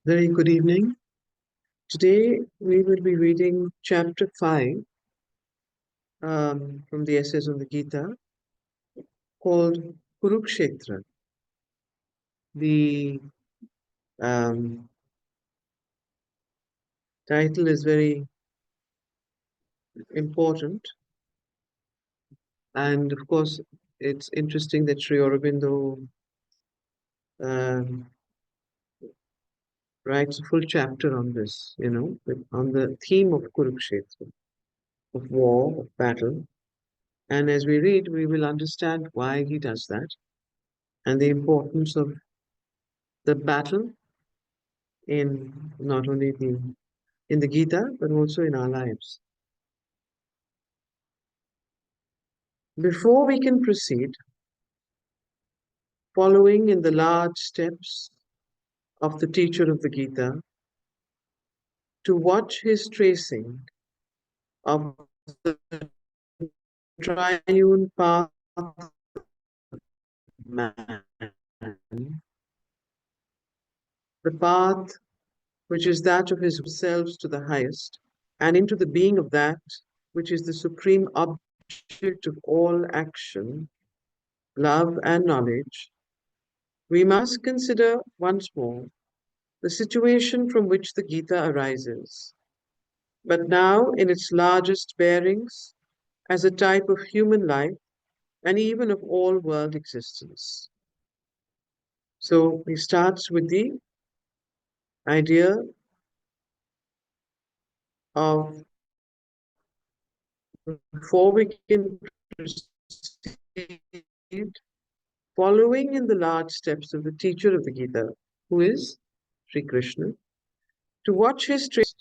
Very good evening. Today we will be reading chapter 5 from the essays on the Gita called Kurukshetra. The um, title is very important, and of course, it's interesting that Sri Aurobindo um, writes a full chapter on this, on the theme of Kurukshetra, of war, of battle. And as we read, we will understand why he does that and the importance of the battle in not only in the Gita but also in our lives. Before we can proceed, following in the large steps of the teacher of the Gita, to watch his tracing of the triune path of man, the path which is that of his selves to the highest, and into the being of that which is the supreme object of all action, love and knowledge, we must consider once more the situation from which the Gita arises, but now in its largest bearings as a type of human life and even of all world existence. So he starts with the idea of before we can proceed, following in the large steps of the teacher of the Gita, who is Sri Krishna, to watch his trace.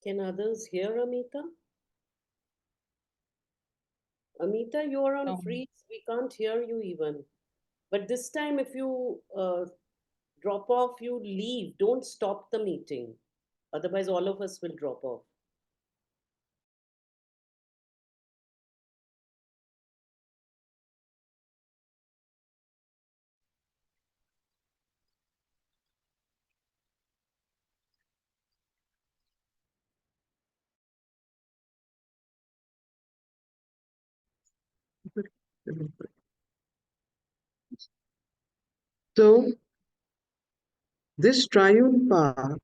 Can others hear Amita? Amita, you're on No. freeze. We can't hear you even. But this time, if you drop off, you leave. Don't stop the meeting. Otherwise, all of us will drop off. So, this triune path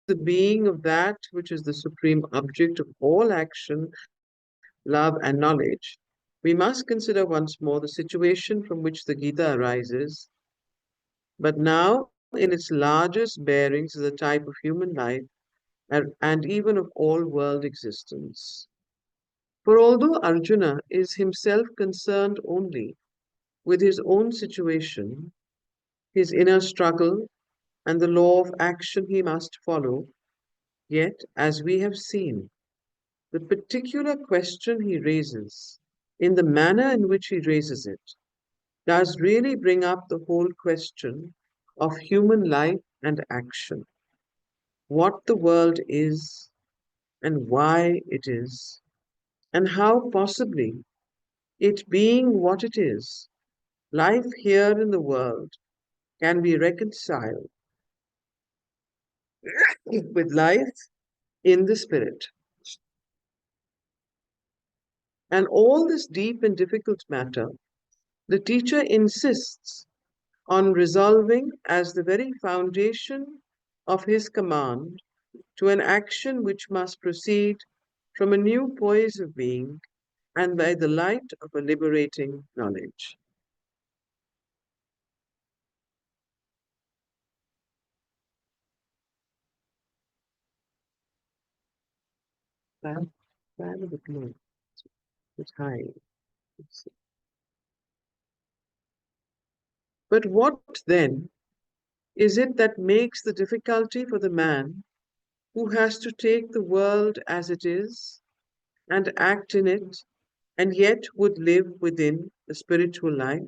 the being of that which is the supreme object of all action, love, and knowledge, we must consider once more the situation from which the Gita arises, but now in its largest bearings as a type of human life and even of all world existence. For although Arjuna is himself concerned only with his own situation, his inner struggle, and the law of action he must follow, yet, as we have seen, the particular question he raises, in the manner in which he raises it, does really bring up the whole question of human life and action, what the world is and why it is, and how possibly, it being what it is, life here in the world can be reconciled with life in the spirit. And all this deep and difficult matter, the teacher insists on resolving as the very foundation of his command to an action which must proceed from a new poise of being and by the light of a liberating knowledge. Fan, fan of the globe. It's high. But what then is it that makes the difficulty for the man who has to take the world as it is and act in it, and yet would live within the spiritual life?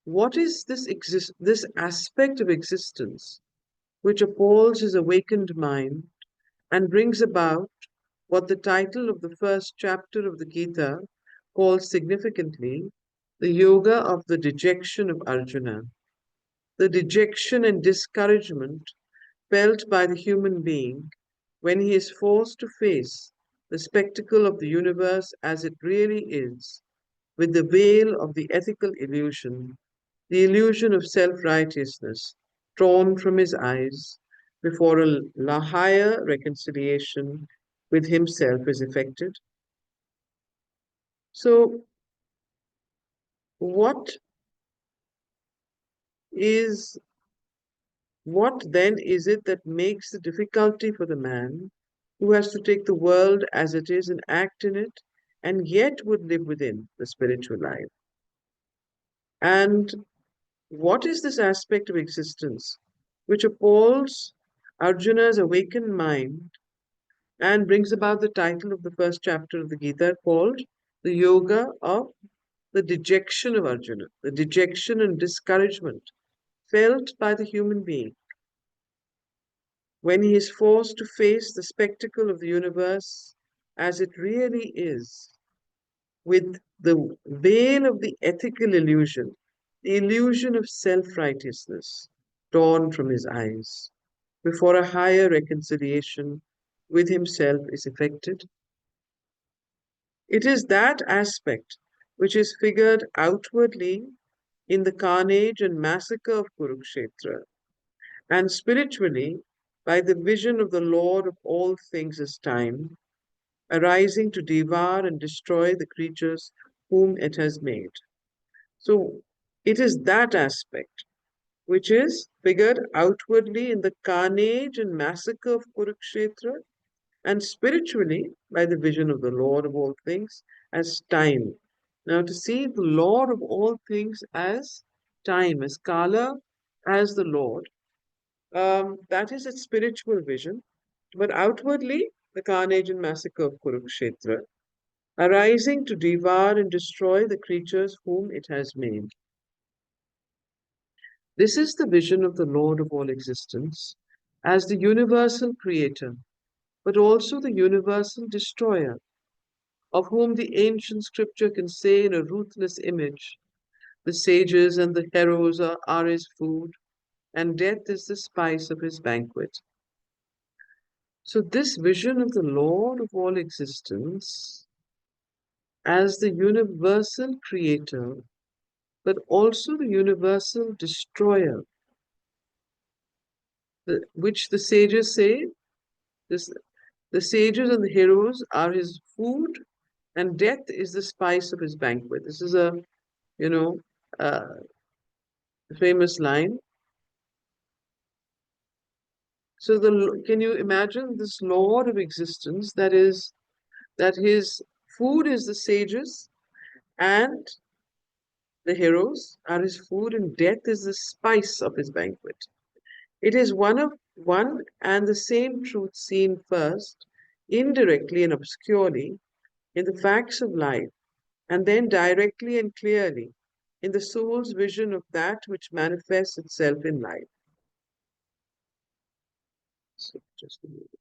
What is this aspect of existence which appalls his awakened mind and brings about what the title of the first chapter of the Gita calls significantly the yoga of the dejection of Arjuna, the dejection and discouragement felt by the human being when he is forced to face the spectacle of the universe as it really is, with the veil of the ethical illusion, the illusion of self righteousness, torn from his eyes before a higher reconciliation with himself is effected. So, what is what then is it that makes the difficulty for the man who has to take the world as it is and act in it, and yet would live within the spiritual life? And what is this aspect of existence which appalls Arjuna's awakened mind and brings about the title of the first chapter of the Gita called the Yoga of the Dejection of Arjuna, the dejection and discouragement felt by the human being when he is forced to face the spectacle of the universe as it really is, with the veil of the ethical illusion, the illusion of self righteousness, torn from his eyes, before a higher reconciliation with himself is effected. It is that aspect which is figured outwardly in the carnage and massacre of Kurukshetra, and spiritually by the vision of the Lord of all things as time, arising to devour and destroy the creatures whom it has made. So it is that aspect which is figured outwardly in the carnage and massacre of Kurukshetra, and spiritually by the vision of the Lord of all things as time. Now, to see the Lord of all things as time, as Kala, as the Lord, that is its spiritual vision. But outwardly, the carnage and massacre of Kurukshetra, arising to devour and destroy the creatures whom it has made. This is the vision of the Lord of all existence as the universal creator, but also the universal destroyer, of whom the ancient scripture can say in a ruthless image, the sages and the heroes are his food, and death is the spice of his banquet. So, this vision of the Lord of all existence as the universal creator, but also the universal destroyer, which the sages say, this, the sages and the heroes are his food, and death is the spice of his banquet. This is a, you know, uh, famous line. So can you imagine this Lord of existence that his food is the sages and the heroes are his food, and death is the spice of his banquet. It is one and the same truth seen first, indirectly and obscurely, in the facts of life, and then directly and clearly in the soul's vision of that which manifests itself in life. So just a minute.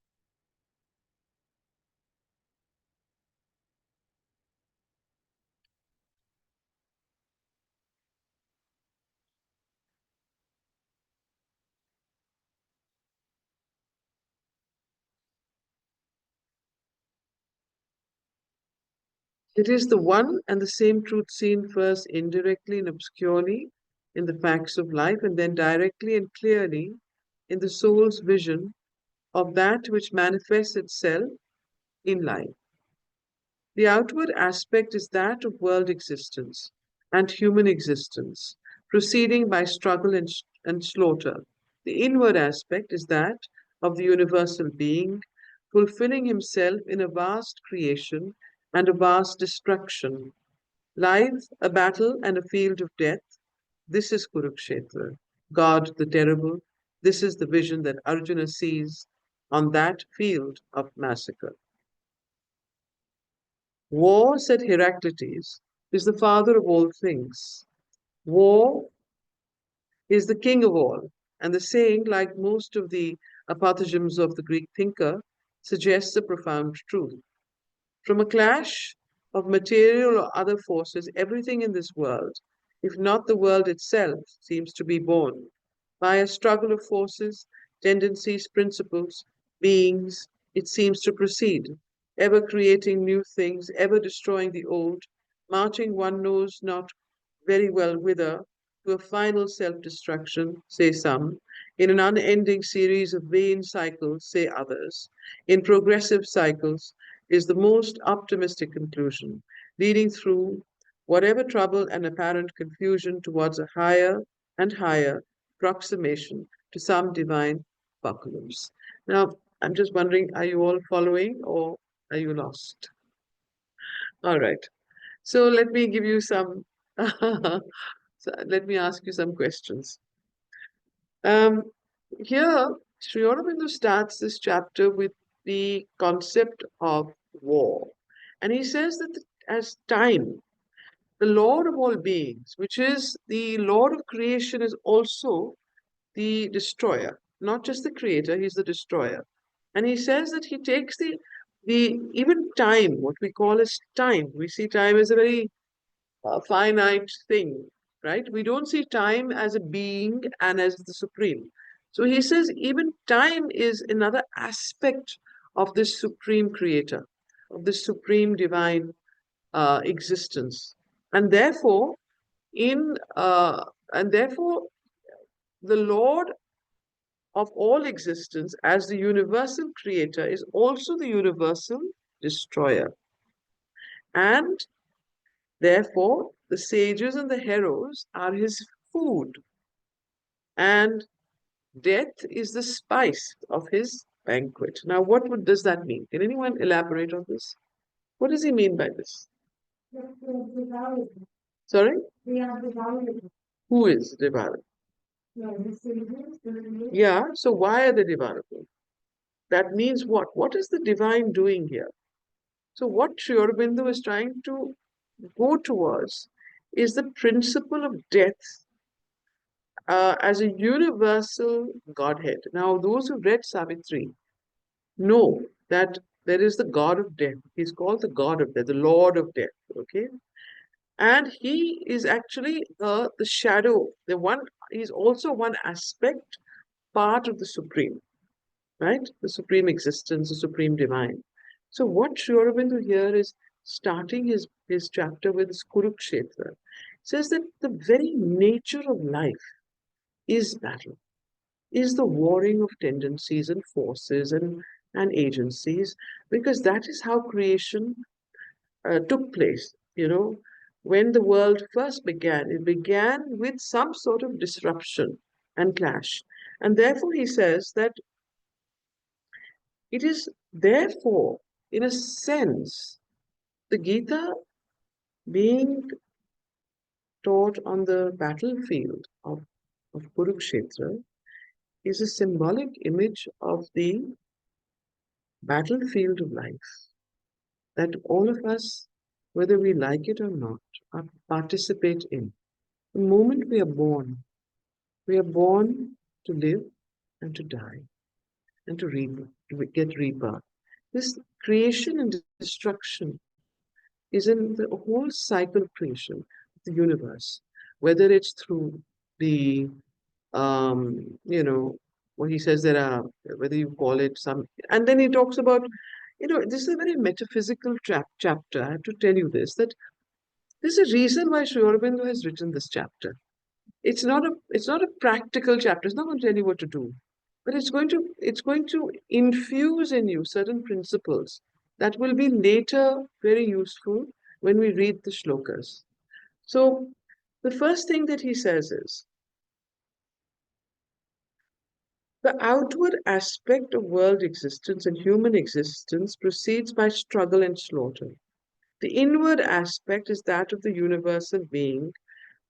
It is the one and the same truth seen first indirectly and obscurely in the facts of life, and then directly and clearly in the soul's vision of that which manifests itself in life. The outward aspect is that of world existence and human existence, proceeding by struggle and slaughter. The inward aspect is that of the universal being, fulfilling himself in a vast creation and a vast destruction. Life, a battle and a field of death. This is Kurukshetra, God the terrible, This is the vision that Arjuna sees on that field of massacre. War, said Heraclitus, is the father of all things. War is the king of all. And the saying, like most of the apothegms of the Greek thinker, suggests a profound truth. From a clash of material or other forces, everything in this world, if not the world itself, seems to be born by a struggle of forces, tendencies, principles, beings. It seems to proceed, ever creating new things, ever destroying the old, marching one knows not very well whither, to a final self destruction, say some, in an unending series of vain cycles, say others, in progressive cycles, is the most optimistic conclusion, leading through whatever trouble and apparent confusion towards a higher and higher approximation to some divine apocalypse. Now, I'm just wondering, are you all following or are you lost? All right. So let me give you some, let me ask you some questions. Um, Here, Sri Aurobindo starts this chapter with the concept of war. And he says that as time, the Lord of all beings, which is the Lord of creation, is also the destroyer, not just the creator, he's the destroyer. And he says that he takes the even time, what we call as time. We see time as a very finite thing, right? We don't see time as a being and as the supreme. So he says even time is another aspect of this supreme creator, of this supreme divine existence. And therefore, in and therefore, the Lord of all existence, as the universal creator, is also the universal destroyer. And therefore, the sages and the heroes are his food, and death is the spice of his banquet. Now, does that mean? Can anyone elaborate on this? What does he mean by this? Sorry? Who is devoured? Yeah, so why are they devoured? That means what? What is the divine doing here? So, what Sri Aurobindo is trying to go towards is the principle of death as a universal Godhead. Now, those who read Savitri know that there is the God of death. He's called the God of death, the Lord of death. Okay, and he is actually the shadow. The one he's also one aspect, part of the supreme, right? The supreme existence, the supreme divine. So, what Sri Aurobindo here is starting his chapter with is Kurukshetra. Says that the very nature of life is battle, is the warring of tendencies and forces and agencies, because that is how creation took place. When the world first began, it began with some sort of disruption and clash. And therefore, he says that it is therefore, in a sense, the Gita being taught on the battlefield of Kurukshetra is a symbolic image of the battlefield of life that all of us, whether we like it or not, participate in. The moment we are born to live and to die and to get rebirth. This creation and destruction is in the whole cycle of creation of the universe, whether it's through the you know, what he says there are, whether you call it some, and then he talks about, this is a very metaphysical chapter. I have to tell you this, that there's a reason why Sri Aurobindo has written this chapter. It's not a practical chapter. It's not going to tell you what to do, but it's going to infuse in you certain principles that will be later very useful when we read the shlokas. So the first thing that he says is the outward aspect of world existence and human existence proceeds by struggle and slaughter. The inward aspect is that of the universal being,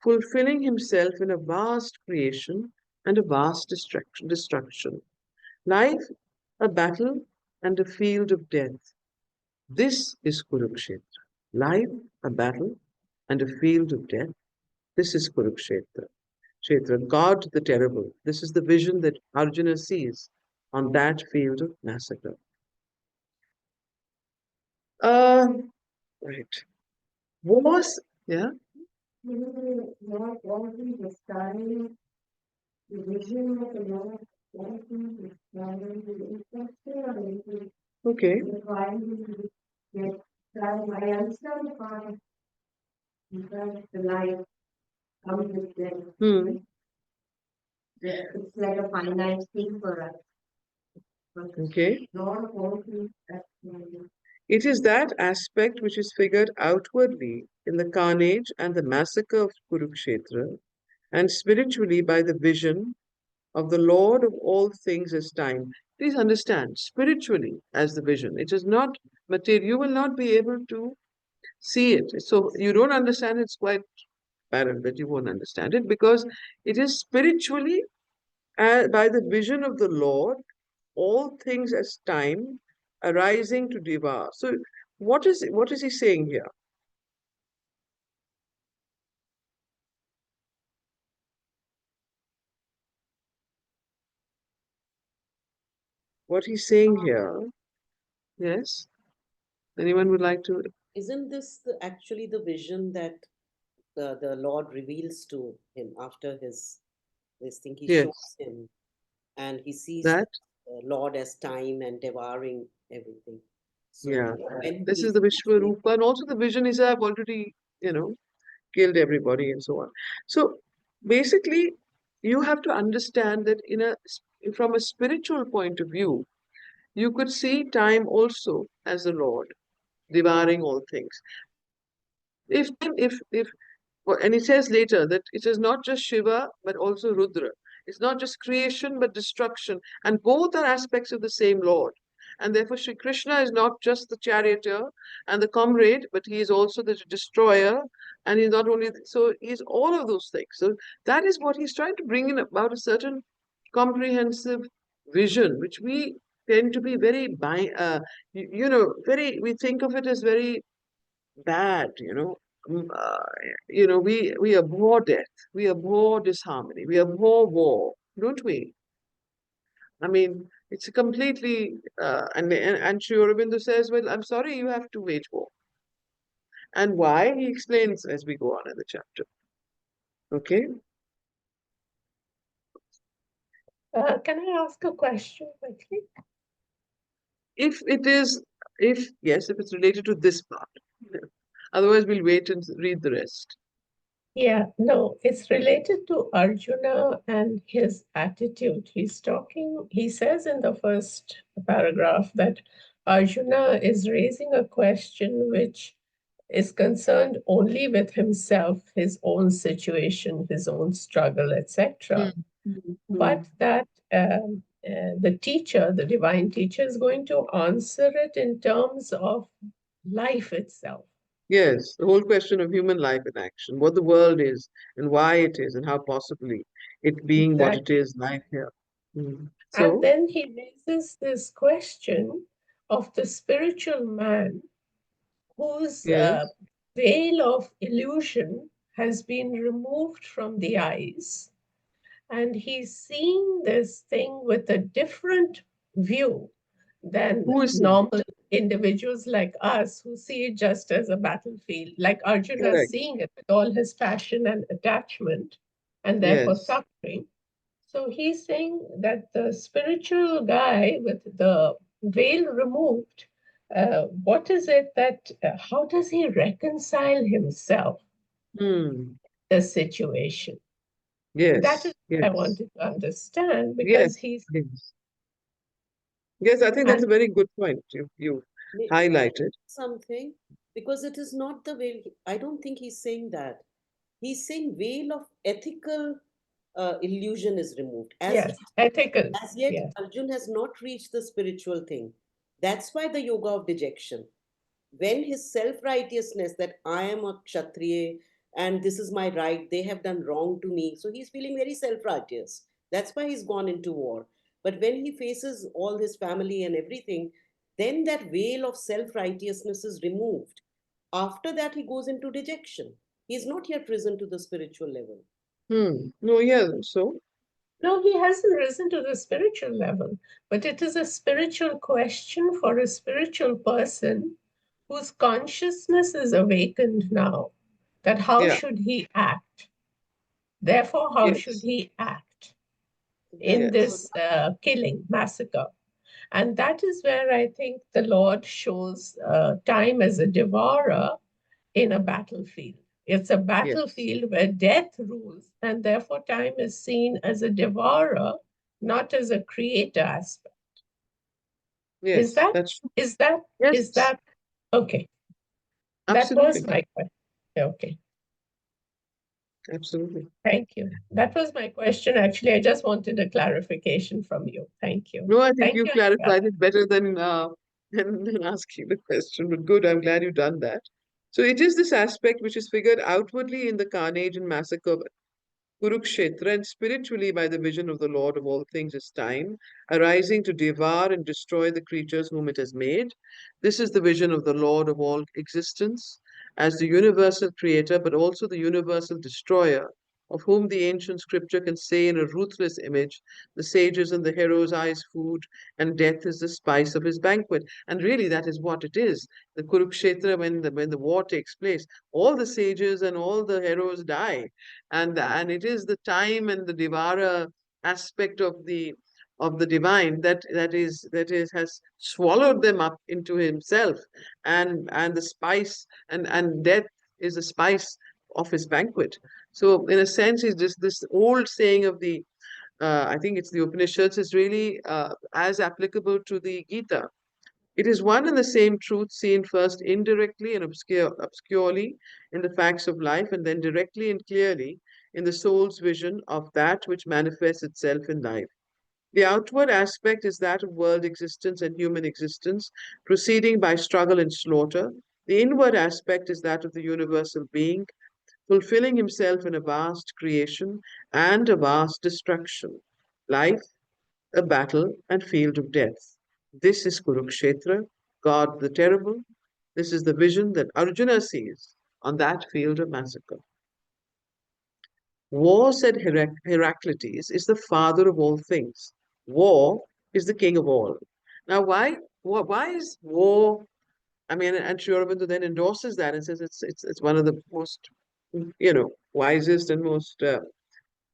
fulfilling himself in a vast creation and a vast destruction. Life, a battle, and a field of death. This is Kurukshetra. Life, a battle, and a field of death. This is Kurukshetra. Kshetra, God the terrible. This is the vision that Arjuna sees on that field of massacre. Uh, right. Was, yeah, Not wanting to study the vision of the Lord, wanting to study the instruction of the okay. requiring to get study. I understand the part because the life comes with them. Hmm. It's like a finite thing for us. But Okay. Lord wanting that. It is that aspect which is figured outwardly in the carnage and the massacre of Kurukshetra, and spiritually by the vision of the Lord of all things as time. Please understand, spiritually as the vision. It is not material. You will not be able to see it. So you don't understand, it's quite apparent that you won't understand it because it is spiritually by the vision of the Lord, all things as time arising to devour. So what is he saying here? What he's saying here, yes? Anyone would like to? Isn't this actually the vision that the Lord reveals to him after his this thing? He Yes, shows him, and he sees that, the Lord as time and devouring everything. So yeah. when This he is the actually, Vishwarupa, and also the vision is I've already, killed everybody and so on. So basically, you have to understand that from a spiritual point of view, you could see time also as the Lord, devouring all things. And he says later that it is not just Shiva, but also Rudra. It's not just creation, but destruction. And both are aspects of the same Lord. And therefore, Sri Krishna is not just the charioteer and the comrade, but he is also the destroyer. And he's not only, so he's all of those things. So that is what he's trying to bring in about a certain comprehensive vision, which we tend to be very, very, we think of it as very bad. Mm, uh, we abhor death, we abhor disharmony, we abhor war, don't we? I mean, it's a completely and Sri Aurobindo says, well, I'm sorry, you have to wage war, and why he explains as we go on in the chapter. Okay, Can I ask a question quickly? if it is, if yes, if it's related to this part, otherwise we'll wait and read the rest. Yeah, no, it's related to Arjuna and his attitude. He says in the first paragraph that Arjuna is raising a question which is concerned only with himself, his own situation, his own struggle, etc. Hmm. Hmm. But that the teacher, the divine teacher, is going to answer it in terms of life itself. Yes, the whole question of human life in action, what the world is, and why it is, and how possibly it being what it Exactly. is, life here. Mm. And So, then he raises this question of the spiritual man whose yes, veil of illusion has been removed from the eyes. And he's seeing this thing with a different view than who is he? normal individuals like us who see it just as a battlefield, like Arjuna Correct. seeing it with all his passion and attachment and therefore Yes. suffering. So he's saying that the spiritual guy with the veil removed, what is it that, how does he reconcile himself, Hmm. the situation? That is Yes. what I Yes. wanted to understand Yes. because he's, Yes. Yes, I think that's and a very good point you may I highlighted. add something? Because it is not the veil. I don't think he's saying that. He's saying veil of ethical illusion is removed. yes, ethical, As yet, yes, Arjun has not reached the spiritual thing. That's why the yoga of dejection. When his self righteousness, that I am a Kshatriya and this is my right, they have done wrong to me. So he's feeling very self righteous. That's why he's gone into war. But when he faces all his family and everything, then that veil of self righteousness is removed. After that, he goes into dejection. He's not yet risen to the spiritual level. No, he hasn't. So, No, he hasn't risen to the spiritual level, but it is a spiritual question for a spiritual person whose consciousness is awakened now, that how yeah, should he act? Therefore, how should yes, he act in Exactly. this killing, massacre? And that is where I think the Lord shows time as a devourer in a battlefield. It's a yes, battlefield where death rules, and therefore time is seen as a devourer, not as a creator aspect. Is yes, that that's true. is that is Yes, that okay? That was absolutely, my question. Okay, absolutely. thank you. That was my question. Actually, I just wanted a clarification from you. Thank you. No, I think Thank you you, Anika. clarified it better than than asking the question. But good, I'm glad you've done that. So it is this aspect which is figured outwardly in the carnage and massacre of Kurukshetra, and spiritually by the vision of the Lord of all things is time, arising to devour and destroy the creatures whom it has made. This is the vision of the Lord of all existence as the universal creator, but also the universal destroyer, of whom the ancient scripture can say in a ruthless image, the sages and the heroes are his food, and death is the spice of his banquet. And really, that is what it is. The Kurukshetra, when the war takes place, all the sages and all the heroes die, and it is the time and the devourer aspect of the divine that is has swallowed them up into himself, and the spice and death is the spice of his banquet. So in a sense, is just this old saying of the I think it's the Upanishads is really as applicable to the Gita. It is one and the same truth seen first indirectly and obscurely in the facts of life, and then directly and clearly in the soul's vision of that which manifests itself in life. The outward aspect is that of world existence and human existence, proceeding by struggle and slaughter. The inward aspect is that of the universal being, fulfilling himself in a vast creation and a vast destruction. Life, a battle and field of death. This is Kurukshetra, God the terrible. This is the vision that Arjuna sees on that field of massacre. War, said Heraclitus, is the father of all things. War is the king of all. Now, why is war? I mean, and Sri Aurobindo then endorses that and says it's one of the most, wisest and most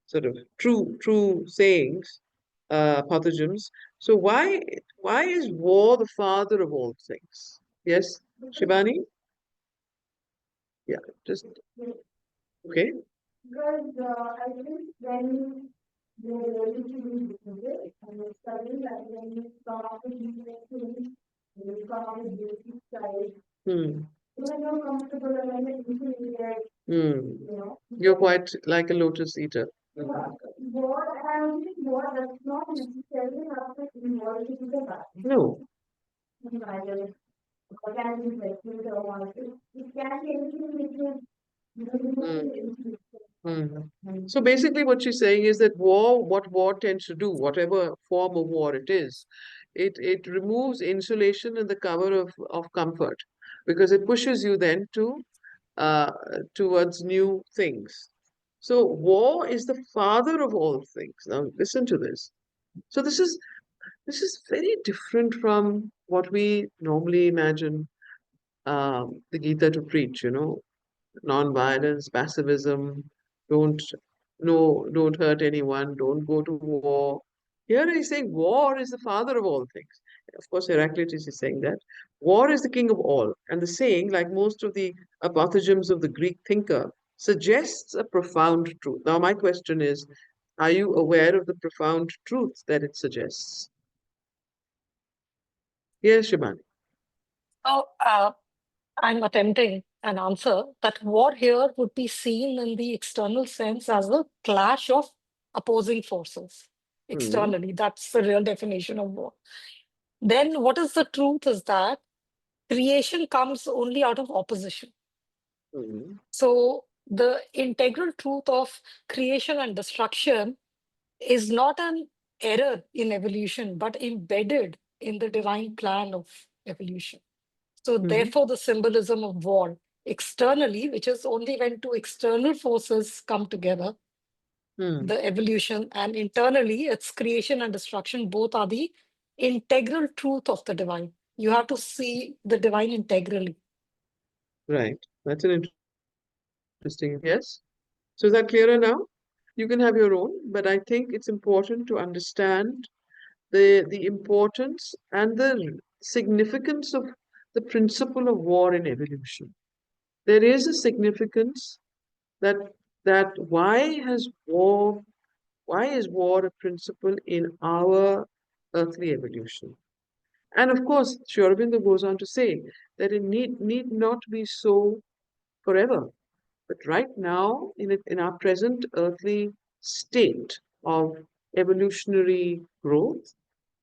sort of true sayings, apothegms. So why is war the father of all things? Yes, Shivani? Yeah, just okay. Because I think when you're ready to be visited and you're studying that when you start with these things, when you start with basic side, Hmm. when you're comfortable and when you're intermediate, Hmm. you know, You're quite like a lotus eater. yeah, what I don't think what does not necessarily have to involve in the battle. No. Either or can be rescued or wanted. It can be anything which is Hmm. really So basically, what she's saying is that what war tends to do, whatever form of war it is, it removes insulation and the cover of comfort, because it pushes you then uh, towards new things. So war is the father of all things. Now listen to this. So this is very different from what we normally imagine the Gita to preach. Non-violence, pacifism, don't don't hurt anyone, don't go to war. Here he's saying war is the father of all things. Of course, Heraclitus is saying that. War is the king of all. And the saying, like most of the apothegms of the Greek thinker, suggests a profound truth. Now, my question is, are you aware of the profound truth that it suggests? Yes, Shibani. So I'm attempting an answer that war here would be seen in the external sense as a clash of opposing forces Hmm. externally. That's the real definition of war. Then, what is the truth is that creation comes only out of opposition. Hmm. So, the integral truth of creation and destruction is not an error in evolution, but embedded in the divine plan of evolution. So, Mhm. therefore, the symbolism of war externally, which is only when two external forces come together, Hmm. the evolution, and internally, its creation and destruction, both are the integral truth of the divine. You have to see the divine integrally. Right. That's an interesting. Yes. So is that clearer now? You can have your own, but I think it's important to understand the importance and the significance of the principle of war in evolution. There is a significance that why has why is war a principle in our earthly evolution? And of course, Sri Aurobindo goes on to say that it need not be so forever. But right now, in our present earthly state of evolutionary growth,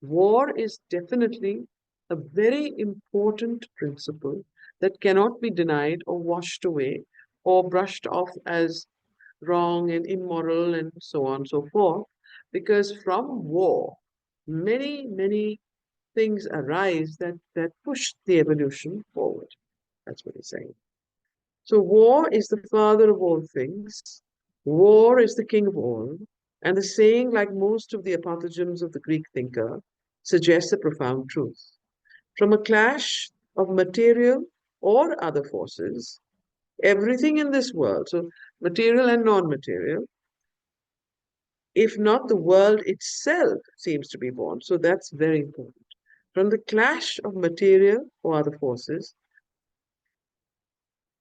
war is definitely a very important principle that cannot be denied or washed away or brushed off as wrong and immoral and so on and so forth. Because from war, many things arise that push the evolution forward. That's what he's saying. So war is the father of all things. War is the king of all. And the saying, like most of the apothegms of the Greek thinker, suggests a profound truth. From a clash of material or other forces, everything in this world, so material and non-material, if not the world itself seems to be born. So that's very important. From the clash of material or other forces,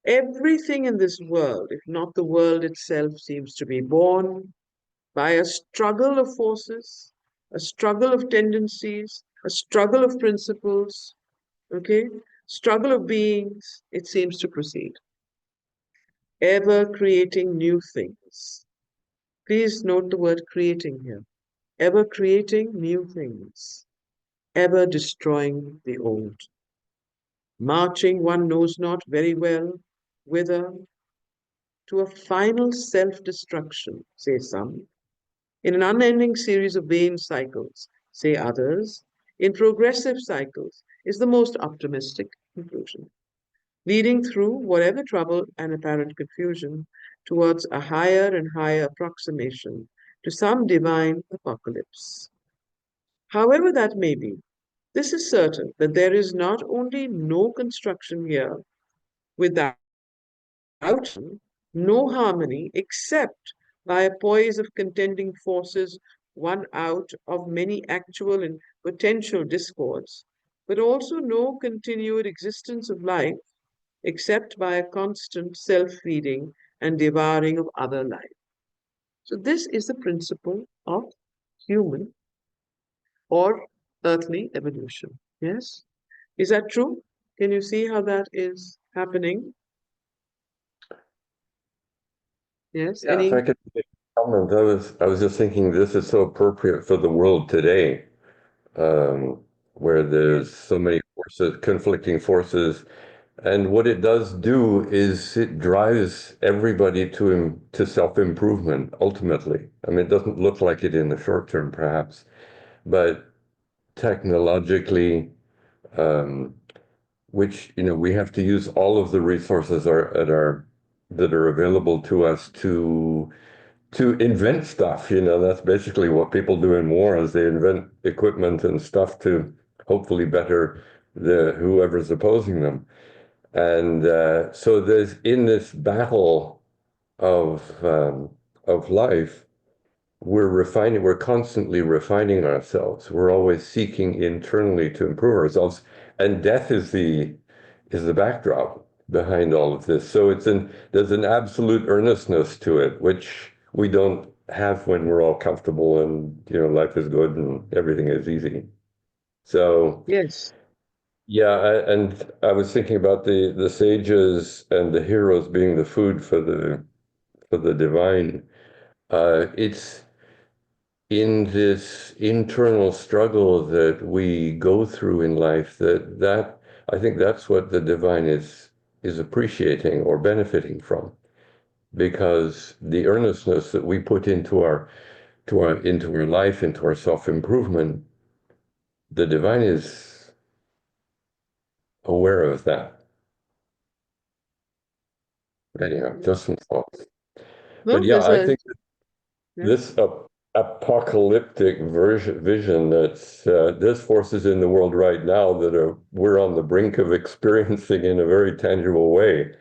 everything in this world, if not the world itself, seems to be born by a struggle of forces, a struggle of tendencies, a struggle of principles, okay? Struggle of beings, it seems to proceed, ever creating new things. Please note the word creating here. Ever creating new things, ever destroying the old. Marching one knows not very well whither, to a final self destruction, say some, in an unending series of vain cycles, say others, in progressive cycles, is the most optimistic conclusion, leading through whatever trouble and apparent confusion towards a higher and higher approximation to some divine apocalypse. However that may be, this is certain that there is not only no construction here without no harmony except by a poise of contending forces, one out of many actual and potential discords, but also no continued existence of life except by a constant self-feeding and devouring of other life. So this is the principle of human or earthly evolution. Yes? Is that true? Can you see how that is happening? Yes? Yeah, if I Any? could make a comment, I was just thinking this is so appropriate for the world today, where there's Yes. so many forces, conflicting forces, and what it does do is it drives everybody to self-improvement ultimately. I mean, it doesn't look like it in the short term, perhaps, but technologically, um, which we have to use all of the resources that are available to us to invent stuff. That's basically what people do in war is they invent equipment and stuff to hopefully better the whoever's opposing them. And so there's in this battle of life, we're constantly refining ourselves. We're always seeking internally to improve ourselves. And death is the backdrop behind all of this. So there's an absolute earnestness to it, which we don't have when we're all comfortable and life is good and everything is easy. So Yes. yeah, and I was thinking about the sages and the heroes being the food for the divine. It's in this internal struggle that we go through in life that I think that's what the divine is appreciating or benefiting from, because the earnestness that we put into our into our life, into our self-improvement, the divine is aware of that. Anyhow, just some thoughts. But No, yeah, there's I a think yeah. this apocalyptic vision that's there's forces in the world right now that we're on the brink of experiencing in a very tangible way,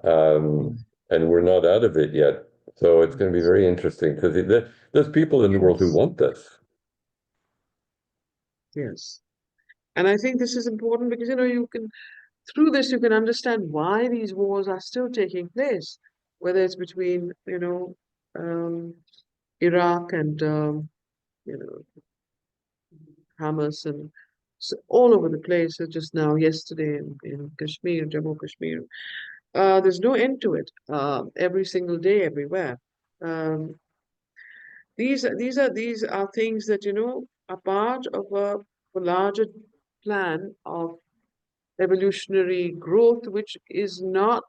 and we're not out of it yet. So it's going to be very interesting because there's people in the world who Yes, want this. yes. And I think this is important because, you can, through this, you can understand why these wars are still taking place, whether it's between, um, Iraq and, you know, Hamas and all over the place. Just now, yesterday in Kashmir, Jammu Kashmir. There's no end to it. Every single day, everywhere. Um, these are things that are part of a larger plan of evolutionary growth, which is not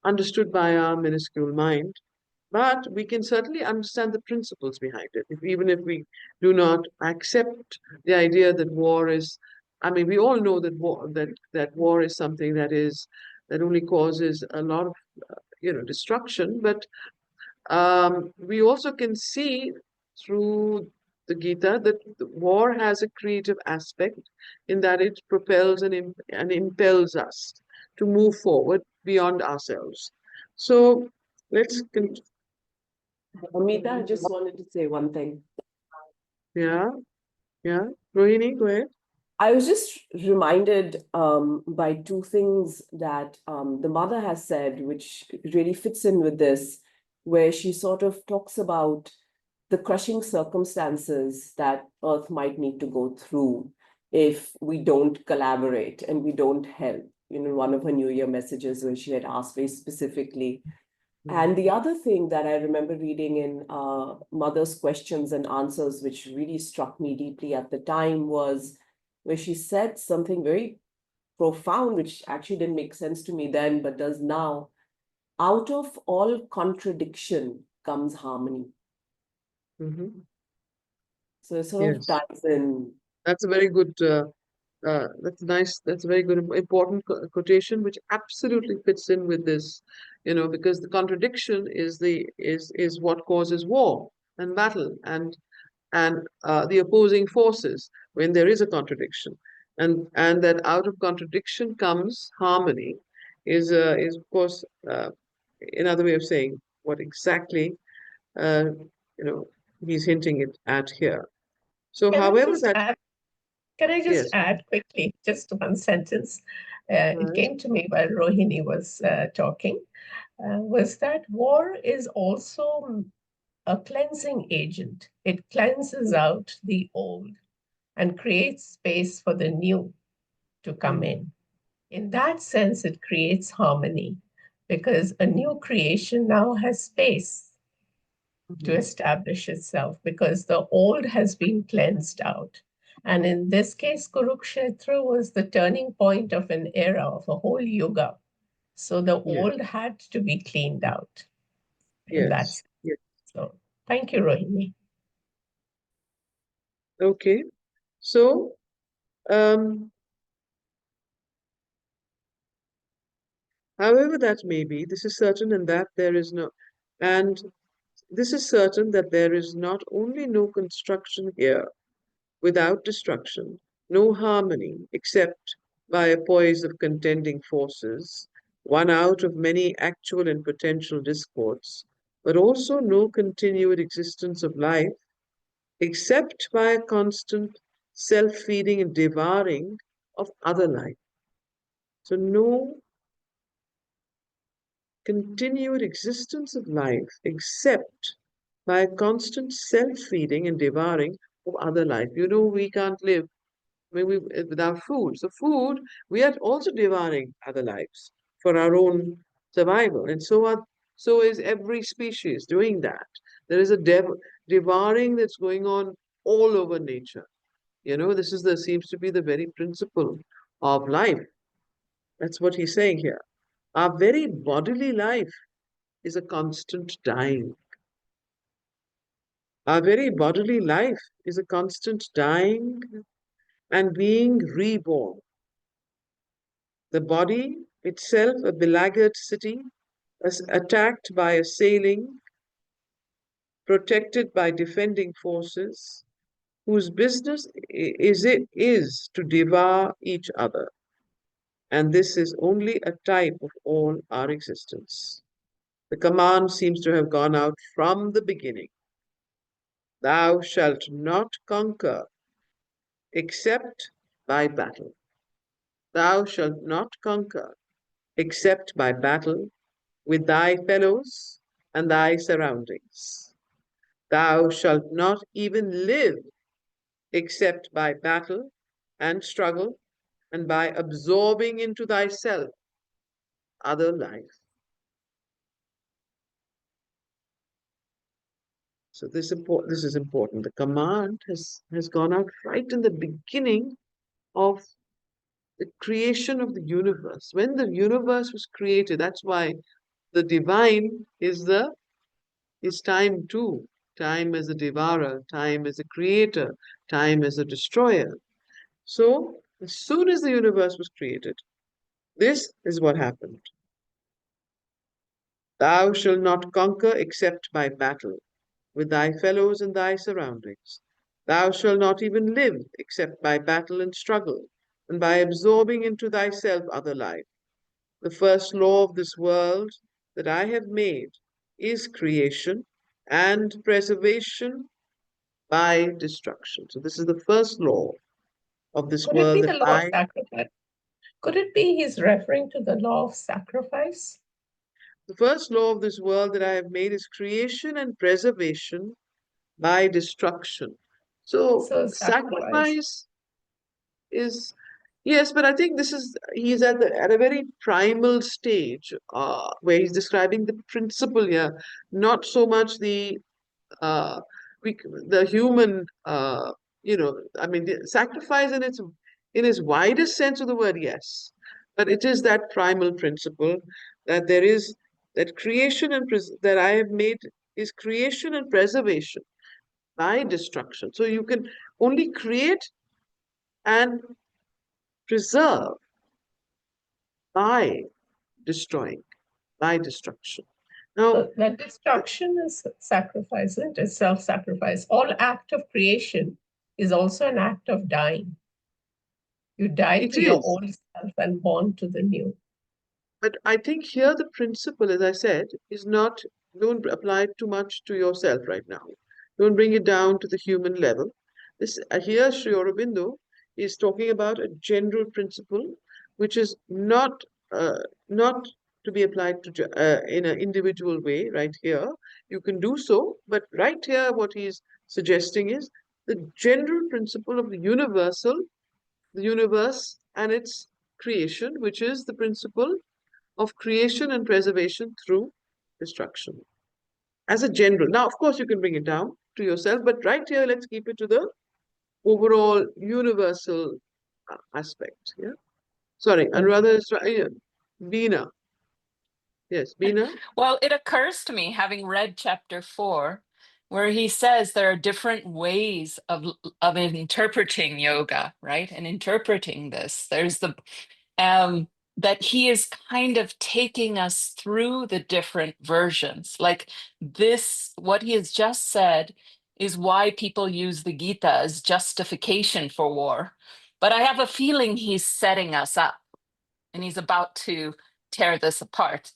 understood by our minuscule mind. But we can certainly understand the principles behind it, even if we do not accept the idea that war is. I mean, we all know that war is something that only causes a lot of destruction. But we also can see through the Gita that the war has a creative aspect in that it propels and impels us to move forward beyond ourselves. So let's Amita, I just wanted to say one thing. yeah, yeah. Rohini, go ahead. I was just reminded by two things that the mother has said, which really fits in with this, where she sort of talks about the crushing circumstances that Earth might need to go through if we don't collaborate and we don't help. One of her New Year messages where she had asked very specifically. And the other thing that I remember reading in Mother's Questions and Answers, which really struck me deeply at the time, was where she said something very profound, which actually didn't make sense to me then, but does now. Out of all contradiction comes harmony. Mm-hmm. So it sort of Yes, ties in. that's a very good. That's nice. That's a very good, important quotation, which absolutely fits in with this. Because the contradiction is what causes war and battle and the opposing forces when there is a contradiction, and that out of contradiction comes harmony, is of course another way of saying what exactly uh, you know he's hinting it at here. So, Can I however just that add? Can I just yes, add quickly, just one sentence? It right, came to me while Rohini was talking, was that war is also a cleansing agent. It cleanses out the old and creates space for the new to come mm, in. In that sense, it creates harmony because a new creation now has space to mhm, establish itself because the old has been cleansed out. And in this case, Kurukshetra was the turning point of an era, of a whole yuga. So the yes, old had to be cleaned out in that yes, sense. yes. So thank you, Rohini. Okay, so um, however that may be, this is certain, and this is certain that there is not only no construction here without destruction, no harmony except by a poise of contending forces, one out of many actual and potential discords, but also no continued existence of life except by a constant self feeding and devouring of other life. So, no continued existence of life except by a constant self feeding and devouring of other life. We can't live without food. So food, we are also devouring other lives for our own survival, and so is every species doing that. There is a devouring that's going on all over nature. This seems to be the very principle of life. That's what he's saying here. Our very bodily life is a constant dying. Our very bodily life is a constant dying and being reborn. The body itself, a beleaguered city, was attacked by assailing, protected by defending forces, whose business is to devour each other. And this is only a type of all our existence. The command seems to have gone out from the beginning. Thou shalt not conquer except by battle. Thou shalt not conquer except by battle with thy fellows and thy surroundings. Thou shalt not even live except by battle and struggle and by absorbing into thyself other life. So this is important. The command has gone out right in the beginning of the creation of the universe. When the universe was created, that's why the divine is time too. Time as a devourer, time as a creator, time as a destroyer. So as soon as the universe was created, this is what happened. Thou shalt not conquer except by battle with thy fellows and thy surroundings. Thou shalt not even live except by battle and struggle, and by absorbing into thyself other life. The first law of this world that I have made is creation and preservation by destruction. So this is the first law of this Could it world be that the law of sacrifice? Could it be he's referring to the law of sacrifice? the first law of this world that I have made is creation and preservation by destruction. So So sacrifice. sacrifice is yes, but I think this is he's at a very primal stage where he's describing the principle here, not so much uh, the human I mean the sacrifice in its widest sense of the word, yes, but it is that primal principle that there is that creation and that I have made is creation and preservation by destruction. So you can only create and preserve by destroying, by destruction. Now, So that destruction is sacrifice, isn't it? Self-sacrifice. All act of creation is also an act of dying. You die it to your is, old self and born to the new. but I think here the principle, as I said, is not, don't apply it too much to yourself right now. Don't bring it down to the human level. This here, Sri Aurobindo is talking about a general principle, which is not to be applied to in an individual way. Right here, you can do so, but right here, what he's suggesting is the general principle of the universe and its creation, which is the principle of creation and preservation through destruction as a general. Now, of course, you can bring it down to yourself, but right here, let's keep it to the overall universal aspect. Yeah. Sorry, Okay. Anuradha is right. Yeah. Beena. Yes, Beena. Well, it occurs to me, having read chapter 4, where he says there are different ways of interpreting yoga, right? And interpreting this. There's the that he is kind of taking us through the different versions. Like this, what he has just said is why people use the Gita as justification for war. But I have a feeling he's setting us up and he's about to tear this apart.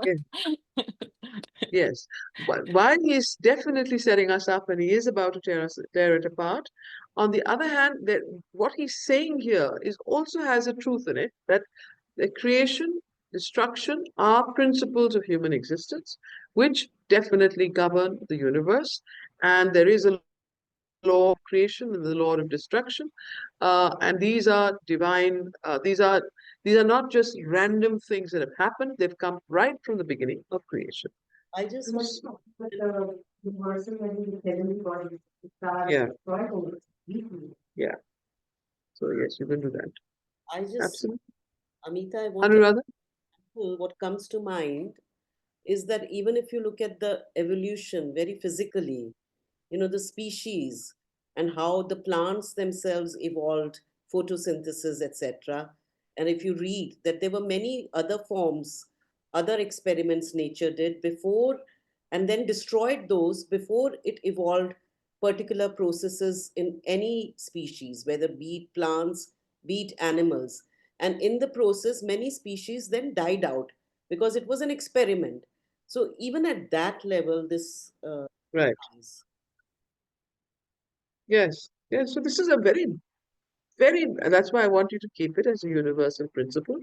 Yeah. Yes. While he's definitely setting us up and he is about to tear it apart, on the other hand, that what he's saying here is also has a truth in it that the creation, destruction are principles of human existence, which definitely govern the universe. And there is a law of creation and the law of destruction. And these are divine, these are not just random things that have happened, they've come right from the beginning of creation. I just want S- But the person when he heavenly body start Yeah, destroying it deeply. yeah. So yes, you can do that. I just Absolutely. Amita, I want to Anuradha? what comes to mind is that even if you look at the evolution very physically, the species and how the plants themselves evolved photosynthesis, etc. And if you read that there were many other forms, other experiments nature did before, and then destroyed those before it evolved particular processes in any species, whether be it plants, be it animals. And in the process, many species then died out because it was an experiment. So even at that level, this Right. is. Yes. Yes. So this is a very, very, that's why I want you to keep it as a universal principle.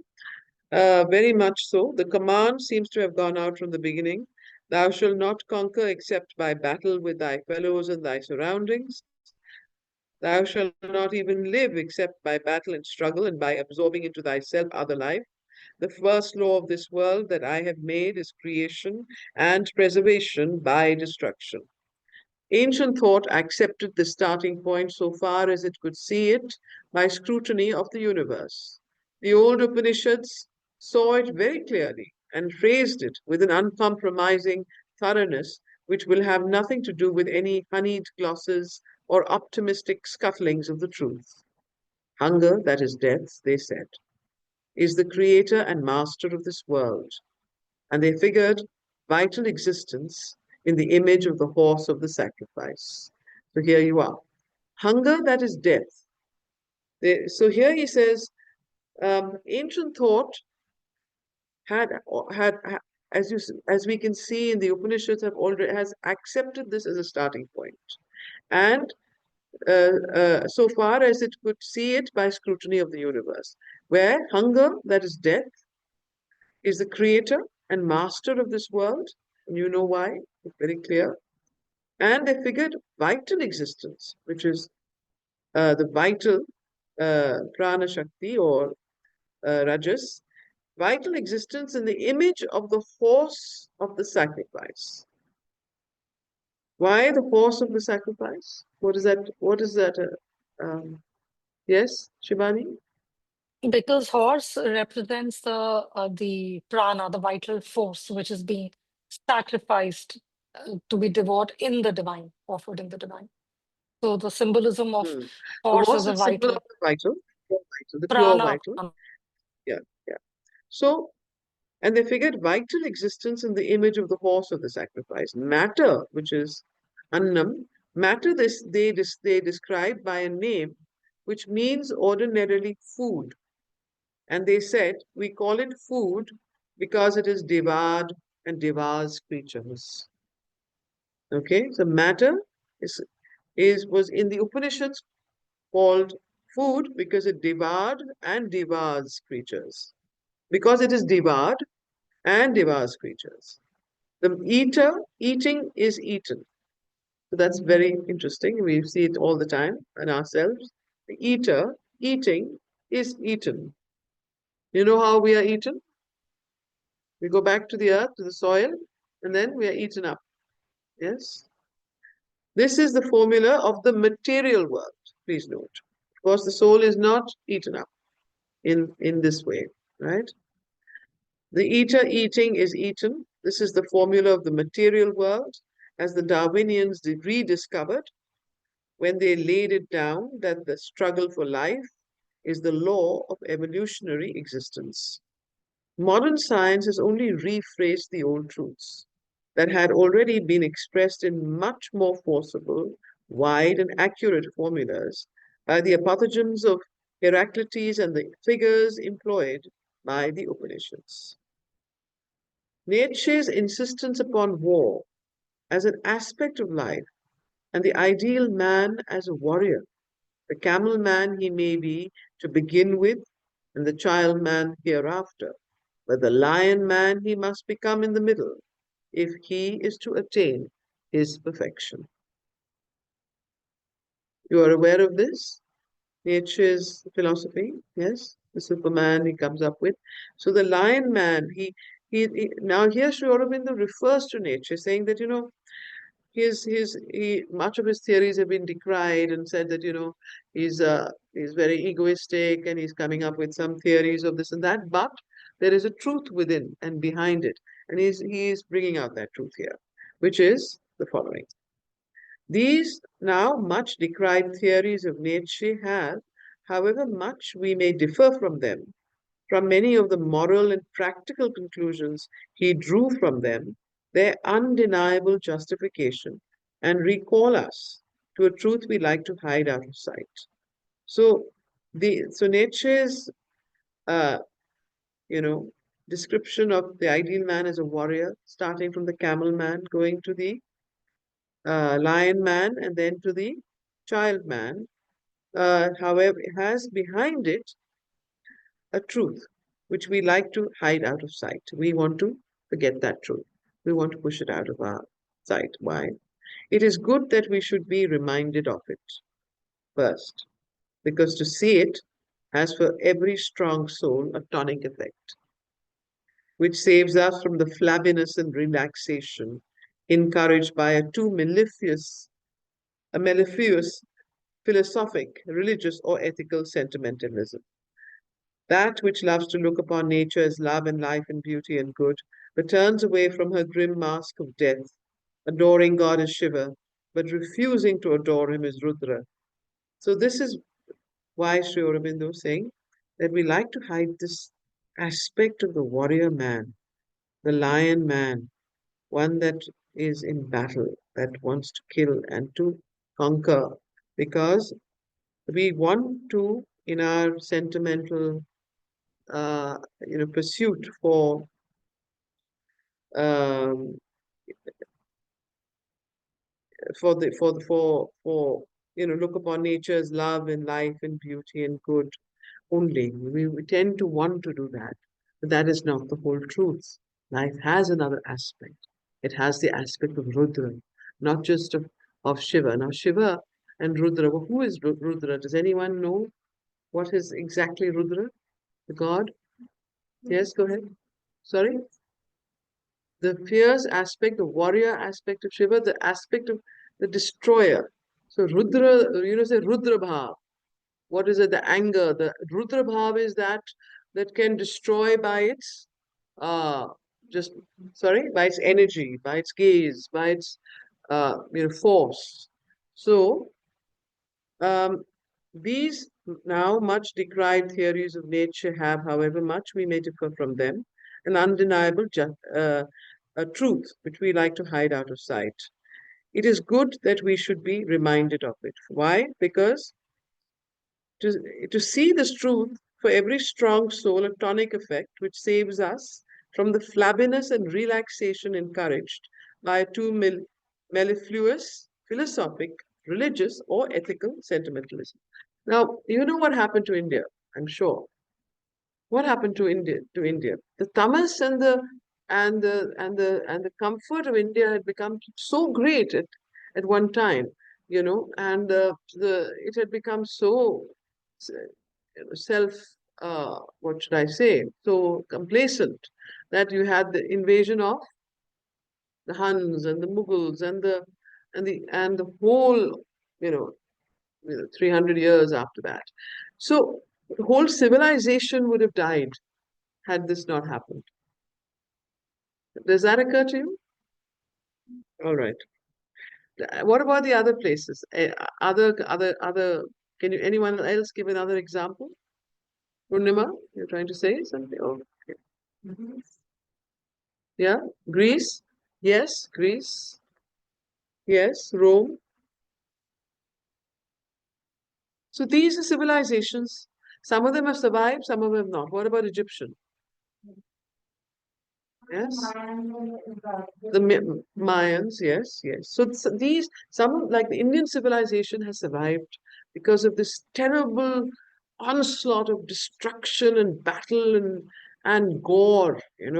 Very much so. The command seems to have gone out from the beginning. Thou shalt not conquer except by battle with thy fellows and thy surroundings. Thou shalt not even live except by battle and struggle and by absorbing into thyself other life. The first law of this world that I have made is creation and preservation by destruction. Ancient thought accepted the starting point so far as it could see it by scrutiny of the universe. The old Upanishads saw it very clearly and phrased it with an uncompromising thoroughness which will have nothing to do with any honeyed glosses or optimistic scuttlings of the truth. Hunger, that is death, they said, is the creator and master of this world, and they figured vital existence in the image of the horse of the sacrifice. So here you are. Hunger, that is death. So here he says, ancient thought had, had as we can see in the Upanishads have already has accepted this as a starting point, and so far as it could see it by scrutiny of the universe, where hunger, that is death, is the creator and master of this world. And you know why? It's very clear. And they figured vital existence, which is the vital prana shakti or rajas, vital existence in the image of the horse of the sacrifice. Why the horse of the sacrifice? What is that? What is that? Yes, Shivani? Because horse represents the prana, the vital force, which is being sacrificed to be devoured in the divine, offered in the divine. So the symbolism of Hmm. The horse horse as a is symbol of vital the vital, pure vital, the pure prana. vital. Yeah, yeah. So, and they figured vital existence in the image of the horse of the sacrifice. Matter, which is annam, matter they describe by a name which means ordinarily food. And they said, we call it food because it is devoured and devours creatures. Okay, so matter is, was in the Upanishads called food because it devoured and devours creatures. Because it is devoured and devours creatures. The eater, eating is eaten. So that's very interesting. We see it all the time in ourselves. The eater, eating is eaten. You know how we are eaten? We go back to the earth, to the soil, and then we are eaten up. Yes? This is the formula of the material world, please note. Of course, the soul is not eaten up in this way, right? The eater eating is eaten. This is the formula of the material world, as the Darwinians rediscovered when they laid it down that the struggle for life is the law of evolutionary existence. Modern science has only rephrased the old truths that had already been expressed in much more forcible, wide, and accurate formulas by the apothegms of Heraclitus and the figures employed by the Upanishads. Nietzsche's insistence upon war as an aspect of life and the ideal man as a warrior, the camel man he may be to begin with, and the child man hereafter, but the lion man he must become in the middle if he is to attain his perfection. You are aware of this? Nietzsche's philosophy, yes? The Superman he comes up with. So the lion man, now here Sri Aurobindo refers to Nietzsche, saying that, much of his theories have been decried and said that he's very egoistic and he's coming up with some theories of this and that, but there is a truth within and behind it, and he is bringing out that truth here, which is the following: These now much decried theories of Nietzsche have, however much we may differ from many of the moral and practical conclusions he drew from them, their undeniable justification and recall us to a truth we like to hide out of sight. So, Nietzsche's uh, description of the ideal man as a warrior, starting from the camel man, going to the lion man, and then to the child man, however, has behind it a truth which we like to hide out of sight. We want to forget that truth. We want to push it out of our sight. Why? It is good that we should be reminded of it first, because to see it has for every strong soul a tonic effect, which saves us from the flabbiness and relaxation encouraged by a mellifluous philosophic, religious, or ethical sentimentalism. That which loves to look upon nature as love and life and beauty and good, but turns away from her grim mask of death, adoring God as Shiva, but refusing to adore him as Rudra. So this is why Sri Aurobindo is saying that we like to hide this aspect of the warrior man, the lion man, one that is in battle, that wants to kill and to conquer, because we want to, in our sentimental, pursuit um, for look upon nature as love and life and beauty and good only. We tend to want to do that, but that is not the whole truth. Life has another aspect. It has the aspect of Rudra, not just of Shiva. Now, Shiva and Rudra, well, who is Rudra? Does anyone know what is exactly Rudra? The god? Yes, go ahead. Sorry? The fierce aspect, the warrior aspect of Shiva, the aspect of the destroyer. So Rudra, say Rudra Bhav. What is it? The anger. The Rudra Bhav is that can destroy by its uh just by its energy, by its gaze, by its force. So um these now much decried theories of nature have, however much we may differ from them, an undeniable a truth which we like to hide out of sight. It is good that we should be reminded of it. Why? Because to see this truth, for every strong soul, a tonic effect which saves us from the flabbiness and relaxation encouraged by a too mellifluous, philosophic, religious, or ethical sentimentalism. Now, you know what happened to India, I'm sure. What happened to India? The tamas and the comfort of India had become so great at one time, and it had become so self what should I say, so complacent, that you had the invasion of the Huns and the Mughals and the whole, you know 300 years after that. So the whole civilization would have died had this not happened. Does that occur to you? All right. What about the other places? Other. Can you anyone else give another example? Purnima, you're trying to say something? Oh, okay. Yeah, Greece. Yes, Greece. Yes, Rome. So these are civilizations. Some of them have survived, some of them have not. What about Egyptian? Yes. The Mayans, yes, yes. So like the Indian civilization has survived because of this terrible onslaught of destruction and battle and gore, You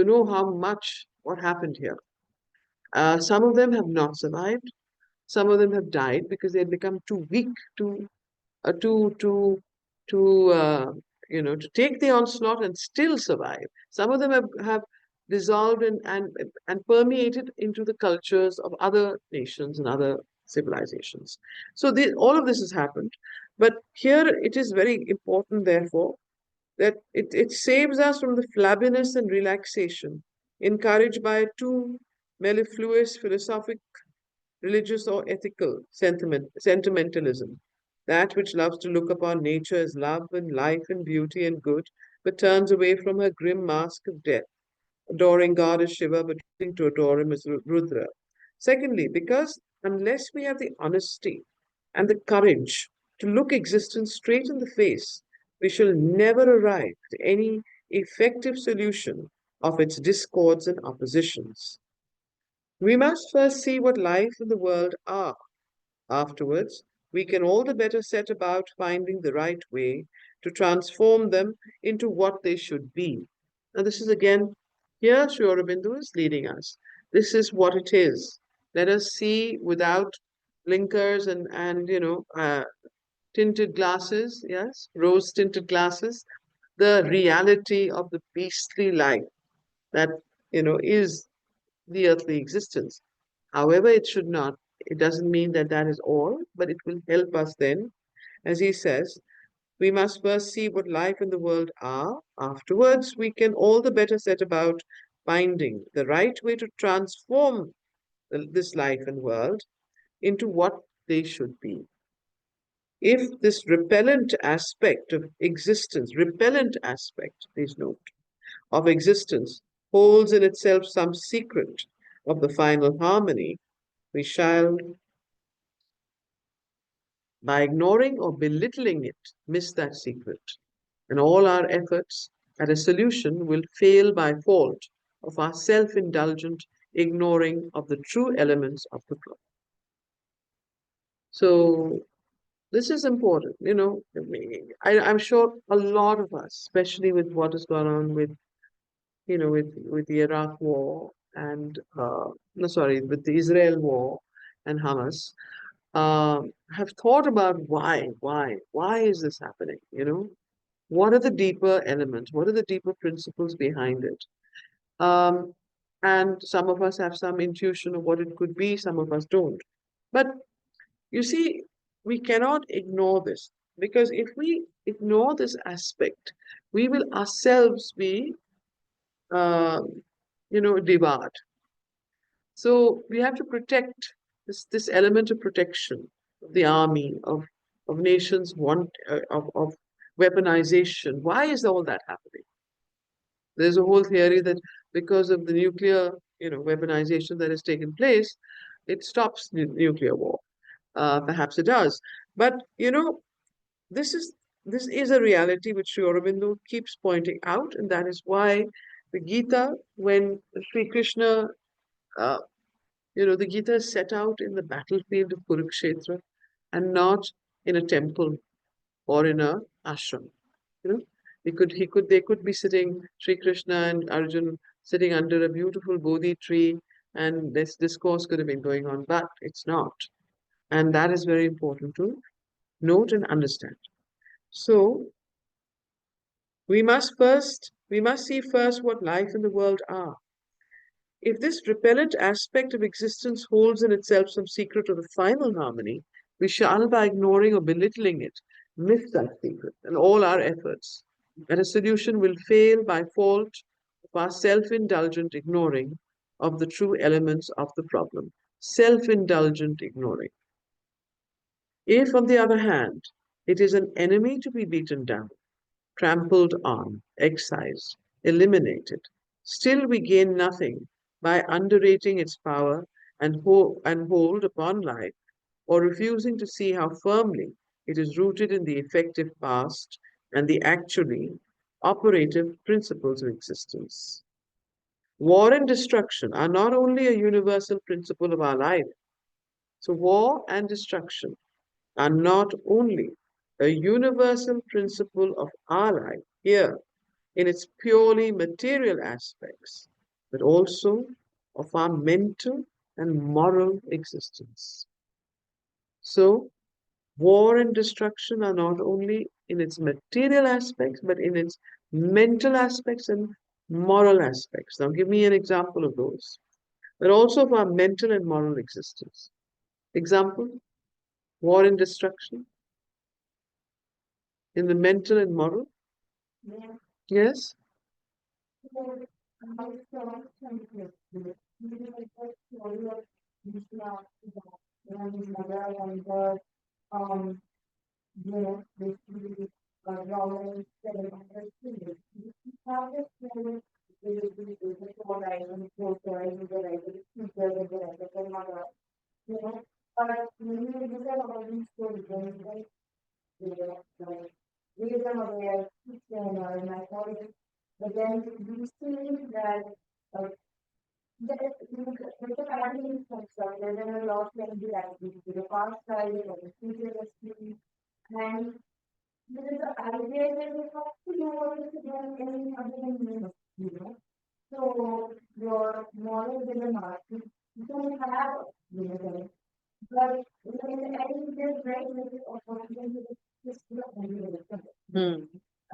know how much what happened here. Some of them have not survived. Some of them have died because they had become too weak to uh, to to to to take the onslaught and still survive. Some of them have dissolved and permeated into the cultures of other nations and other civilizations. So all of this has happened, but here it is very important, therefore, that it saves us from the flabbiness and relaxation encouraged by a too mellifluous philosophic religious or ethical sentimentalism, that which loves to look upon nature as love and life and beauty and good, but turns away from her grim mask of death, adoring God as Shiva, but choosing to adore him as Rudra. Secondly, because unless we have the honesty and the courage to look existence straight in the face, we shall never arrive at any effective solution of its discords and oppositions. We must first see what life and the world are. Afterwards, we can all the better set about finding the right way to transform them into what they should be. Now, this is again, here Sri Aurobindo is leading us. This is what it is. Let us see without blinkers and tinted glasses, yes, rose tinted glasses, the reality of the beastly life that, is the earthly existence. However, it should not. It doesn't mean that that is all, but it will help us then. As he says, we must first see what life and the world are. Afterwards, we can all the better set about finding the right way to transform this life and world into what they should be. If this repellent aspect of existence, repellent aspect, please note, of existence holds in itself some secret of the final harmony, we shall, by ignoring or belittling it, miss that secret. And all our efforts at a solution will fail by fault of our self indulgent ignoring of the true elements of the problem. So, this is important. I'm sure a lot of us, especially with what has gone on with the Iraq war and, no, sorry, with the Israel war and Hamas, have thought about why is this happening? What are the deeper elements? What are the deeper principles behind it? Um, and some of us have some intuition of what it could be, some of us don't. But you see, we cannot ignore this because if we ignore this aspect, we will ourselves be, um, devoured. So we have to protect this element of protection of the army of nations want of weaponization. Why is all that happening? There's a whole theory that because of the nuclear weaponization that has taken place, it stops nuclear war. Perhaps it does, but this is this is a reality which Sri Aurobindo keeps pointing out, and that is why the Gita, when Sri Krishna uh, the Gita is set out in the battlefield of Kurukshetra and not in a temple or in a ashram. You know, they could be sitting, Sri Krishna and Arjun sitting under a beautiful Bodhi tree, and this discourse could have been going on, but it's not. And that is very important to note and understand. So we must see first what life and the world are. If this repellent aspect of existence holds in itself some secret of the final harmony, we shall, by ignoring or belittling it, miss that secret, and all our efforts at a solution will fail by fault of our self indulgent ignoring of the true elements of the problem. Self indulgent ignoring. If, on the other hand, it is an enemy to be beaten down, trampled on, excised, eliminated, still we gain nothing by underrating its power and hold upon life, or refusing to see how firmly it is rooted in the effective past and the actually operative principles of existence. War and destruction are not only a universal principle of our life, so war and destruction are not only a universal principle of our life here in its purely material aspects, but also of our mental and moral existence. So, war and destruction are not only in its material aspects, but in its mental aspects and moral aspects. Now, give me an example of those, but also of our mental and moral existence. Example, war and destruction in the mental and moral. Yeah. Yes? So, I saw something. Krishna, his mother and the um basically government celebrated children. How this children is for right and for the right of the teacher and the right of the mother, but when you look at all these stories, like like read them away, teach them or my college, but then you see that uh, that the family construct, there's a lot of activity, the past side or the future history, and there is an idea that you have to do what is again any other than So your knowledge in the market, you don't have them. But in the end, there's very little opportunity to just Hmm.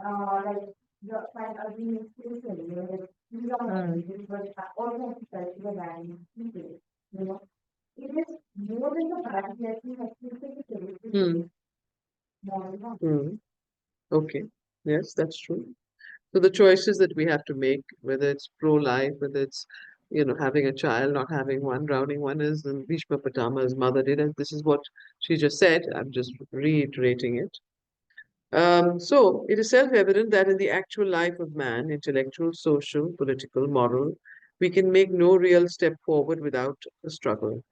like the kind of the institution, like these are but also have to the value people, It is more than the fact that you have to Hmm. Hmm. Okay. Yes, that's true. So the choices that we have to make, whether it's pro-life, whether it's, having a child, not having one, drowning one, as Bhishma Pitama's mother did, and this is what she just said. I'm just reiterating it. So it is self-evident that in the actual life of man, intellectual, social, political, moral, we can make no real step forward without a struggle.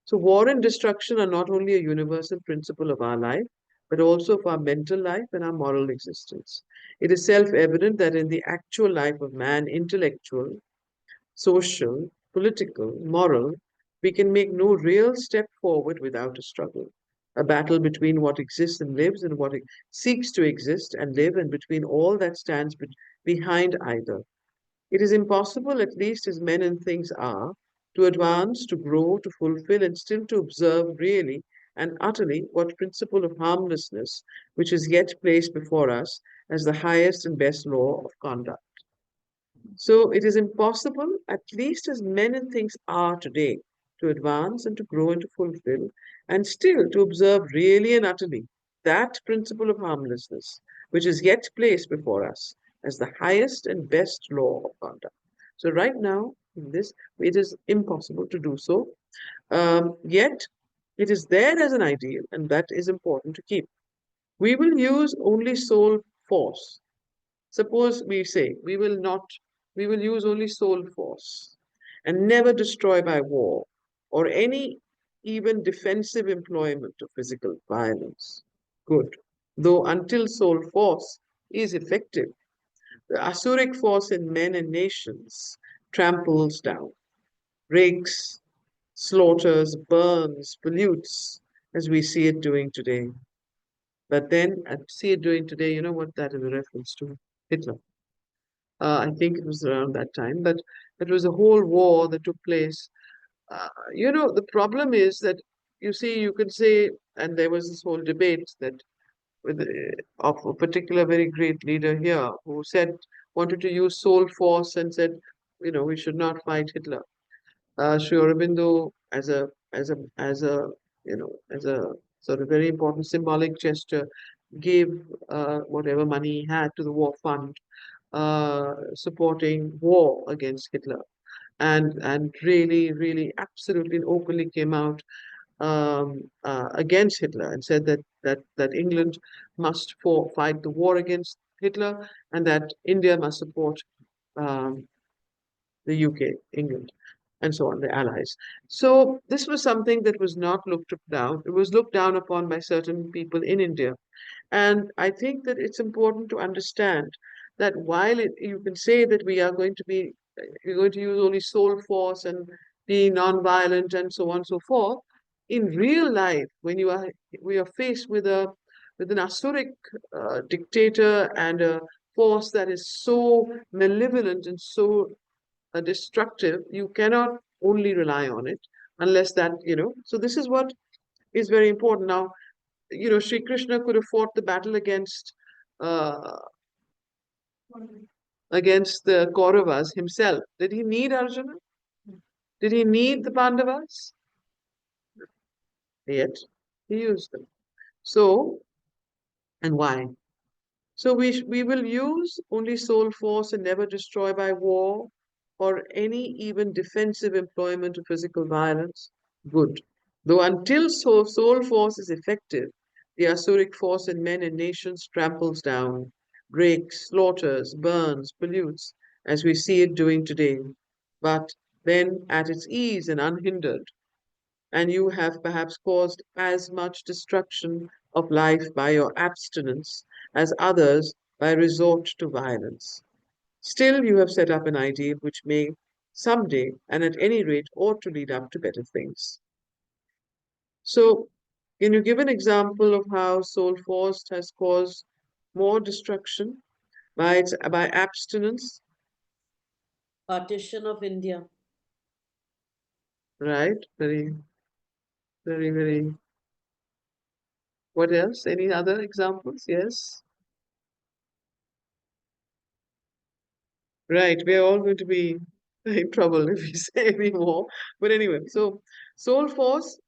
So war and destruction are not only a universal principle of our life, but also of our mental life and our moral existence. It is self-evident that in the actual life of man, intellectual, social, political, moral, we can make no real step forward without a struggle. A battle between what exists and lives and what seeks to exist and live, and between all that stands behind either. It is impossible, at least as men and things are, to advance, to grow, to fulfill, and still to observe really and utterly what principle of harmlessness which is yet placed before us as the highest and best law of conduct. So it is impossible, at least as men and things are today, to advance and to grow and to fulfill, and still to observe really and utterly that principle of harmlessness, which is yet placed before us as the highest and best law of conduct. So right now, in this, it is impossible to do so. Yet, it is there as an ideal, and that is important to keep. We will use only soul force. Suppose we say we will use only soul force and never destroy by war or any even defensive employment of physical violence. Good. Though until soul force is effective, the Asuric force in men and nations tramples down, rakes, slaughters, burns, pollutes, as we see it doing today. But then, I see it doing today, you know what that is a reference to? Hitler. I think it was around that time, but it was a whole war that took place. The problem is that you see, you could say, and there was this whole debate that with of a particular very great leader here who said wanted to use soul force and said, we should not fight Hitler. Sri Aurobindo, as a sort of very important symbolic gesture, gave whatever money he had to the war fund supporting war against Hitler, and really, really, absolutely and openly came out against Hitler and said that England must fight the war against Hitler and that India must support um, the UK, England, and so on, the Allies. So this was something that was not looked down. It was looked down upon by certain people in India, and I think that it's important to understand that while you can say that we're going to use only soul force and be non-violent and so on and so forth, in real life, when we are faced with an Asuric dictator and a force that is so malevolent and so destructive, you cannot only rely on it unless that. So this is what is very important. Now, Sri Krishna could have fought the battle uh, against the Kauravas himself. Did he need Arjuna? Did he need the Pandavas? Yet he used them. So, and why? So we will use only soul force and never destroy by war or any even defensive employment of physical violence. Good. Though until soul force is effective, the Asuric force in men and nations tramples down, breaks, slaughters, burns, pollutes, as we see it doing today. But then at its ease and unhindered, and you have perhaps caused as much destruction of life by your abstinence as others by resort to violence. Still, you have set up an ideal which may someday, and at any rate, ought to lead up to better things. So, can you give an example of how soul force has caused more destruction by abstinence, Partition of India. right? Very, very, very. What else? Any other examples? Yes. Right. We are all going to be in trouble if we say any more. But anyway, so soul force,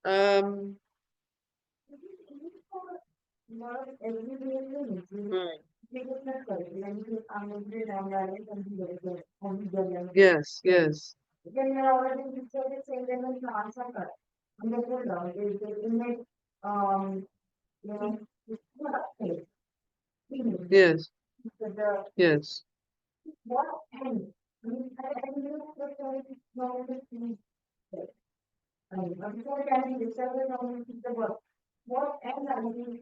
um, Not every day is a meeting. hmm, Because not correct. When you are moving around, and yes, yes, then you are already picture the same level plants are correct. And then you know, it make you know, it's not okay. yes, The yes. what end? I know that it's not the thing. I'm sorry, I mean, this other normally the work. What end are you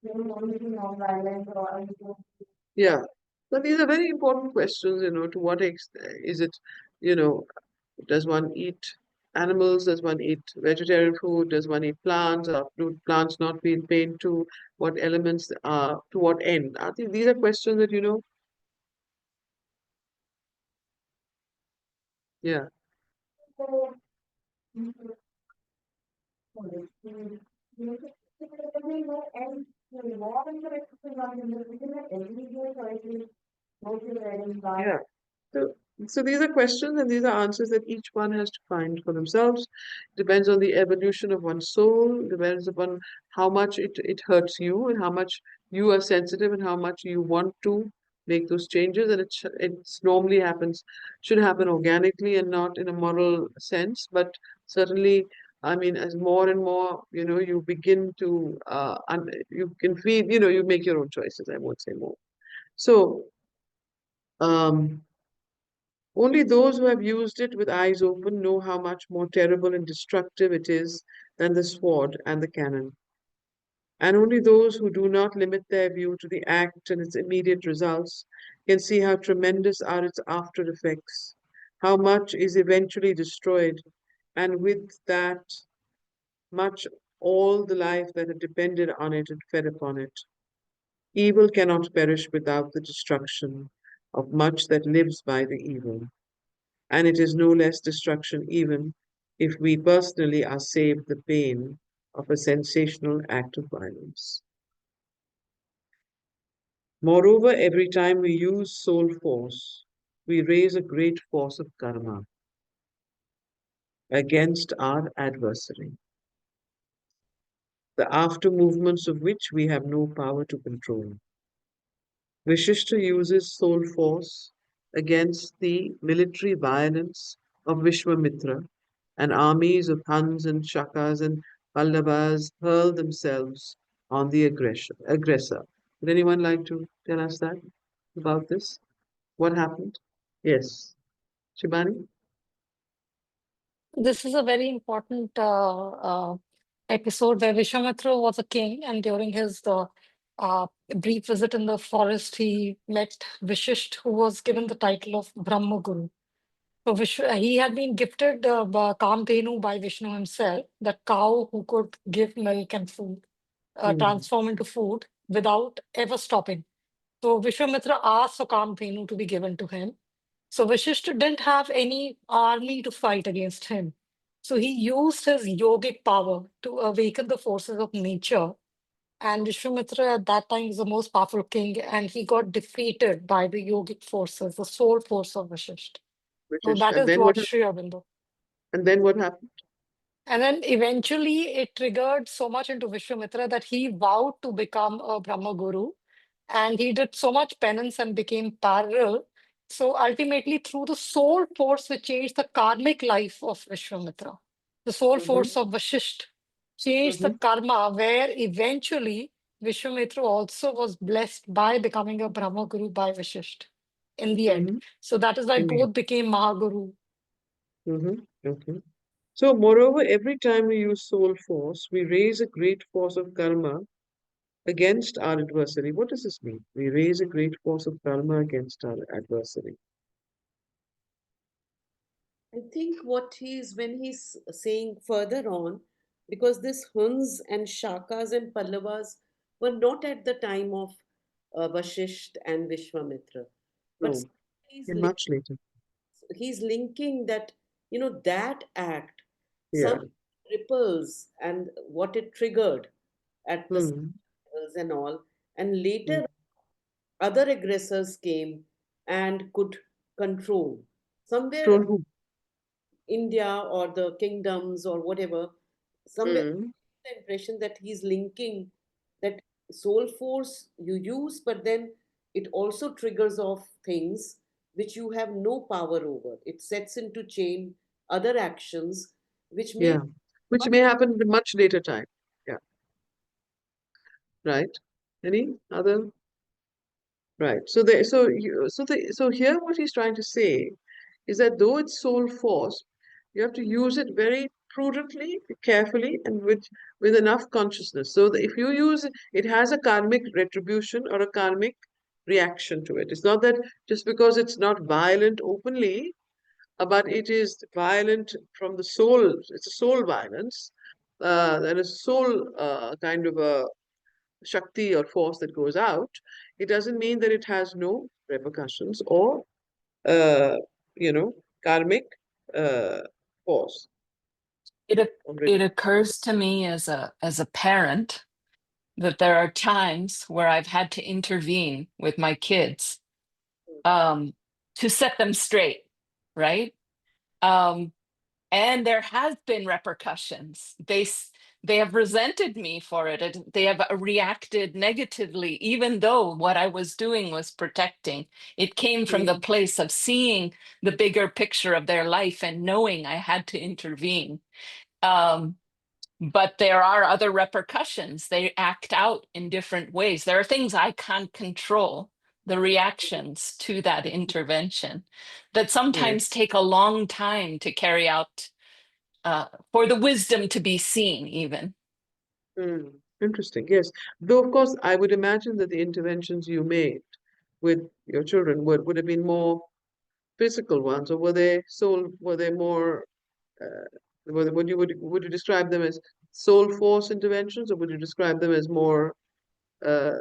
only non-violent or are you Yeah. So these are very important questions, to what extent is it, you know, does one eat animals? Does one eat vegetarian food? Does one eat plants? Are plants not be in pain too? What elements are to what end? I think these are questions that, yeah. so and the law and the every day choices, both the red and black. Yeah. So, so these are questions and these are answers that each one has to find for themselves. Depends on the evolution of one's soul, depends upon how much it hurts you and how much you are sensitive and how much you want to make those changes. And it's normally happens, should happen organically and not in a moral sense. But certainly, I mean, as more and more, you begin to, you can feel, you make your own choices, I won't say more. So, um, only those who have used it with eyes open know how much more terrible and destructive it is than the sword and the cannon. And only those who do not limit their view to the act and its immediate results can see how tremendous are its after effects, how much is eventually destroyed, and with that much all the life that had depended on it and fed upon it. Evil cannot perish without the destruction of much that lives by the evil. And it is no less destruction even if we personally are saved the pain of a sensational act of violence. Moreover, every time we use soul force, we raise a great force of karma against our adversary, the after movements of which we have no power to control. Vishishta uses soul force against the military violence of Vishwamitra, and armies of Huns and Shakas and Pallavas hurl themselves on the aggressor. Would anyone like to tell us that about this? What happened? Yes. Shibani? This is a very important episode where Vishwamitra was a king, and during his brief visit in the forest, he met Vishisht, who was given the title of Brahma Guru. So he had been gifted Kamdhenu by Vishnu himself, that cow who could give milk and food, Hmm. transform into food without ever stopping. So Vishwamitra asked for Kamdhenu to be given to him. So Vashishta didn't have any army to fight against him. So he used his yogic power to awaken the forces of nature. And Vishwamitra at that time was the most powerful king, and he got defeated by the yogic forces, the soul force of Vashishta. So British. that is what Sri Aurobindo. And then what happened? And then eventually it triggered so much into Vishwamitra that he vowed to become a Brahma Guru. And he did so much penance and became parallel So ultimately, through the soul force which changed the karmic life of Vishwamitra, the soul force of Vashisht changed the karma, where eventually Vishwamitra also was blessed by becoming a Brahma Guru by Vashisht in the end. So that is why both became Mahaguru. Okay. So, moreover, every time we use soul force, we raise a great force of karma against our adversary. What does this mean? We raise a great force of karma against our adversary. I think when he's saying further on, because this Huns and Shakas and Pallavas were not at the time of Vashisht and Vishwamitra, but No, he's and much later. he's linking that, that act, some Yeah. ripples and what it triggered at the Hmm. circles and all, and Hmm. later other aggressors came and could control somewhere Control who? India or the kingdoms or whatever. Somewhere Hmm. the impression that he's linking that soul force you use, but then it also triggers off things which you have no power over. It sets into chain other actions which may Yeah. Which may happen at a much later time. Yeah. Right. Any other? Right. So here what he's trying to say is that though it's soul force, you have to use it very prudently, carefully, and with enough consciousness. So that if you use it, it has a karmic retribution or a karmic reaction to it. It's not that just because it's not violent openly, but it is violent from the soul. It's a soul violence. And a soul kind of a Shakti or force that goes out, it doesn't mean that it has no repercussions or, uh, karmic uh, force It oc- already. it occurs to me as a parent that there are times where I've had to intervene with my kids um, to set them straight, right? Um, and there has been repercussions. They have resented me for it. They have reacted negatively, even though what I was doing was protecting. It came from the place of seeing the bigger picture of their life and knowing I had to intervene. Um, but there are other repercussions. They act out in different ways. There are things I can't control, the reactions to that intervention, that Yeah. sometimes take a long time to carry out, for the wisdom to be seen, even. Hmm. Interesting. Yes. Though, of course, I would imagine that the interventions you made with your children would have been more physical ones, or were they more, uh, would you describe them as soul force interventions, or would you describe them as more uh,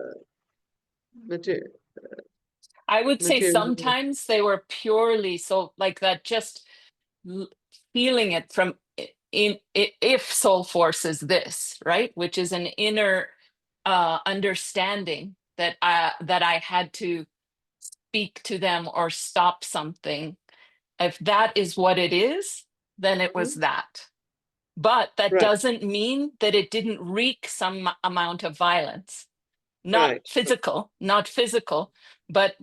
material? I would say Material. sometimes they were purely so like that, just l- feeling it from if soul force is this, right? Which is an inner understanding that I had to speak to them or stop something. If that is what it is, then it was Mhm. that. But that Right, doesn't mean that it didn't wreak some amount of violence. Not right, physical, not physical, but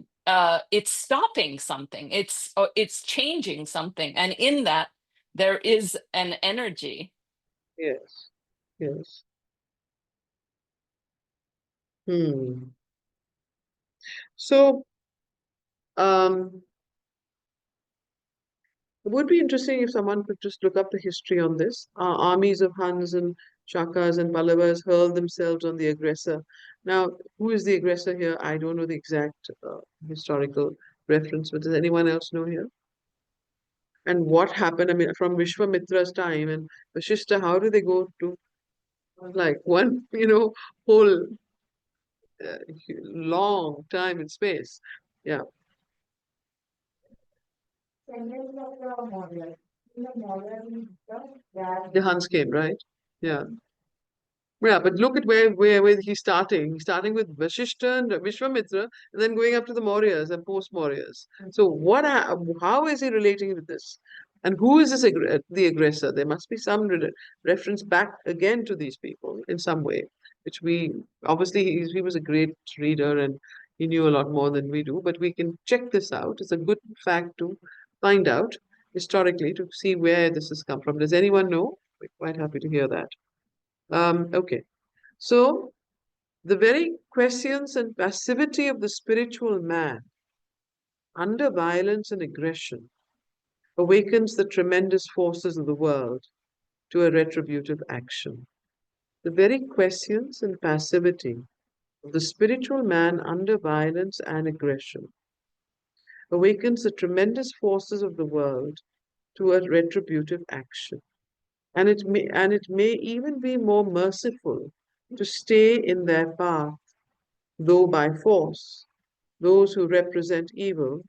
it's stopping something. It's changing something, and in that there is an energy. yes, yes. Hmm. So, um, it would be interesting if someone could just look up the history on this. Armies of Huns and Shakas and Pallavas hurled themselves on the aggressor. Now, who is the aggressor here? I don't know the exact historical reference, but does anyone else know here? And what happened? I mean, from Vishwamitra's time and Vashishta, how do they go to like one, whole uh, long time and space? Yeah, Sentence of the model. In the model, that the Huns came, right? Yeah. Yeah, but look at where he's starting. He's starting with Vashishta and Vishwamitra, and then going up to the Mauryas and post-Mauryas. So how is he relating with this? And who is the aggressor? There must be some reference back again to these people in some way, which we obviously he was a great reader and He knew a lot more than we do, but we can check this out. It's a good fact to find out historically to see where this has come from. Does anyone know? We're quite happy to hear that. Okay. So, the very questions and passivity of the spiritual man under violence and aggression awakens the tremendous forces of the world to a retributive action. The very questions and passivity of the spiritual man under violence and aggression awakens the tremendous forces of the world to a retributive action. And it may even be more merciful to stay in their path, though by force, those who represent evil,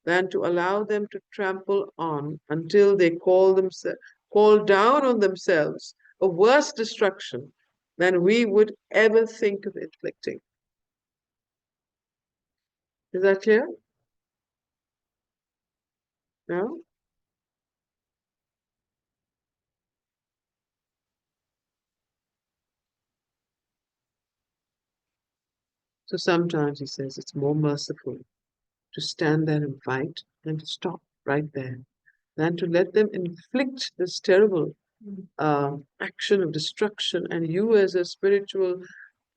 than to allow them to trample on until they call down on themselves a worse destruction than we would ever think of inflicting. Is that clear? No? So sometimes he says it's more merciful to stand there and fight than to stop right there, than to let them inflict this terrible action of destruction, and you as a spiritual,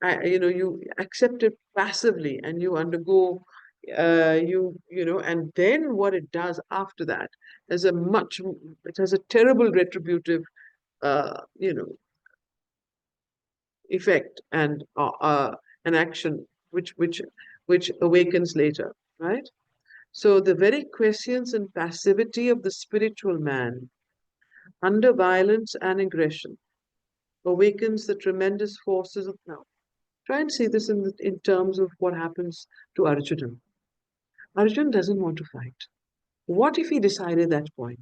you accept it passively and you undergo, and then what it does after that is it has a terrible retributive, uh, you know, effect and an action which awakens later, right? So the very questions and passivity of the spiritual man under violence and aggression awakens the tremendous forces of now. Try and see this in terms of what happens to Arjuna. Arjuna doesn't want to fight. What if he decided that point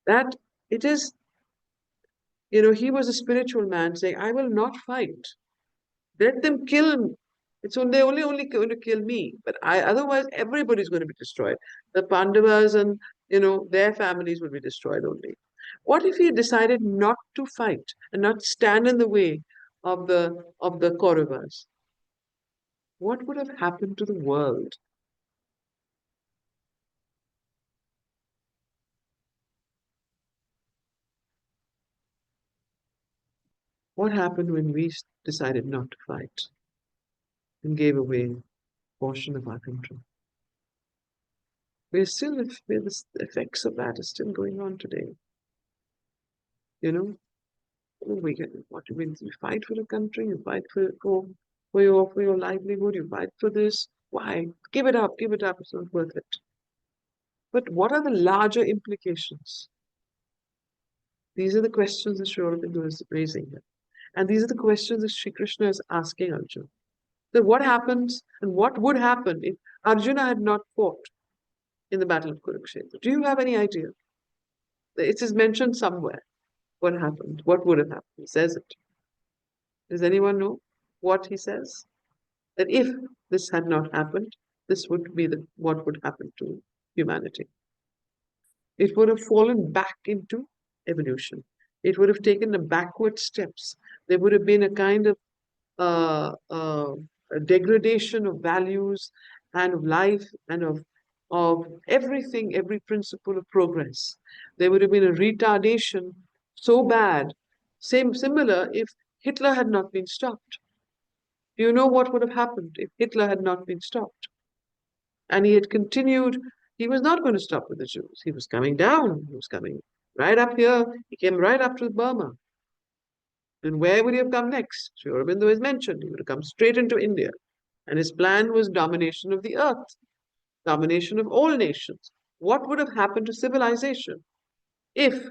that it is, he was a spiritual man saying, I will not fight. Let them kill me. They're only going to kill me, but otherwise everybody's going to be destroyed. The Pandavas and their families will be destroyed only. What if he decided not to fight and not stand in the way of the Kauravas? What would have happened to the world? What happened when we decided not to fight and gave away a portion of our country? The effects of that are still going on today. What do you mean? You fight for the country, you fight for your livelihood, you fight for this. Why? Give it up, it's not worth it. But what are the larger implications? These are the questions that Sri Aurobindo is raising here. And these are the questions that Sri Krishna is asking Arjuna. That what happens and what would happen if Arjuna had not fought in the Battle of Kurukshetra? Do you have any idea? It is mentioned somewhere. What happened? What would have happened? He says it. Does anyone know what he says? That if this had not happened, this would be what would happen to humanity. It would have fallen back into evolution. It would have taken the backward steps. There would have been a kind of a degradation of values and of life and of everything, every principle of progress. There would have been a retardation so bad, similar if Hitler had not been stopped. Do you know what would have happened if Hitler had not been stopped? And he had continued, he was not going to stop with the Jews. He was coming down. He was coming right up here. He came right up to Burma. And where would he have come next? Sri Aurobindo has mentioned he would have come straight into India. And his plan was domination of the earth, domination of all nations. What would have happened to civilization if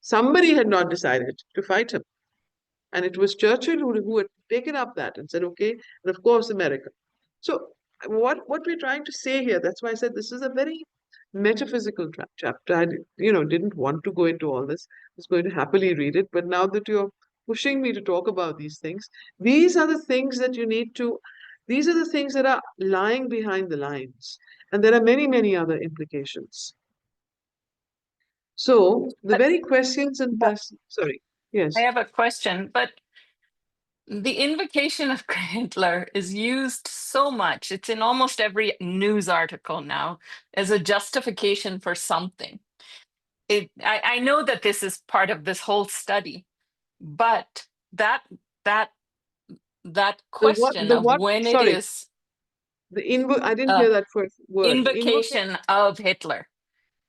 somebody had not decided to fight him? And it was Churchill who had taken up that and said, okay, and of course, America. So what we're trying to say here, that's why I said this is a very metaphysical chapter. I didn't want to go into all this. I was going to happily read it, but now that you're pushing me to talk about these things, these are the things that these are the things that are lying behind the lines. And there are many, many other implications. So the very questions and sorry, yes. I have a question, but the invocation of Hitler is used so much. It's in almost every news article now as a justification for something. I know that this is part of this whole study, but that that that question The of what? when it Sorry, is I didn't uh, hear that first word. The invocation, invocation of Hitler,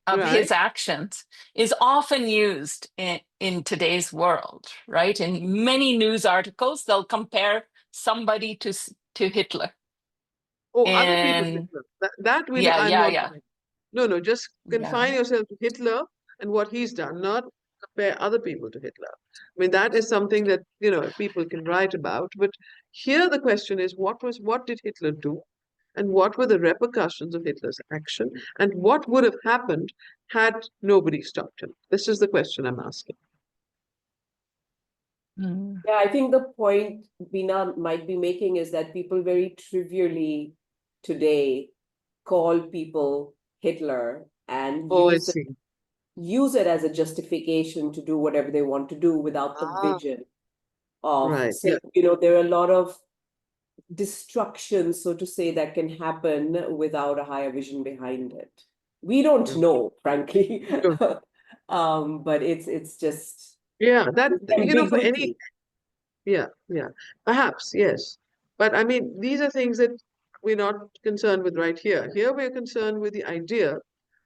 of right? his actions, is often used in today's world, right? In many news articles, they'll compare somebody to Hitler. Oh, other people, And Hitler. That will yeah, I'm yeah, not yeah, going. No, no, just yeah. confine yourself to Hitler and what he's done, not compare other people to Hitler. I mean, that is something that, people can write about. But here the question is, what did Hitler do? And what were the repercussions of Hitler's action? And what would have happened had nobody stopped him? This is the question I'm asking. Mm. Yeah, I think the point Bina might be making is that people very trivially today call people Hitler and Oh, I use see. it as a justification to do whatever they want to do without the Ah, vision of right. saying, Yeah. there are a lot of destruction, so to say, that can happen without a higher vision behind it. We don't Yeah. know, frankly. Sure. But it's just Yeah, for any. ambiguity. Yeah, yeah. Perhaps, yes. But I mean, these are things that we're not concerned with right here. Here we're concerned with the idea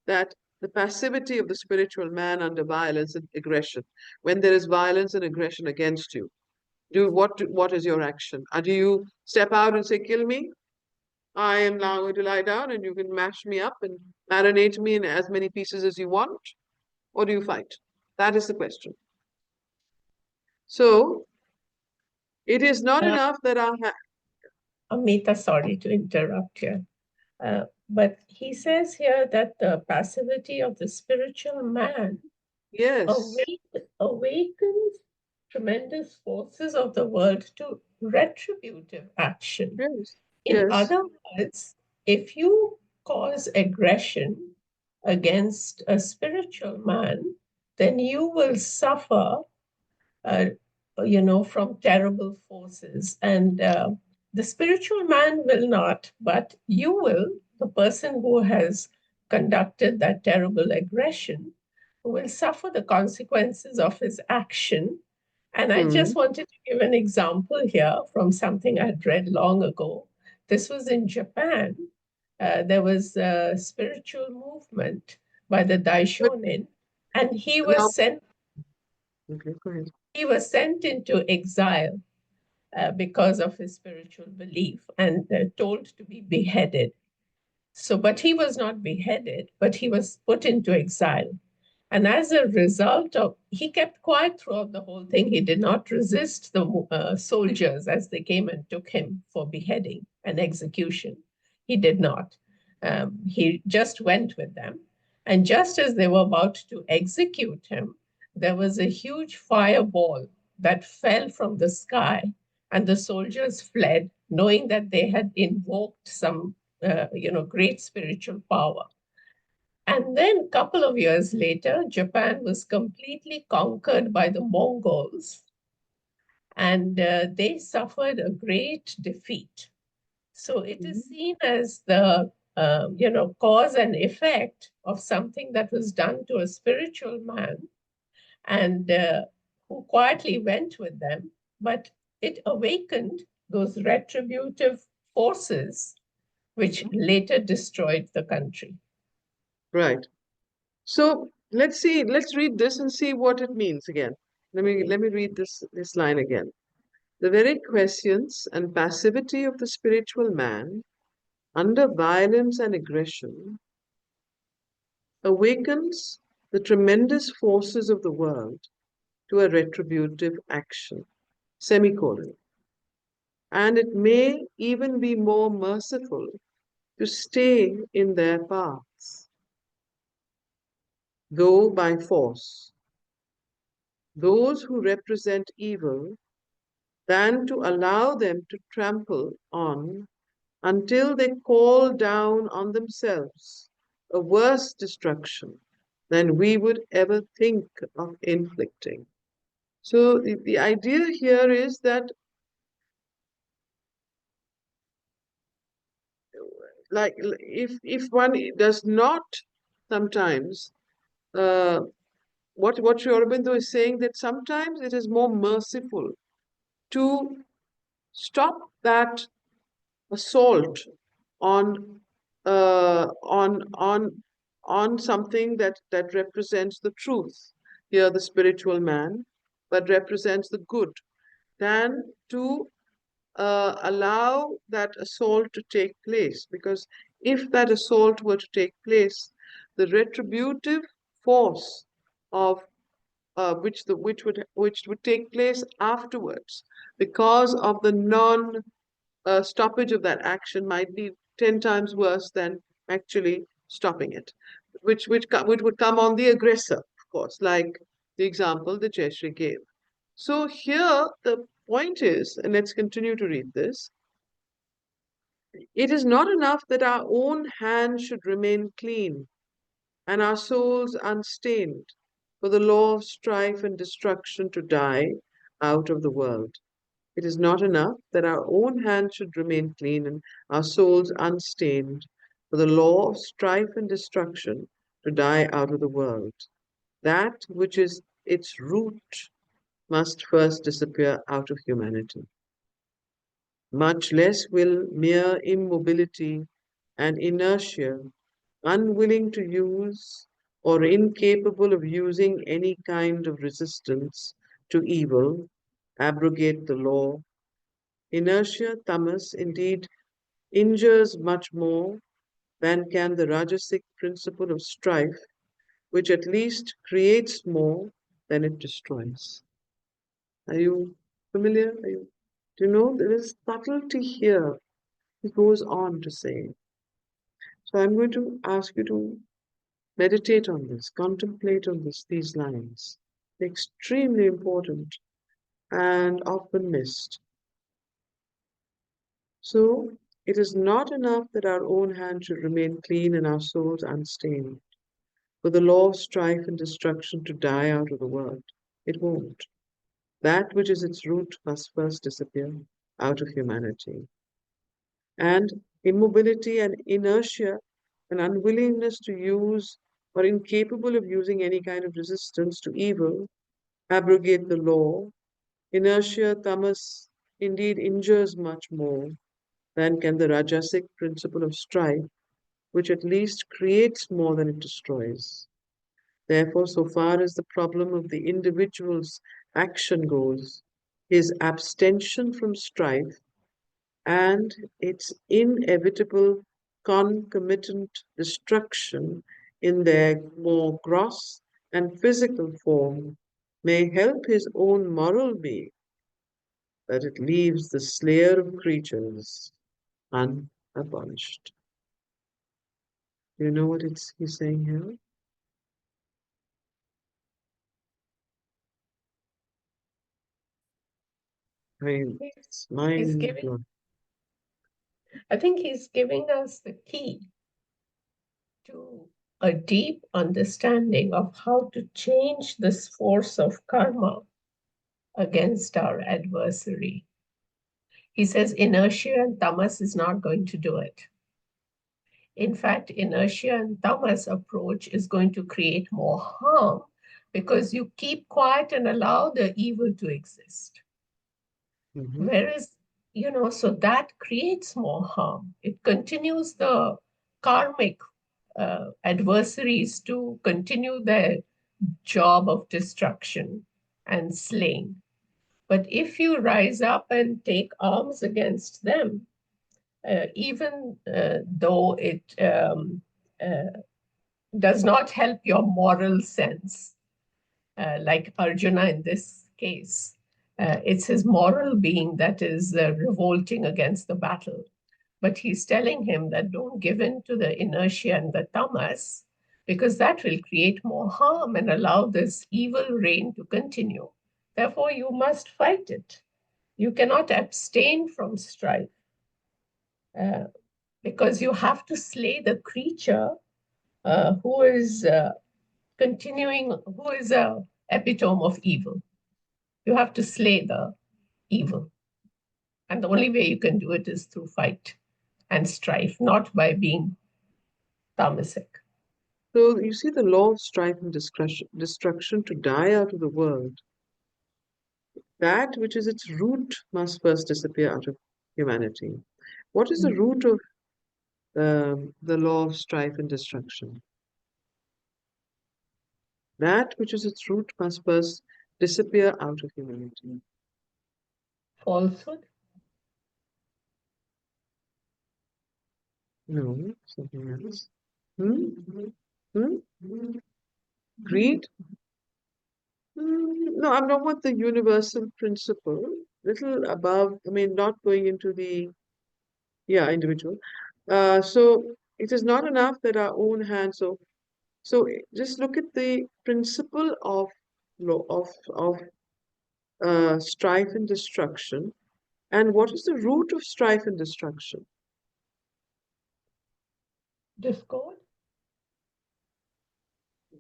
that the passivity of the spiritual man under violence and aggression, when there is violence and aggression against you, what is your action? Do you step out and say, kill me? I am now going to lie down and you can mash me up and marinate me in as many pieces as you want? Or do you fight? That is the question. So it is not Uh, enough that Amita, sorry to interrupt you. But he says here that the passivity of the spiritual man yes. awakens tremendous forces of the world to retributive action. Yes, In yes. other words, if you cause aggression against a spiritual man, then you will suffer uh, from terrible forces. And the spiritual man will not, but you will, the person who has conducted that terrible aggression, will suffer the consequences of his action. And I just Hmm. wanted to give an example here from something I'd read long ago. This was in Japan. There was a spiritual movement by the But Daishonin, and now, okay, go ahead. he was sent into exile because of his spiritual belief and told to be beheaded. So, but he was not beheaded, but he was put into exile. And as a result of, he kept quiet throughout the whole thing. He did not resist the soldiers as they came and took him for beheading and execution. He did not. He just went with them. And just as they were about to execute him, there was a huge fireball that fell from the sky, and the soldiers fled, knowing that they had invoked some, great spiritual power. And then a couple of years later, Japan was completely conquered by the Mongols, and they suffered a great defeat. So it is Mhm. seen as the cause and effect of something that was done to a spiritual man, and who quietly went with them, but it awakened those retributive forces which later destroyed the country. Right. So let's read this and see what it means again. Let me read this line again. The very questions and passivity of the spiritual man under violence and aggression awakens the tremendous forces of the world to a retributive action. Semicolon. And it may even be more merciful to stay in their paths, though by force, those who represent evil, than to allow them to trample on until they call down on themselves a worse destruction than we would ever think of inflicting. So the idea here is that like if one does not sometimes, uh, what Sri Aurobindo is saying, that sometimes it is more merciful to stop that assault on on something that represents the truth, here the spiritual man, but represents the good, than to allow that assault to take place. Because if that assault were to take place, the retributive force of which would take place afterwards, because of the non stoppage of that action, might be 10 times worse than actually stopping it, which would come on the aggressor, of course, like the example that Jayashree gave. So here the point is, and let's continue to read this, it is not enough that our own hands should remain clean and our souls unstained for the law of strife and destruction to die out of the world. It is not enough that our own hands should remain clean and our souls unstained for the law of strife and destruction to die out of the world. That which is its root must first disappear out of humanity. Much less will mere immobility and inertia, unwilling to use or incapable of using any kind of resistance to evil, abrogate the law. Inertia, tamas, indeed, injures much more than can the rajasic principle of strife, which at least creates more than it destroys. Are you familiar? Do you know there is subtlety here? He goes on to say. So I'm going to ask you to meditate on this, contemplate on these lines. Extremely important and often missed. So it is not enough that our own hands should remain clean and our souls unstained, for the law of strife and destruction to die out of the world. It won't. That which is its root must first disappear out of humanity. And immobility and inertia and unwillingness to use or incapable of using any kind of resistance to evil abrogate the law. Inertia, tamas, indeed injures much more than can the rajasic principle of strife, which at least creates more than it destroys. Therefore, so far as the problem of the individual's action goes, his abstention from strife and its inevitable concomitant destruction in their more gross and physical form may help his own moral being, that it leaves the slayer of creatures unabolished. Do you know what he's saying here? I mean, it's He's mind giving, blowing. I think he's giving us the key to a deep understanding of how to change this force of karma against our adversary. He says inertia and tamas is not going to do it. In fact, inertia and tamas approach is going to create more harm because you keep quiet and allow the evil to exist. Mm-hmm. Whereas, so that creates more harm. It continues the karmic adversaries to continue their job of destruction and slaying. But if you rise up and take arms against them, even though it does not help your moral sense, like Arjuna in this case, it's his moral being that is revolting against the battle. But he's telling him that don't give in to the inertia and the tamas, because that will create more harm and allow this evil reign to continue. Therefore, you must fight it. You cannot abstain from strife uh, because you have to slay the creature who is continuing, who is a epitome of evil. You have to slay the evil. And the only way you can do it is through fight. and strife, not by being tamasic. So you see the law of strife and destruction to die out of the world. That which is its root must first disappear out of humanity. What is the root of the law of strife and destruction? That which is its root must first disappear out of humanity. Falsehood? No, something else. Hmm? Hmm? Greed? No, I'm not with the universal principle. Little above, I mean, not going into the, yeah, individual. So it is not enough that our own hands. So just look at the principle of law of strife and destruction. And what is the root of strife and destruction? Discord?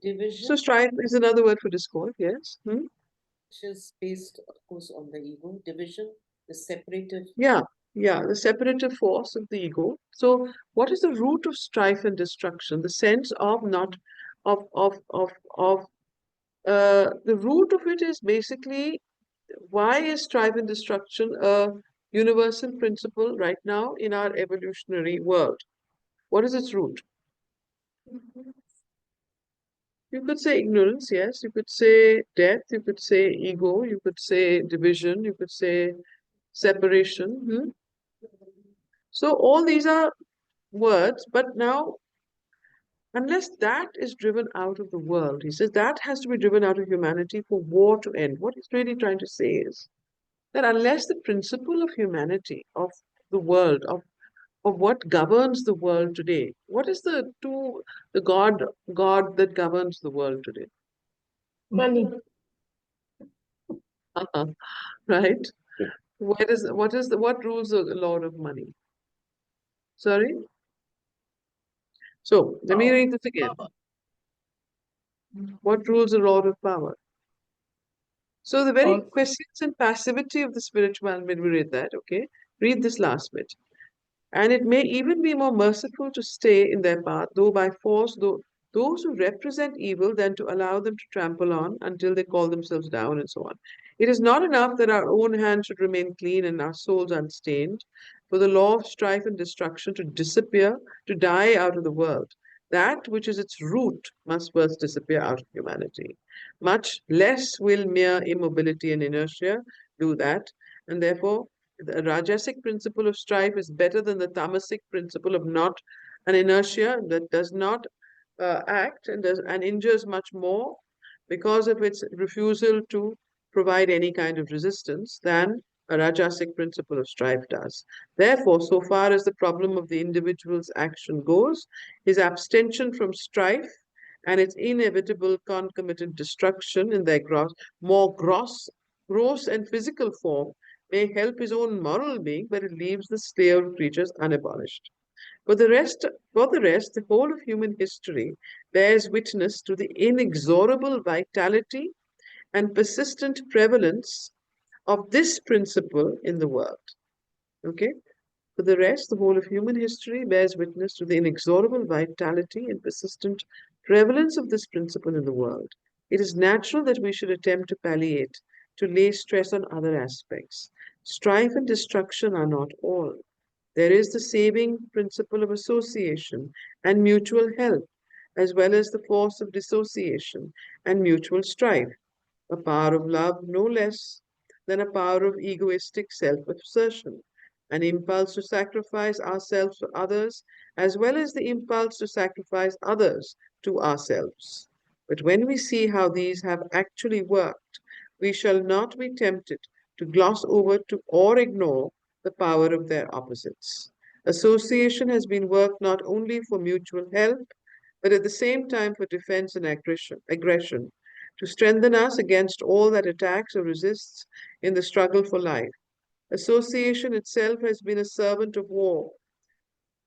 Division, So strife is another word for discord, yes. Hmm? which is based, of course, on the ego. Division, the separative. Yeah, yeah, the separative force of the ego. So what is the root of strife and destruction? The sense of not of the root of it is basically why is strife and destruction a universal principle right now in our evolutionary world? What is its root? You could say ignorance, yes. You could say death. You could say ego. You could say division. You could say separation. Hmm? So all these are words, but now, unless that is driven out of the world, he says that has to be driven out of humanity for war to end. What he's really trying to say is that unless the principle of humanity, of the world, of what governs the world today, what is the God that governs the world today? Money. Right? What rules the Lord of money? Sorry? So let me Power. read this again. Power. What rules the Lord of power? So the very Also, questions and passivity of the spiritual man, when we read that, okay? Read this last bit. And it may even be more merciful to stay in their path, though by force, though those who represent evil, than to allow them to trample on until they call themselves down and so on. It is not enough that our own hands should remain clean and our souls unstained, for the law of strife and destruction to disappear, to die out of the world. That which is its root must first disappear out of humanity. Much less will mere immobility and inertia do that, and therefore the Rajasic principle of strife is better than the Tamasic principle of not an inertia that does not act and injures much more because of its refusal to provide any kind of resistance than a Rajasic principle of strife does. Therefore, so far as the problem of the individual's action goes, his abstention from strife and its inevitable concomitant destruction in their gross and physical form may help his own moral being, but it leaves the slayer of creatures unabolished. For the rest, the whole of human history bears witness to the inexorable vitality and persistent prevalence of this principle in the world. Okay? For the rest, the whole of human history bears witness to the inexorable vitality and persistent prevalence of this principle in the world. It is natural that we should attempt to palliate, to lay stress on other aspects. Strife and destruction are not all. There is the saving principle of association and mutual help, as well as the force of dissociation and mutual strife, a power of love no less than a power of egoistic self assertion, an impulse to sacrifice ourselves for others, as well as the impulse to sacrifice others to ourselves. But when we see how these have actually worked, we shall not be tempted to gloss over to or ignore the power of their opposites. Association has been worked not only for mutual help, but at the same time for defense and aggression, to strengthen us against all that attacks or resists in the struggle for life. Association itself has been a servant of war,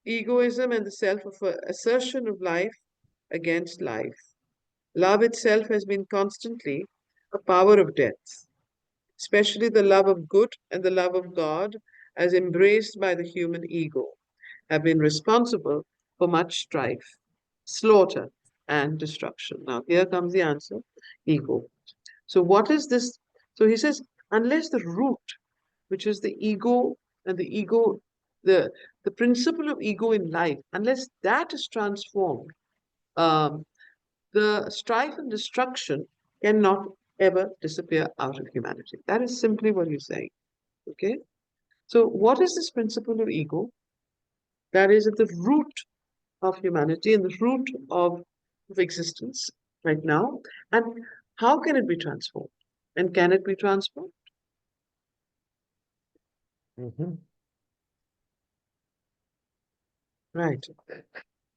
egoism, and the self assertion of life against life. Love itself has been constantly a power of death, especially the love of good and the love of God as embraced by the human ego. have been responsible for much strife, slaughter, and destruction. Now, here comes the answer: ego. So, what is this? So, he says, unless the root, which is the ego, and the ego, the, the principle of ego in life, unless that is transformed, um, the strife and destruction cannot ever disappear out of humanity. That is simply what he's saying. Okay? So, what is this principle of ego? That is at the root of humanity and the root of existence right now. And how can it be transformed? And can it be transformed? Mm-hmm. Right.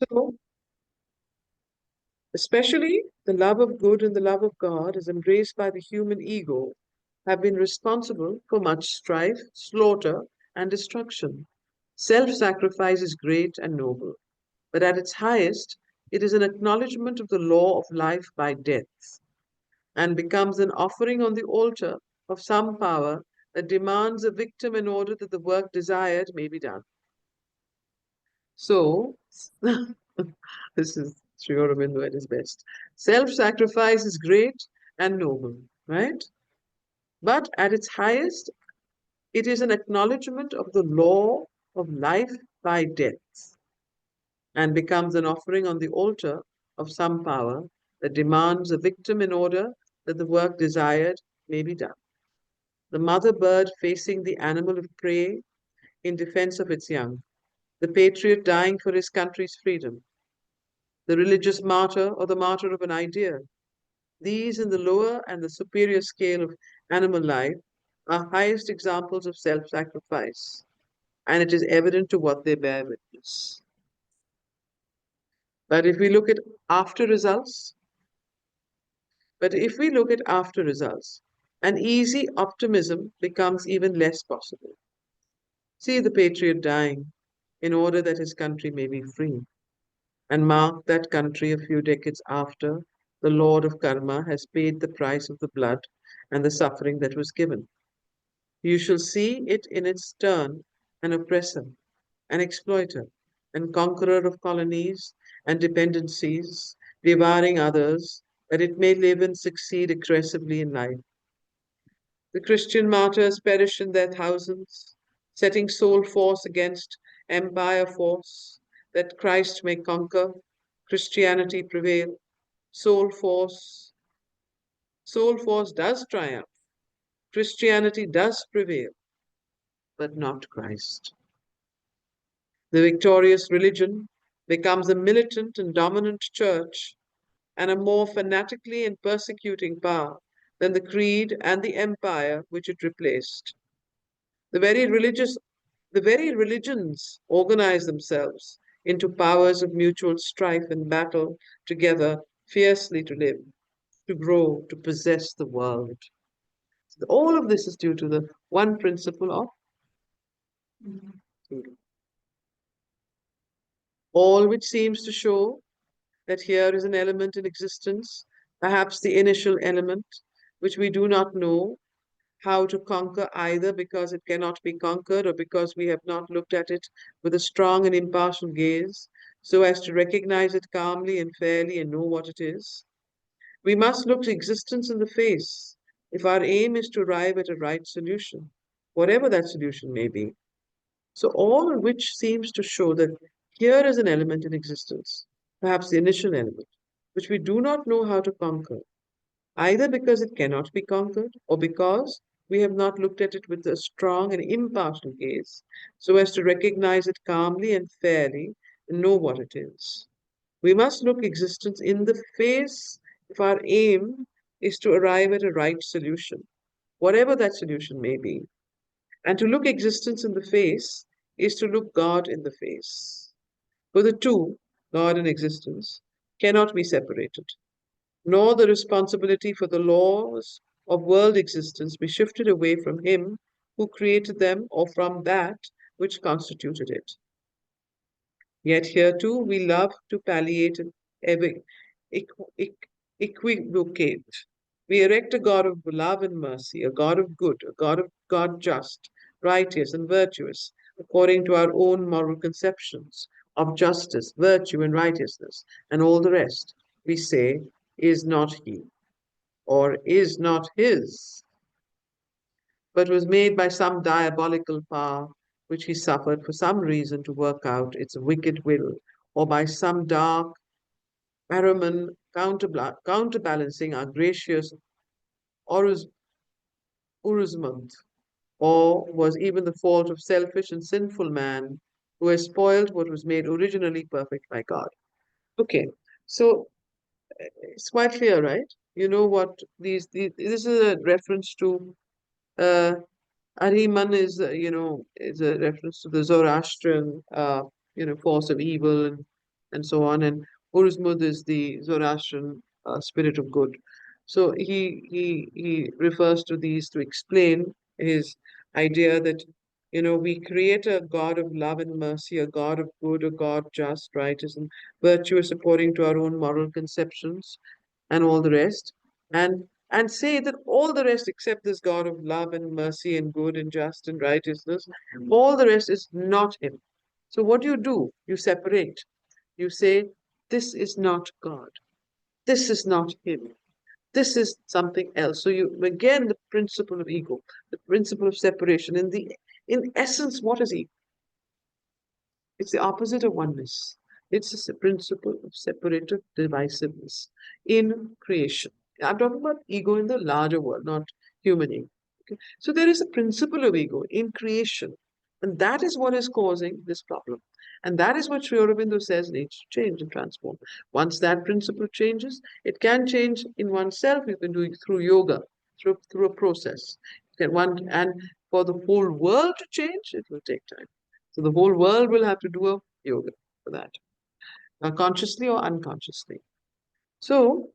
So, especially the love of good and the love of God, as embraced by the human ego, have been responsible for much strife, slaughter, and destruction. Self sacrifice is great and noble, but at its highest, it is an acknowledgement of the law of life by death and becomes an offering on the altar of some power that demands a victim in order that the work desired may be done. So, this is Sri Aurobindo at his best. Self-sacrifice is great and noble, right? But at its highest, it is an acknowledgement of the law of life by death and becomes an offering on the altar of some power that demands a victim in order that the work desired may be done. The mother bird facing the animal of prey in defense of its young, the patriot dying for his country's freedom, the religious martyr or the martyr of an idea. These, in the lower and the superior scale of animal life, are highest examples of self sacrifice, and it is evident to what they bear witness. But if we look at after results, but if we look at after results, an easy optimism becomes even less possible. See the patriot dying in order that his country may be free, and mark that country a few decades after the Lord of Karma has paid the price of the blood and the suffering that was given. You shall see it in its turn an oppressor, an exploiter, and conqueror of colonies and dependencies, devouring others, that it may live and succeed aggressively in life. The Christian martyrs perish in their thousands, setting soul force against empire force, that Christ may conquer, Christianity prevail. Soul force, soul force does triumph. Christianity does prevail, but not Christ. The victorious religion becomes a militant and dominant church and a more fanatically and persecuting power than the creed and the empire which it replaced. The very religious, the very religions organize themselves into powers of mutual strife and battle together fiercely to live, to grow, to possess the world. All of this is due to the one principle of ego. All which seems to show that here is an element in existence, perhaps the initial element, which we do not know how to conquer either because it cannot be conquered or because we have not looked at it with a strong and impartial gaze so as to recognize it calmly and fairly and know what it is. We must look existence in the face if our aim is to arrive at a right solution, whatever that solution may be. So, all of which seems to show that here is an element in existence, perhaps the initial element, which we do not know how to conquer, either because it cannot be conquered or because we have not looked at it with a strong and impartial gaze, so as to recognize it calmly and fairly and know what it is. We must look existence in the face if our aim is to arrive at a right solution, whatever that solution may be. And to look existence in the face is to look God in the face. For the two, God and existence, cannot be separated, nor the responsibility for the laws of world existence be shifted away from Him who created them or from that which constituted it. Yet here too we love to palliate and equivocate. We erect a God of love and mercy, a God of good, a God just, righteous, and virtuous, according to our own moral conceptions of justice, virtue, and righteousness, and all the rest, we say, is not he, or is not his, but was made by some diabolical power which he suffered for some reason to work out its wicked will, or by some dark Ahriman counterbalancing our gracious Oruz- Uruzmund, or was even the fault of selfish and sinful man who has spoiled what was made originally perfect by God. Okay, so it's quite clear, right? You know what these this is a reference to uh, Ahriman is, is a reference to the Zoroastrian, force of evil and so on. And Uruzmud is the Zoroastrian spirit of good. So he refers to these to explain his idea that, we create a God of love and mercy, a God of good, a God just, righteous, and virtuous according to our own moral conceptions and all the rest. And say that all the rest except this God of love and mercy and good and just and righteousness, all the rest is not him. So what do? You separate. You say, this is not God. This is not him. This is something else. So you again the principle of ego, the principle of separation. In essence, what is ego? It's the opposite of oneness. It's a principle of separative divisiveness in creation. I'm talking about ego in the larger world, not human ego. Okay? So there is a principle of ego in creation, and that is what is causing this problem. And that is what Sri Aurobindo says needs to change and transform. Once that principle changes, it can change in oneself. You can do it through yoga, through a process. And for the whole world to change, it will take time. So the whole world will have to do a yoga for that, consciously or unconsciously. So,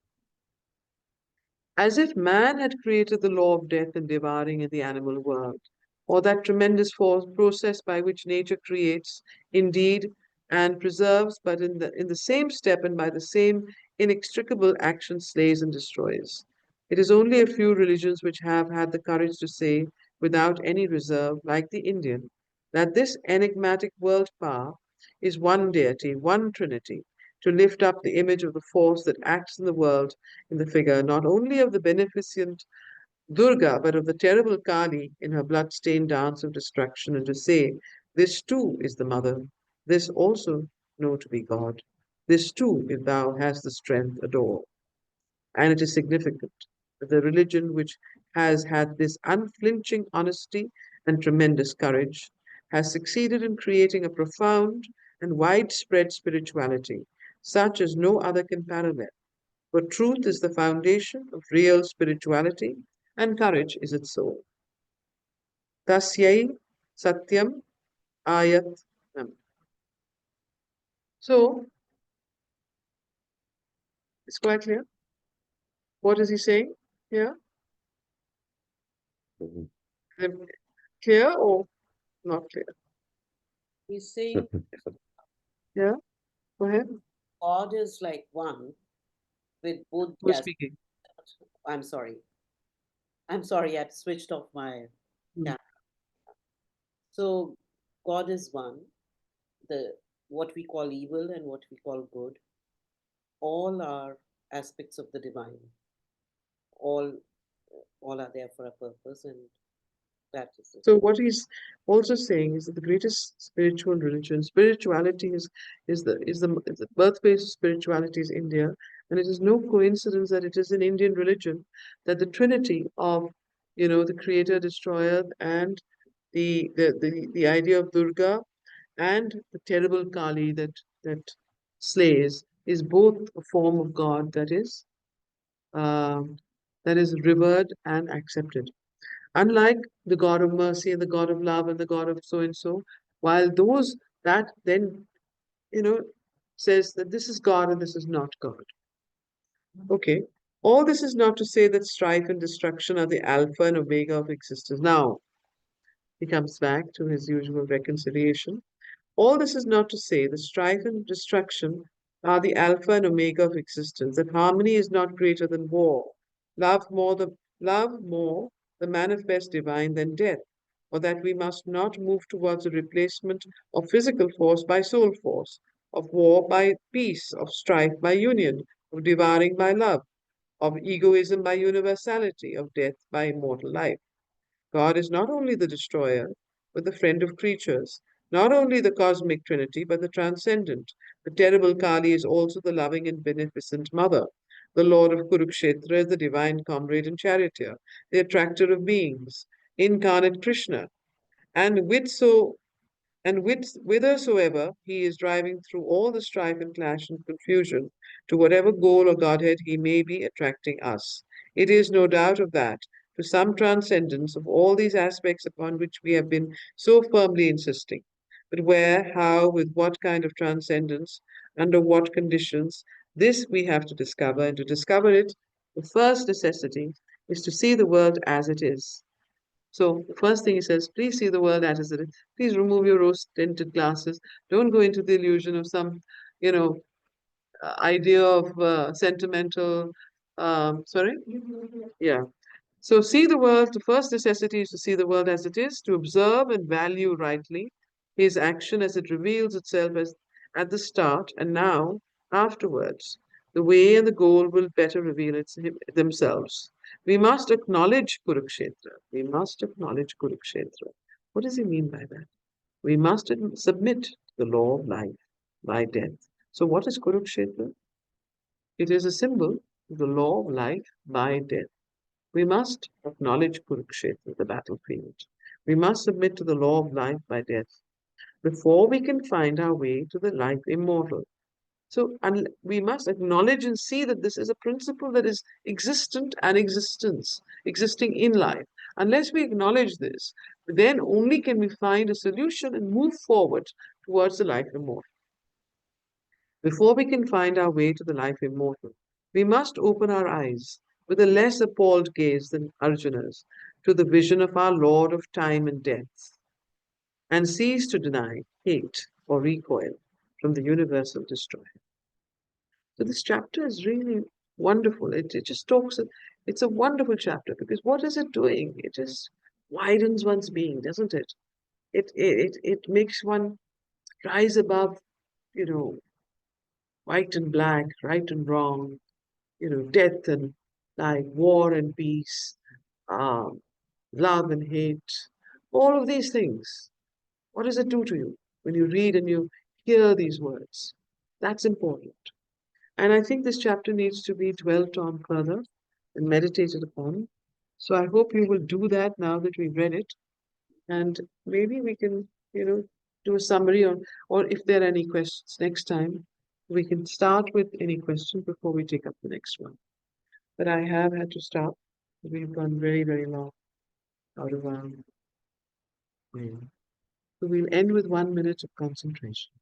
as if man had created the law of death and devouring in the animal world, or that tremendous force process by which nature creates, indeed, and preserves, but in the same step and by the same inextricable action slays and destroys. It is only a few religions which have had the courage to say, without any reserve, like the Indian, that this enigmatic world power is one deity, one trinity, to lift up the image of the force that acts in the world in the figure not only of the beneficent Durga, but of the terrible Kali in her blood-stained dance of destruction, and to say, this too is the mother, this also know to be God, this too, if thou hast the strength, adore. And it is significant that the religion which has had this unflinching honesty and tremendous courage has succeeded in creating a profound and widespread spirituality, such as no other can parallel. For truth is the foundation of real spirituality, and courage is its soul. Tasyai Satyam Ayat Nam. So, it's quite clear. What is he saying here? Mhm. Clear or not clear? He's saying Yeah, go ahead. God is like one with both the Who's aspects. speaking? I'm sorry. I'm sorry, I switched off my Hmm. camera. So God is one. The what we call evil and what we call good, all are aspects of the divine. All all are there for a purpose, and that is it. So what he's also saying is that the greatest spiritual religion, spirituality is the birthplace of spirituality is India, and it is no coincidence that it is an Indian religion that the trinity of, the creator, destroyer, and the idea of Durga and the terrible Kali that slays is both a form of God um, that is revered and accepted. Unlike the God of mercy and the God of love and the God of so and so, while those that then, you know, says that this is God and this is not God. Okay. All this is not to say that strife and destruction are the alpha and omega of existence. Now, he comes back to his usual reconciliation. All this is not to say that strife and destruction are the alpha and omega of existence, that harmony is not greater than war, love more the manifest divine than death, or that we must not move towards a replacement of physical force by soul force, of war by peace, of strife by union, of devouring by love, of egoism by universality, of death by immortal life. God is not only the destroyer, but the friend of creatures, not only the cosmic trinity, but the transcendent. The terrible Kali is also the loving and beneficent mother. The Lord of Kurukshetra is the divine comrade and charioteer, the attractor of beings, incarnate Krishna. And whithersoever he is driving through all the strife and clash and confusion, to whatever goal or Godhead he may be attracting us. It is no doubt of that, to some transcendence of all these aspects upon which we have been so firmly insisting. But where, how, with what kind of transcendence, under what conditions, this we have to discover, and to discover it, the first necessity is to see the world as it is. So the first thing he says, please see the world as it is. Please remove your rose-tinted glasses. Don't go into the illusion of some, you know, idea of sentimental. Sorry? Yeah. So see the world. The first necessity is to see the world as it is, to observe and value rightly his action as it reveals itself as at the start, and now afterwards. The way and the goal will better reveal themselves. We must acknowledge Kurukshetra. We must acknowledge Kurukshetra. What does he mean by that? We must submit to the law of life by death. So what is Kurukshetra? It is a symbol of the law of life by death. We must acknowledge Kurukshetra, the battlefield. We must submit to the law of life by death before we can find our way to the life immortal. So we must acknowledge and see that this is a principle that is existent and existing in life. Unless we acknowledge this, then only can we find a solution and move forward towards the life immortal. Before we can find our way to the life immortal, we must open our eyes with a less appalled gaze than Arjuna's to the vision of our Lord of time and death, and cease to deny, hate, or recoil from the universal destroyer. So this chapter is really wonderful. It just talks, it's a wonderful chapter because what is it doing? It just widens one's being, doesn't it? It makes one rise above, you know, white and black, right and wrong, death and life, war and peace, um, love and hate, all of these things. What does it do to you when you read and you hear these words? That's important. And I think this chapter needs to be dwelt on further and meditated upon. So I hope you will do that now that we've read it. And maybe we can, do a summary or if there are any questions next time, we can start with any question before we take up the next one. But I have had to stop. We've gone very, very long out of our way. So we'll end with 1 minute of concentration.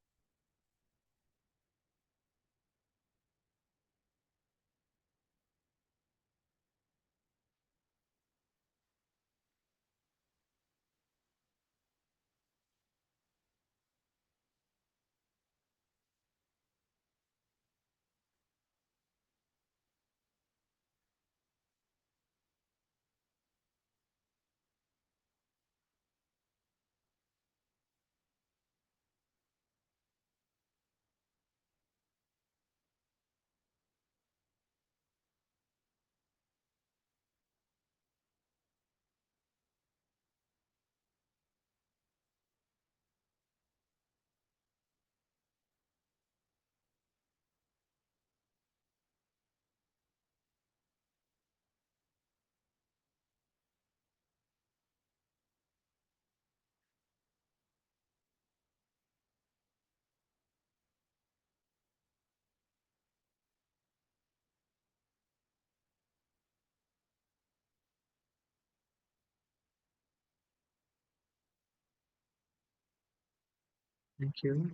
Thank you.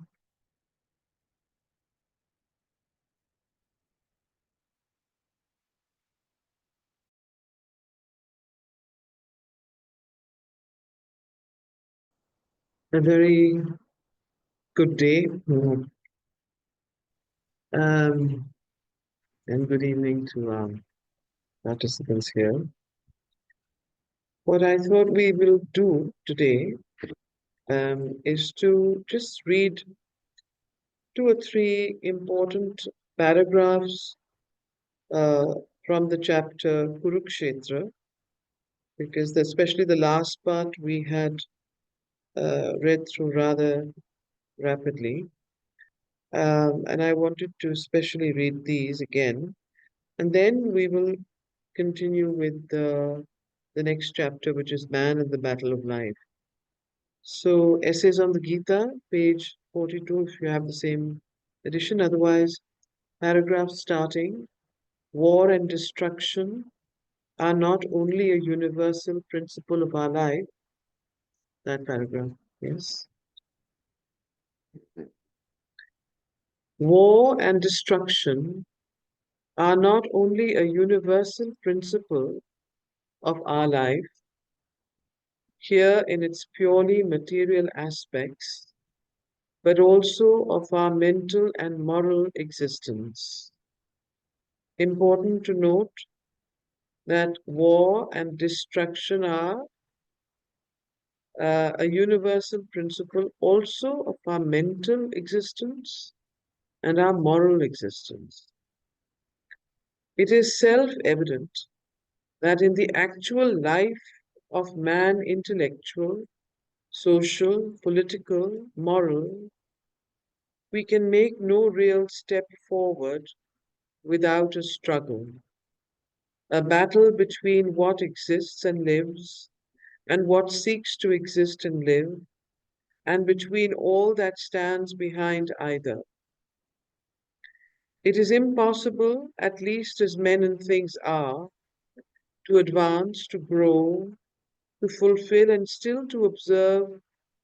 A very good day um, and good evening to participants here. What I thought we will do today is to just read 2 or 3 important paragraphs uh, from the chapter Kurukshetra, because especially the last part we had read through rather rapidly. And I wanted to especially read these again, and then we will continue with the next chapter, which is Man and the Battle of Life. So, Essays on the Gita, page 42, if you have the same edition. Otherwise, paragraph starting: War and destruction are not only a universal principle of our life. That paragraph, yes. War and destruction are not only a universal principle of our life, here in its purely material aspects, but also of our mental and moral existence. Important to note that war and destruction are a universal principle also of our mental existence and our moral existence. It is self-evident that in the actual life of man, intellectual, social, political, moral, we can make no real step forward without a struggle, a battle between what exists and lives and what seeks to exist and live, and between all that stands behind either. It is impossible, at least as men and things are, to advance, to grow, to fulfill, and still to observe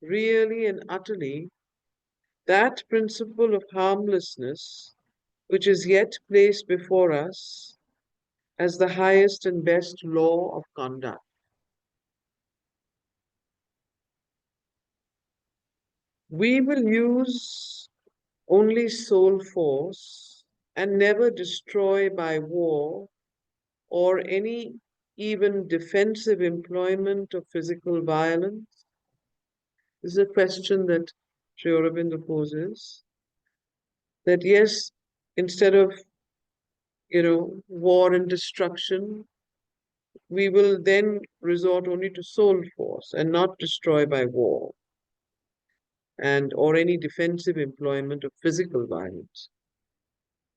really and utterly that principle of harmlessness which is yet placed before us as the highest and best law of conduct. We will use only soul force and never destroy by war or any even defensive employment of physical violence. This is a question that Sri Aurobindo poses. That yes, instead of war and destruction, we will then resort only to soul force and not destroy by war and or any defensive employment of physical violence.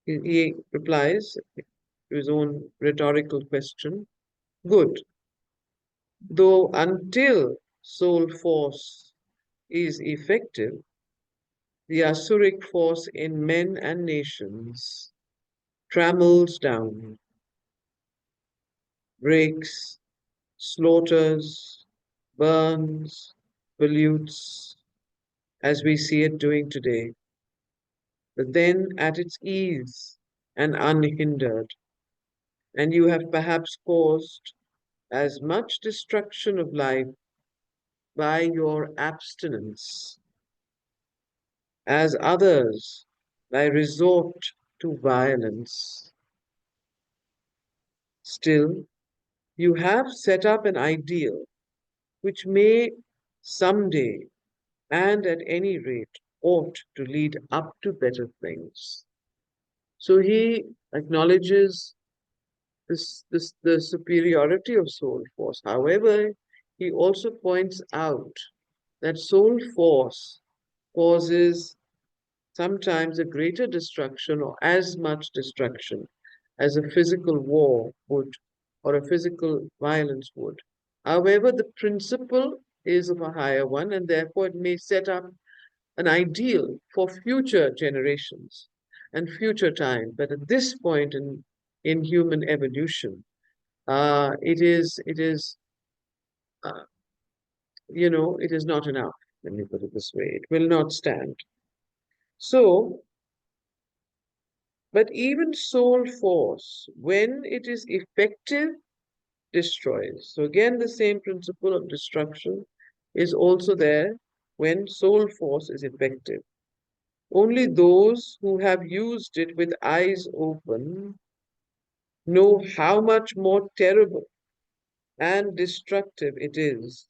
He replies to his own rhetorical question, good, though until soul force is effective, the asuric force in men and nations trammels down, breaks, slaughters, burns, pollutes, as we see it doing today, but then at its ease and unhindered. And you have perhaps caused as much destruction of life by your abstinence as others by resort to violence. Still, you have set up an ideal which may someday, and at any rate, ought to lead up to better things. So he acknowledges the superiority of soul force. However, he also points out that soul force causes sometimes a greater destruction or as much destruction as a physical war would or a physical violence would. However, the principle is of a higher one, and therefore it may set up an ideal for future generations and future time. But at this point in human evolution, it is uh, it is not enough. Let me put it this way: it will not stand. So, but even soul force, when it is effective, destroys. So again, the same principle of destruction is also there when soul force is effective. Only those who have used it with eyes open know how much more terrible and destructive it is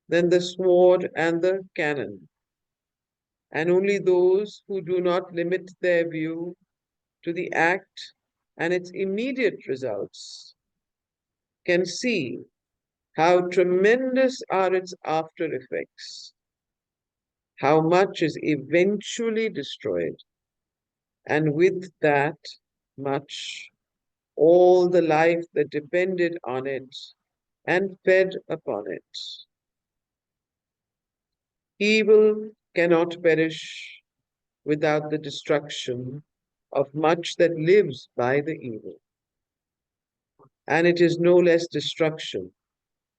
than the sword and the cannon. And only those who do not limit their view to the act and its immediate results can see how tremendous are its after effects, how much is eventually destroyed, and with that much, all the life that depended on it and fed upon it. Evil cannot perish without the destruction of much that lives by the evil. And it is no less destruction,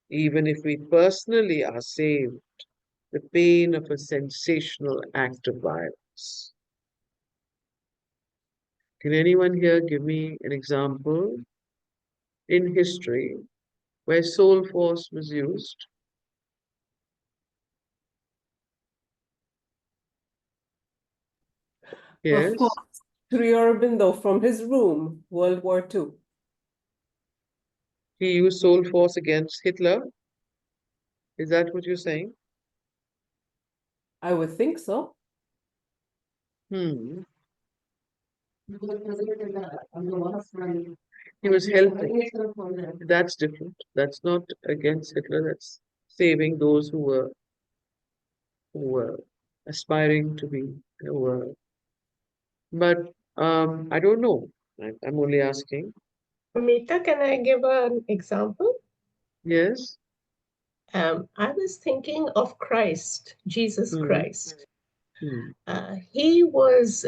even if we personally are saved the pain of a sensational act of violence. Can anyone here give me an example in history where soul force was used? Of Yes, course, Sri Aurobindo from his room, World War II. he used soul force against Hitler. Is that what you're saying? I would think so. Hmm. He was helping. That's different. That's not against Hitler. That's saving those who were aspiring to be a world. But I don't know. I'm only asking. Amita, can I give an example? Yes. I was thinking of Christ, Jesus Hmm. Christ. Hmm. He was,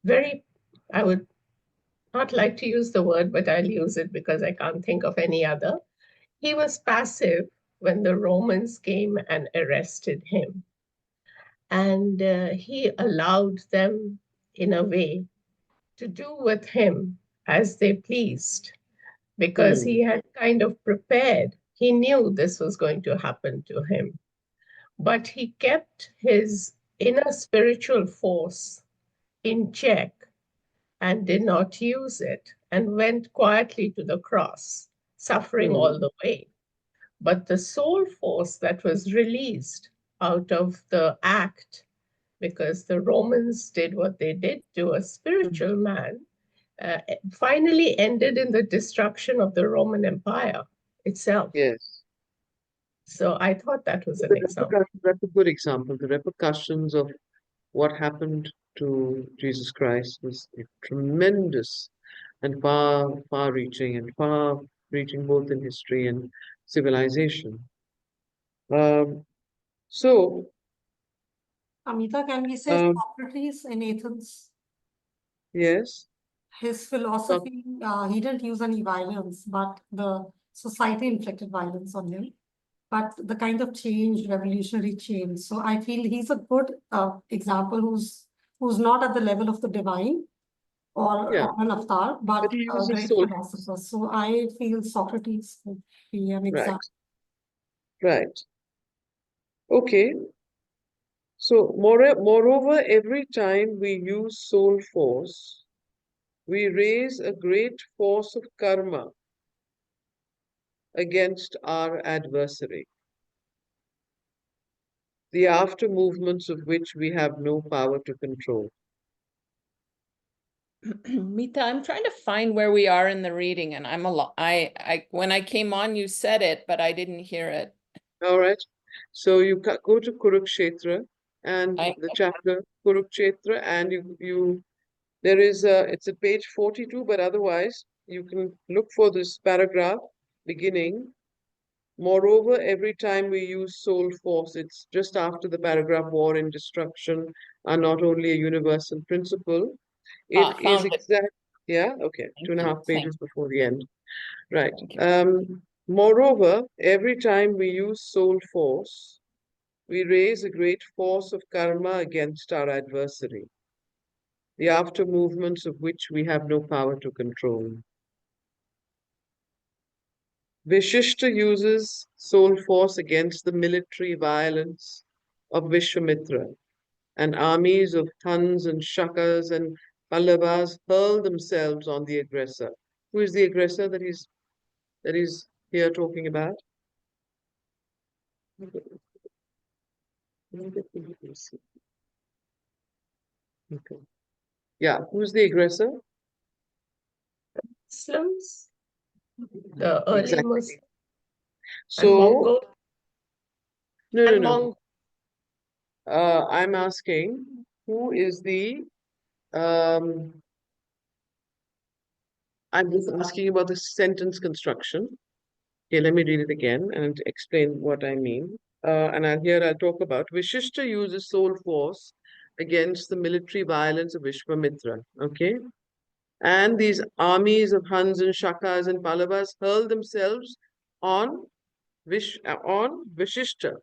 very, I would not like to use the word, but I'll use it because I can't think of any other. He was passive when the Romans came and arrested him. And he allowed them, in a way, to do with him as they pleased because Hmm. he had kind of prepared. He knew this was going to happen to him, but he kept his inner spiritual force in check and did not use it and went quietly to the cross, suffering Hmm. all the way. But the soul force that was released out of the act, because the Romans did what they did to a Hmm. spiritual man, finally ended in the destruction of the Roman Empire itself. Yes. So I thought that was an The example. that's a good example. The repercussions of what happened to Jesus Christ was tremendous and far, far reaching and far reaching both in history and civilization. Um, so, Amita, can we say um, Socrates in Athens? yes, His so- philosophy, he didn't use any violence, but the society inflicted violence on him. But the kind of change, revolutionary change. So I feel he's a good example who's not at the level of the divine yeah, or an avatar, but but he a uses great soul. philosopher. So I feel Socrates would be an Right, example. right. Okay. So, moreover, every time we use soul force, we raise a great force of karma against our adversary, the after movements of which we have no power to control. Mita, I'm trying to find where we are in the reading, and I when I came on, you said it, but I didn't hear it. All right. So you go to Kurukshetra and I the chapter Kurukshetra, and there is it's at page 42, but otherwise you can look for this paragraph beginning. Moreover, every time we use soul force, it's just after the paragraph war and destruction are not only a universal principle, it is found it. exact. Yeah, okay, two Thank and a you. half pages Thank before the end. Right. thank you. Moreover, every time we use soul force, we raise a great force of karma against our adversary, the after movements of which we have no power to control. Vishishta uses soul force against the military violence of Vishwamitra, and armies of Thans and Shakas and Pallavas hurl themselves on the aggressor. Who is the aggressor that he's that he's here talking about? Okay. Yeah, who's the aggressor? Muslims, the early Exactly. Muslims, and So, Mongols, no, no, and no. Mongols. I'm asking who is the um I'm just asking about the sentence construction. Okay, let me read it again and explain what I mean. And I'll talk about Vishishta uses soul force against the military violence of Vishwamitra. Okay, and these armies of Huns and Shakas and Pallavas hurl themselves on on Vishishta.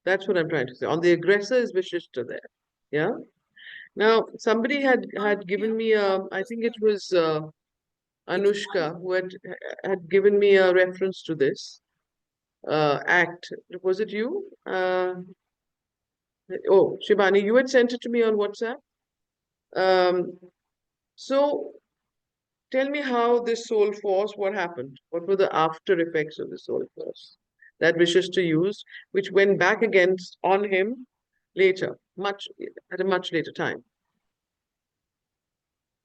That's what I'm trying to say. On the aggressor is Vishishta there. Yeah. Now somebody had given me I think it was Anushka who had given me a reference to this act. Was it you? Oh, Shivani, you had sent it to me on WhatsApp. Um, so tell me how this soul force, what happened? What were the after effects of the soul force that Vishishta used, which went back against on him later, much at a much later time?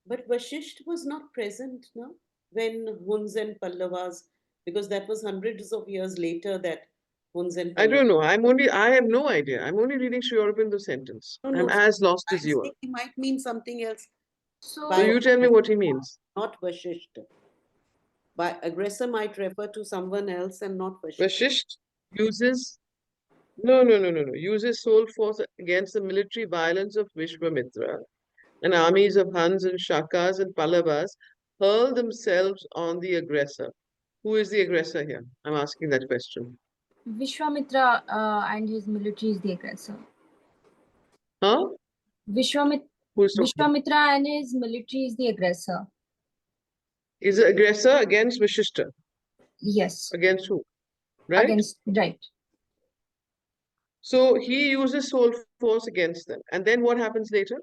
But Vashisht was not present, no, when Huns and Pallavas, because that was hundreds of years later that Huns and I Pallavas. don't know. I have no idea. I'm only reading Sri Aurobindo's sentence. No, I'm no. as lost as I'm you are. saying he might mean something else So by you So, tell me what he means. not Vashisht. By aggressor might refer to someone else and not Vashisht. Vashisht uses no. Uses soul force against the military violence of Vishwamitra, and armies of Huns and Shakas and Pallavas hurl themselves on the aggressor. Who is the aggressor here? I'm asking that question. Vishwamitra and his military is the aggressor. Huh? Vishwamit Who is talking? Vishwamitra and his military is the aggressor. Is the aggressor against Vishishta? Yes, Against who? Right? against, right. So he uses soul force against them. And then what happens later?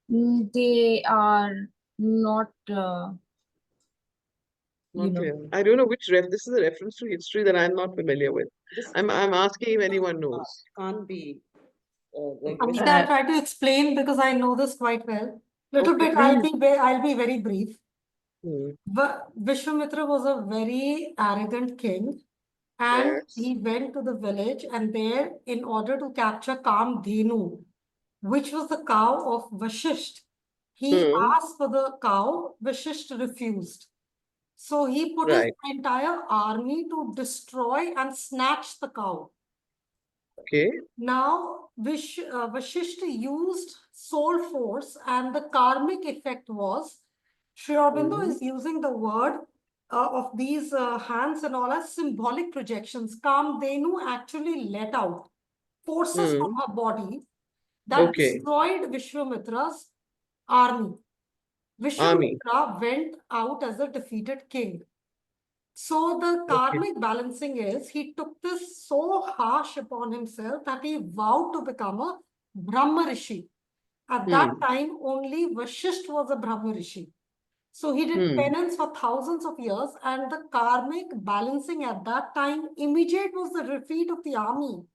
They are not, Not clear. I don't know which this is a reference to history that I'm not familiar with. This I'm asking if anyone knows. can't be the Amita, aggressor. I'll try to explain because I know this quite well. Little Okay, bit, please. I'll be very brief. Hmm. But Vishwamitra was a very arrogant king, and Yes. he went to the village, and there, in order to capture Kamdhenu, which was the cow of Vashisht, he Hmm. asked for the cow, Vashisht refused. So he put his Right. entire army to destroy and snatch the cow. Okay. Now, Vashishta used soul force, and the karmic effect was Sri Aurobindo Hmm. is using the word of these hands and all as symbolic projections. Kamdhenu actually let out forces from Hmm. her body that Okay. destroyed Vishwamitra's army. Army. Vishwamitra went out as a defeated king. So the Okay. karmic balancing is he took this so harsh upon himself that he vowed to become a Brahma Rishi. At that Hmm. time, only Vashisht was a Brahma Rishi. So he did Hmm. penance for thousands of years, and the karmic balancing at that time, immediate was the defeat of the army.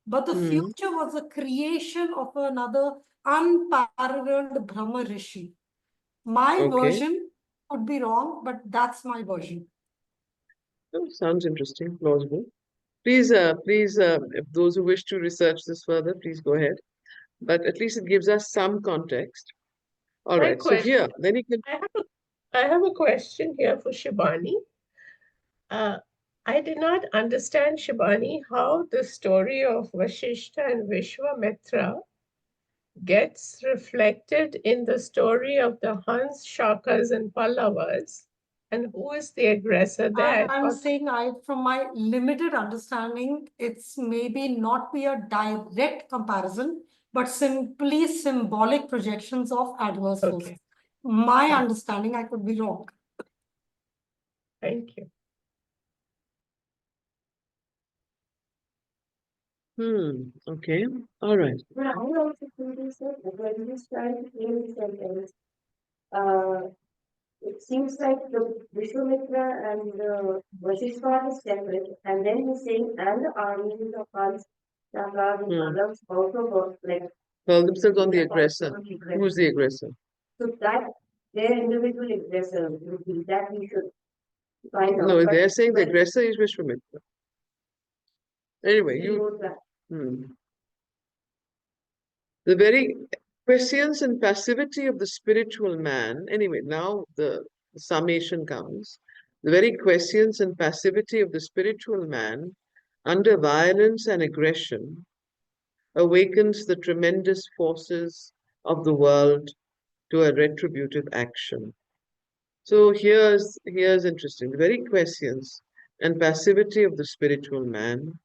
But the Hmm. future was a creation of another unparalleled Brahma Rishi. My Okay. version could be wrong, but that's my version. Oh, sounds interesting, plausible. Please, if those who wish to research this further, please go ahead. But at least it gives us some context. All My right. So here, question, then you can. I have a, I have a question here for Shibani. Uh, I did not understand, Shibani, how the story of Vashishta and Vishwamitra gets reflected in the story of the Hans, Shakas, and Pallavas, and who is the aggressor there? I'm saying from my limited understanding, it's maybe not be a direct comparison, but simply symbolic projections of adverse forces. Okay, My understanding, I could be wrong. thank you. Okay. All right. I also think this when he's trying to kill his sentence, uh, it seems like the Vishwamitra and the Vasishtha is separate, and then he's saying, and the armies of us, Sangha, and others also work like Hurl themselves on the aggressor. Who's the aggressor? so that their individual aggressor would be that we should find out. No, But they're saying the aggressor is Vishwamitra. Anyway, he you. knows that. The very prescience and passivity of the spiritual man. Anyway, now the summation comes. The very prescience and passivity of the spiritual man under violence and aggression awakens the tremendous forces of the world to a retributive action. So here's interesting. The very prescience and passivity of the spiritual man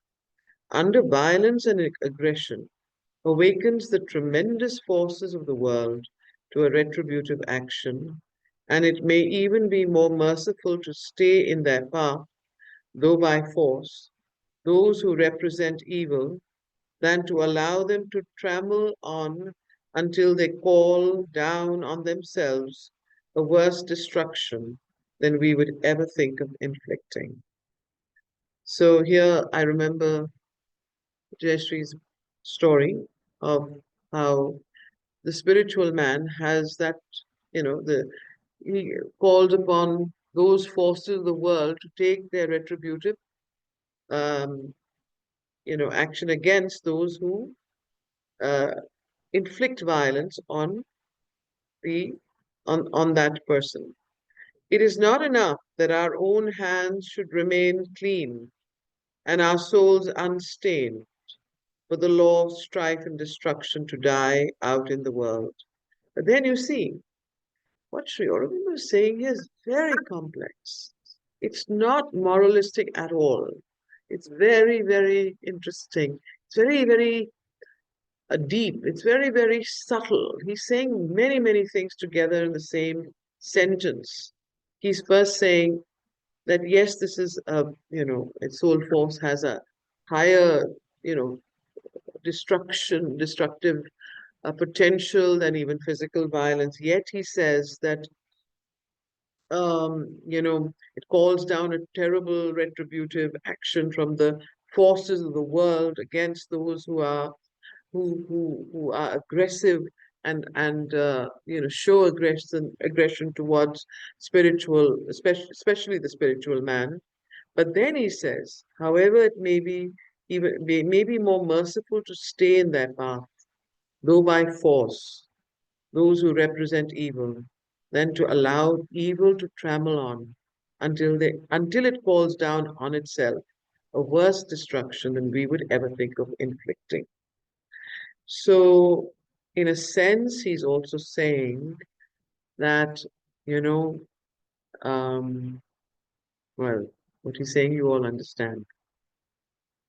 under violence and aggression awakens the tremendous forces of the world to a retributive action, and it may even be more merciful to stay in their path, though by force, those who represent evil, than to allow them to trammel on until they call down on themselves a worse destruction than we would ever think of inflicting. So here I remember Jayashrie's story of how the spiritual man has that, he called upon those forces of the world to take their retributive, um, action against those who uh, inflict violence the on that person. It is not enough that our own hands should remain clean and our souls unstained for the law of strife and destruction to die out in the world. But then you see, what Sri Aurobindo is saying here is very complex. It's not moralistic at all. It's very, very interesting. It's very, very deep. It's very, very subtle. He's saying many, many things together in the same sentence. He's first saying that yes, this is a, its soul force has a higher, you know, destructive potential than even physical violence. Yet he says that it calls down a terrible retributive action from the forces of the world against those who are aggressive and show aggression towards spiritual, especially the spiritual man. But then he says, however, it may be more merciful to stay in their path, though by force, those who represent evil, than to allow evil to trammel on until it falls down on itself, a worse destruction than we would ever think of inflicting. So, in a sense, he's also saying that, you know, um, well, what he's saying you all understand.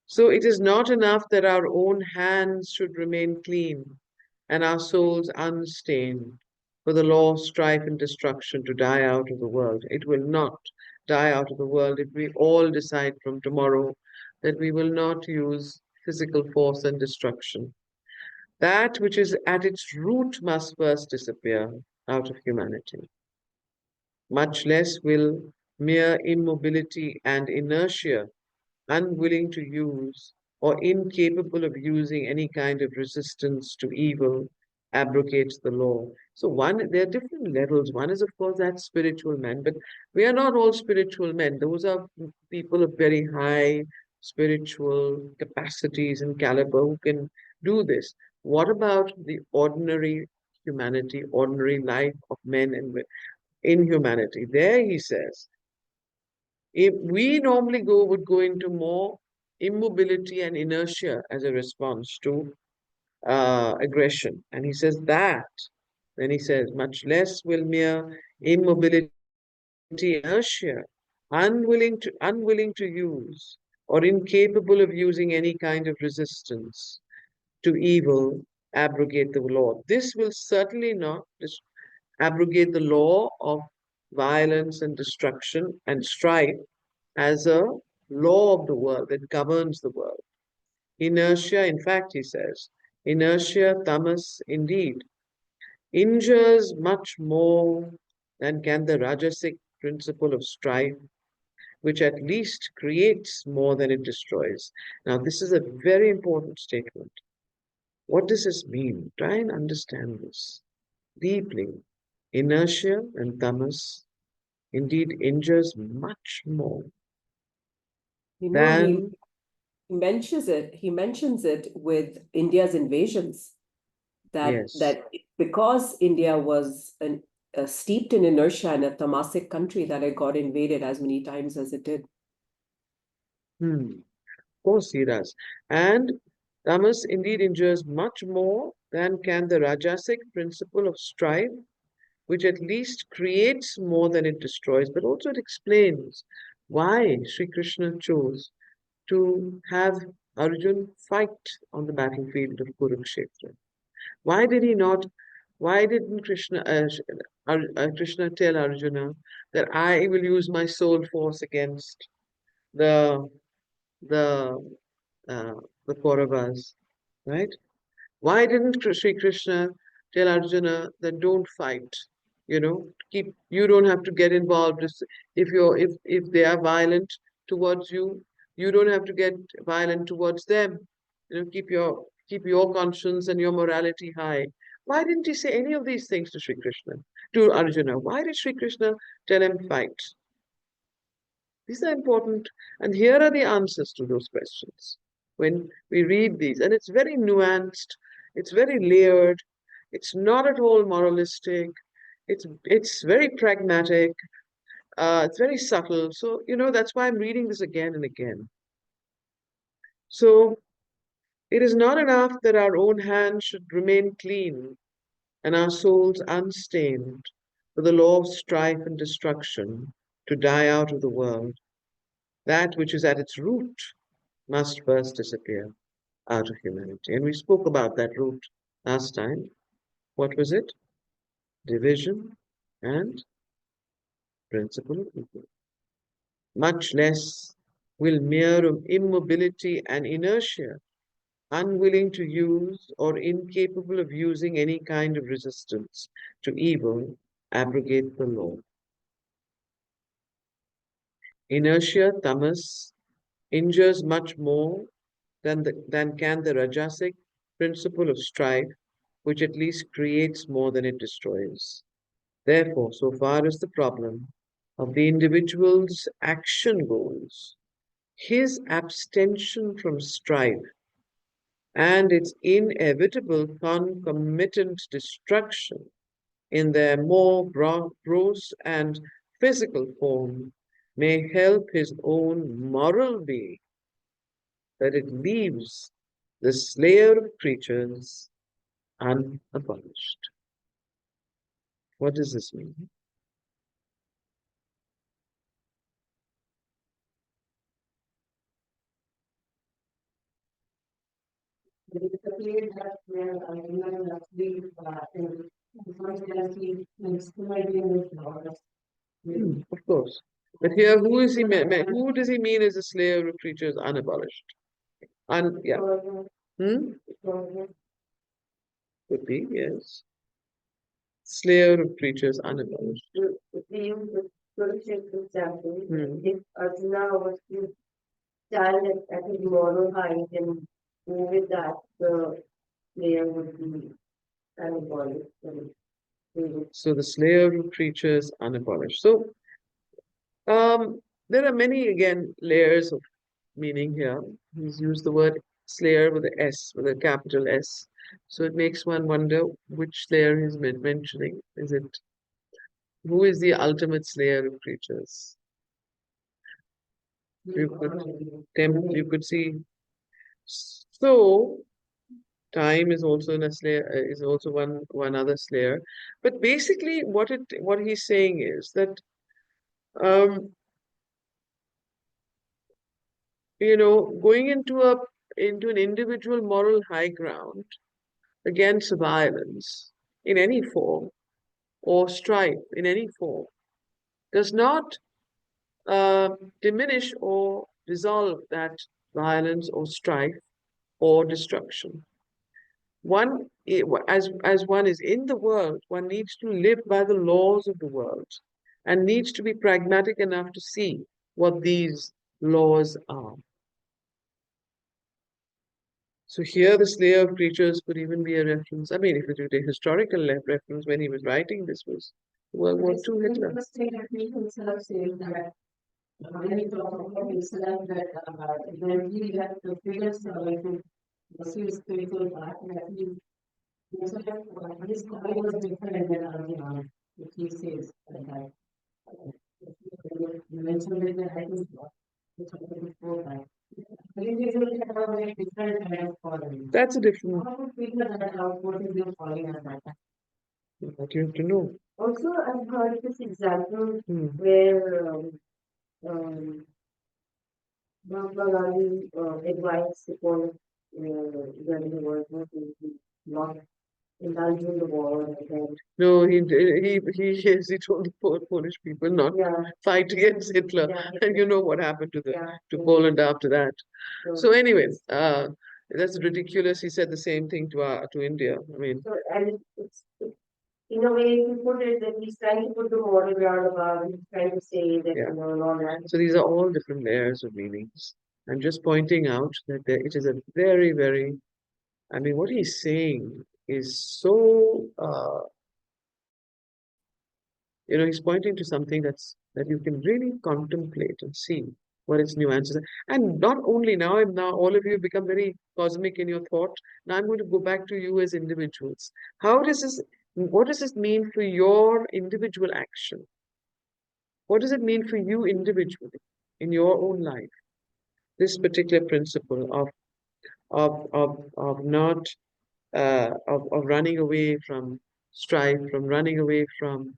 So it is not enough that our own hands should remain clean and our souls unstained for the law of strife and destruction to die out of the world. It will not die out of the world if we all decide from tomorrow that we will not use physical force and destruction. That which is at its root must first disappear out of humanity. Much less will mere immobility and inertia, unwilling to use or incapable of using any kind of resistance to evil, abrogates the law. So there are different levels. One is, of course, that spiritual man, but we are not all spiritual men. Those are people of very high spiritual capacities and caliber who can do this. What about the ordinary humanity, ordinary life of men and in humanity? There he says, if we normally would go into more immobility and inertia as a response to aggression. And he says that, then he says, much less will mere immobility, inertia, unwilling to use or incapable of using any kind of resistance to evil, abrogate the law. This will certainly not abrogate the law of violence and destruction and strife as a law of the world that governs the world. Inertia, in fact, he says, inertia, tamas, indeed, injures much more than can the Rajasic principle of strife, which at least creates more than it destroys. Now, this is a very important statement. What does this mean? Try and understand this deeply. Inertia and tamas indeed injures much more You know, than, he mentions it with India's invasions, that yes. because India was steeped in inertia and a tamasic country, that it got invaded as many times as it did. Of course he does. And tamas indeed injures much more than can the Rajasic principle of strife, which at least creates more than it destroys, but also it explains why Sri Krishna chose to have Arjun fight on the battlefield of Kurukshetra. Why did he not? Why didn't Krishna tell Arjuna that I will use my soul force against the the uh, the Kauravas, right? Why didn't Sri Krishna tell Arjuna that don't fight? You don't have to get involved. If they are violent towards you, you don't have to get violent towards them. Keep your conscience and your morality high. Why didn't he say any of these things to Sri Krishna, to Arjuna? Why did Sri Krishna tell him fight? These are important, and here are the answers to those questions when we read these. And it's very nuanced, it's very layered, it's not at all moralistic, it's very pragmatic, it's very subtle. So, that's why I'm reading this again and again. So, it is not enough that our own hands should remain clean and our souls unstained for the law of strife and destruction to die out of the world. That which is at its root must first disappear out of humanity. And we spoke about that root last time. What was it? Division and principle of evil. Much less will mere immobility and inertia, unwilling to use or incapable of using any kind of resistance to evil, abrogate the law. Inertia, tamas, injures much more than can the Rajasic principle of strife, which at least creates more than it destroys. Therefore, so far as the problem of the individual's action goes, his abstention from strife and its inevitable concomitant destruction in their more gross and physical form may help his own moral being, that it leaves the slayer of creatures unabolished. What does this mean? Basically, that's where I remember last week, in this might be in this law. Of course. But here, who does he mean as a slayer of creatures unabolished? Yeah. Hmm? Could be, yes. Slayer of creatures unabolished. If we use the Kurukshetra example, Hmm. if Arjuna was to stand at his moral height and with that, the player would be anabolic. So the slayer of creatures unabolished. So there are many, again, layers of meaning here. He's used the word slayer with a S, with a capital S. So it makes one wonder which slayer he's mentioning. Who is the ultimate slayer of creatures? You could see. So time is also in a slayer, is also one other slayer. But basically, what he's saying is that um, going into an individual moral high ground against violence in any form or strife in any form does not uh, diminish or dissolve that violence or strife or destruction. as one is in the world, one needs to live by the laws of the world and needs to be pragmatic enough to see what these laws are. So here, the slayer of creatures could even be a reference. I mean, if it were a historical reference, when he was writing this was World War II Hitler. Himself saying that when he talked about himself that when he left the figures to pursue his spiritual path, that his story was different than Arjuna, which he says that you mentioned it that I think it's before that. Individuals have a very different kind of following. That's a different. How to figure that out? What is your following at that time? What you have to know. Also, I've heard this example Hmm. where Mahatma Gandhi advised people during the World War II to not indulge in the war and then No, yes, he told the poor Polish people not fight against Hitler, and you know what happened to Poland after that. So anyway, that's ridiculous. He said the same thing to India. I mean, so, and it's in a way, if you put it, that he's trying to put the moral ground above, he's trying to say that, Yeah. you know, and all that. So these are all different layers of meanings. I'm just pointing out that it is a very, very, I mean, what he's saying is so, he's pointing to something that you can really contemplate and see what its nuances are. And not only now all of you have become very cosmic in your thought. Now I'm going to go back to you as individuals. What does this mean for your individual action? What does it mean for you individually in your own life? This particular principle of not of running away from strife, from running away from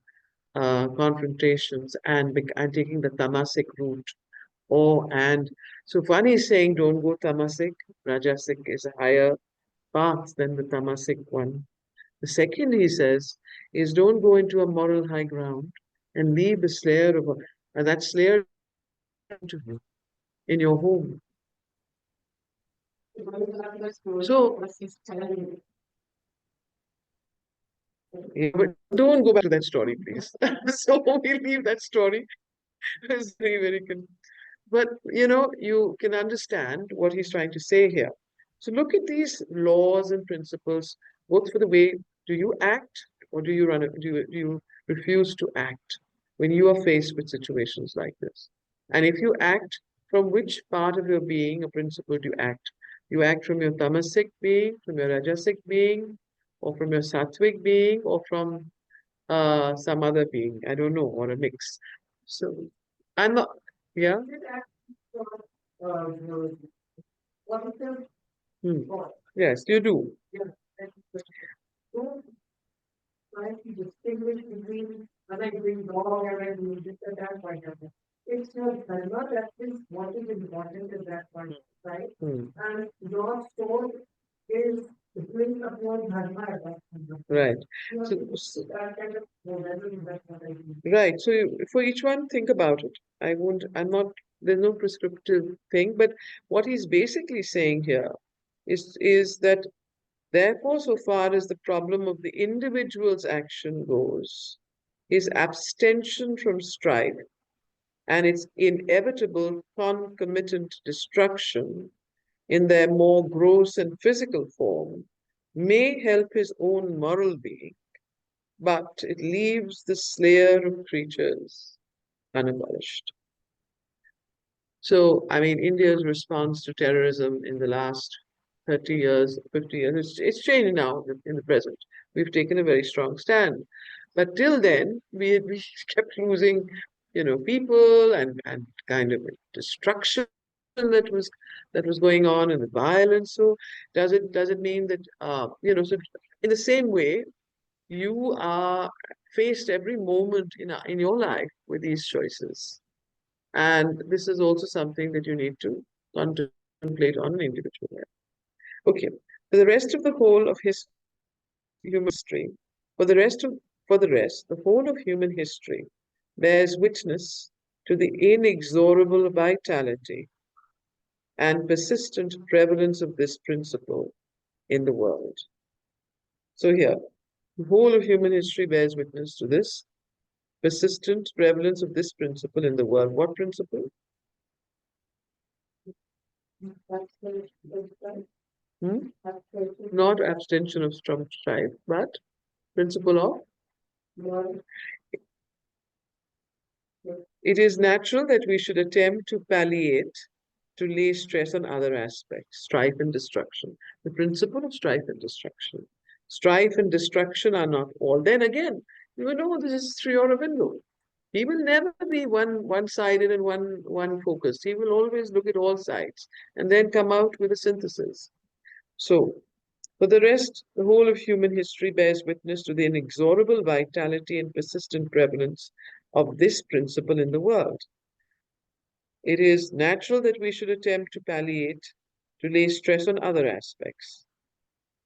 confrontations, and taking the tamasic route. And so Fani is saying, don't go tamasic. Rajasic is a higher path than the tamasic one. The second, he says, is don't go into a moral high ground and leave the slayer and that slayer to you in your home. So, yeah, but don't go back to that story, please. So we'll leave that story. It's very, very But you can understand what he's trying to say here. So look at these laws and principles, both for the way do you act or do you refuse to act when you are faced with situations like this? And if you act, from which part of your being or principle do you act? You act from your tamasic being, from your rajasic being, or from your sattvic being, or from some other being, I don't know, or a mix. So I'm not, yeah. Hmm. Yes, you do. Trying to distinguish between when I doing wrong and I doing this at that point of time. It's your dharma that is what is important at that point, right? And your soul is depending upon dharma at that point. Right. So that kind of momentum, that's what I mean. Right. So for each one, think about it. I'm not, there's no prescriptive thing, but what he's basically saying here is that therefore, so far as the problem of the individual's action goes, his abstention from strife and its inevitable concomitant destruction in their more gross and physical form may help his own moral being, but it leaves the slayer of creatures unabolished. So, I mean, India's response to terrorism in the last 30 years, 50 years, it's changed now in the present. We've taken a very strong stand. But till then, we kept losing, people and kind of destruction that was going on and the violence. So does it mean that so in the same way, you are faced every moment in your life with these choices. And this is also something that you need to contemplate on an individual level. Okay, for the rest of the whole of human history, for the rest, the whole of human history bears witness to the inexorable vitality and persistent prevalence of this principle in the world. So here, the whole of human history bears witness to this persistent prevalence of this principle in the world. What principle? Hmm? Not abstention of strife, but principle of it is natural that we should attempt to palliate, to lay stress on other aspects, strife and destruction. The principle of strife and destruction. Strife and destruction are not all. Then again, you know, this is Sri Aurobindo. He will never be one-sided and one focused. He will always look at all sides and then come out with a synthesis. So, for the rest, the whole of human history bears witness to the inexorable vitality and persistent prevalence of this principle in the world. It is natural that we should attempt to palliate, to lay stress on other aspects.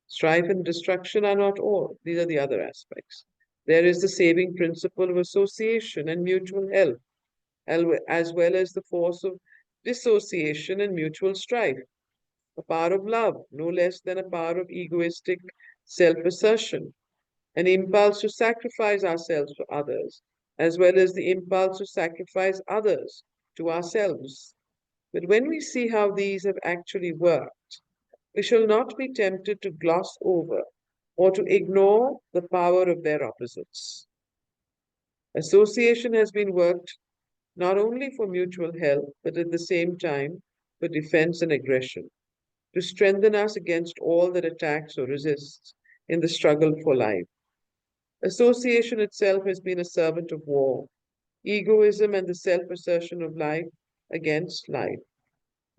Strife and destruction are not all, these are the other aspects. There is the saving principle of association and mutual help, as well as the force of dissociation and mutual strife, a power of love, no less than a power of egoistic self assertion, an impulse to sacrifice ourselves for others, as well as the impulse to sacrifice others to ourselves. But when we see how these have actually worked, we shall not be tempted to gloss over or to ignore the power of their opposites. Association has been worked not only for mutual help, but at the same time for defense and aggression, to strengthen us against all that attacks or resists in the struggle for life. Association itself has been a servant of war, egoism and the self-assertion of life against life.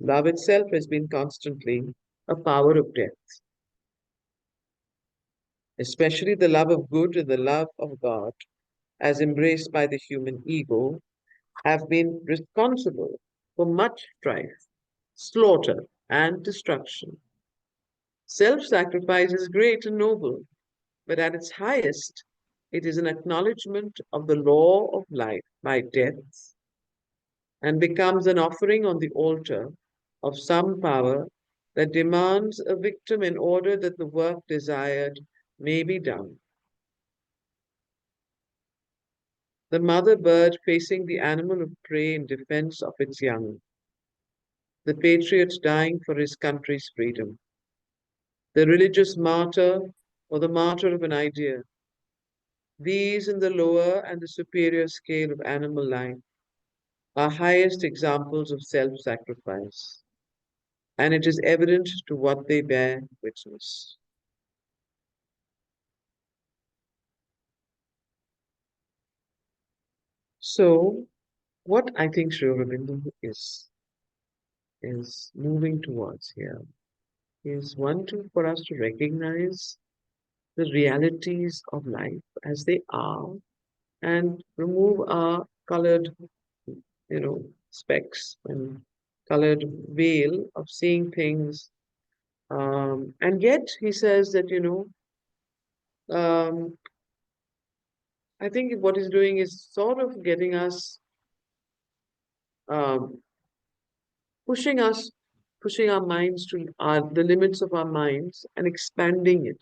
Love itself has been constantly a power of death, especially the love of good and the love of God, as embraced by the human ego, have been responsible for much strife, slaughter, and destruction. Self-sacrifice is great and noble, but at its highest, it is an acknowledgement of the law of life by death and becomes an offering on the altar of some power that demands a victim in order that the work desired may be done. The mother bird facing the animal of prey in defense of its young, the patriot dying for his country's freedom, the religious martyr or the martyr of an idea. These in the lower and the superior scale of animal life are highest examples of self-sacrifice, and it is evident to what they bear witness. So, what I think Sri Aurobindo is moving towards here is for us to recognize the realities of life as they are and remove our colored, specs and colored veil of seeing things. And yet he says that, um, I think what he's doing is sort of getting us, um, pushing us, pushing our minds to the limits of our minds and expanding it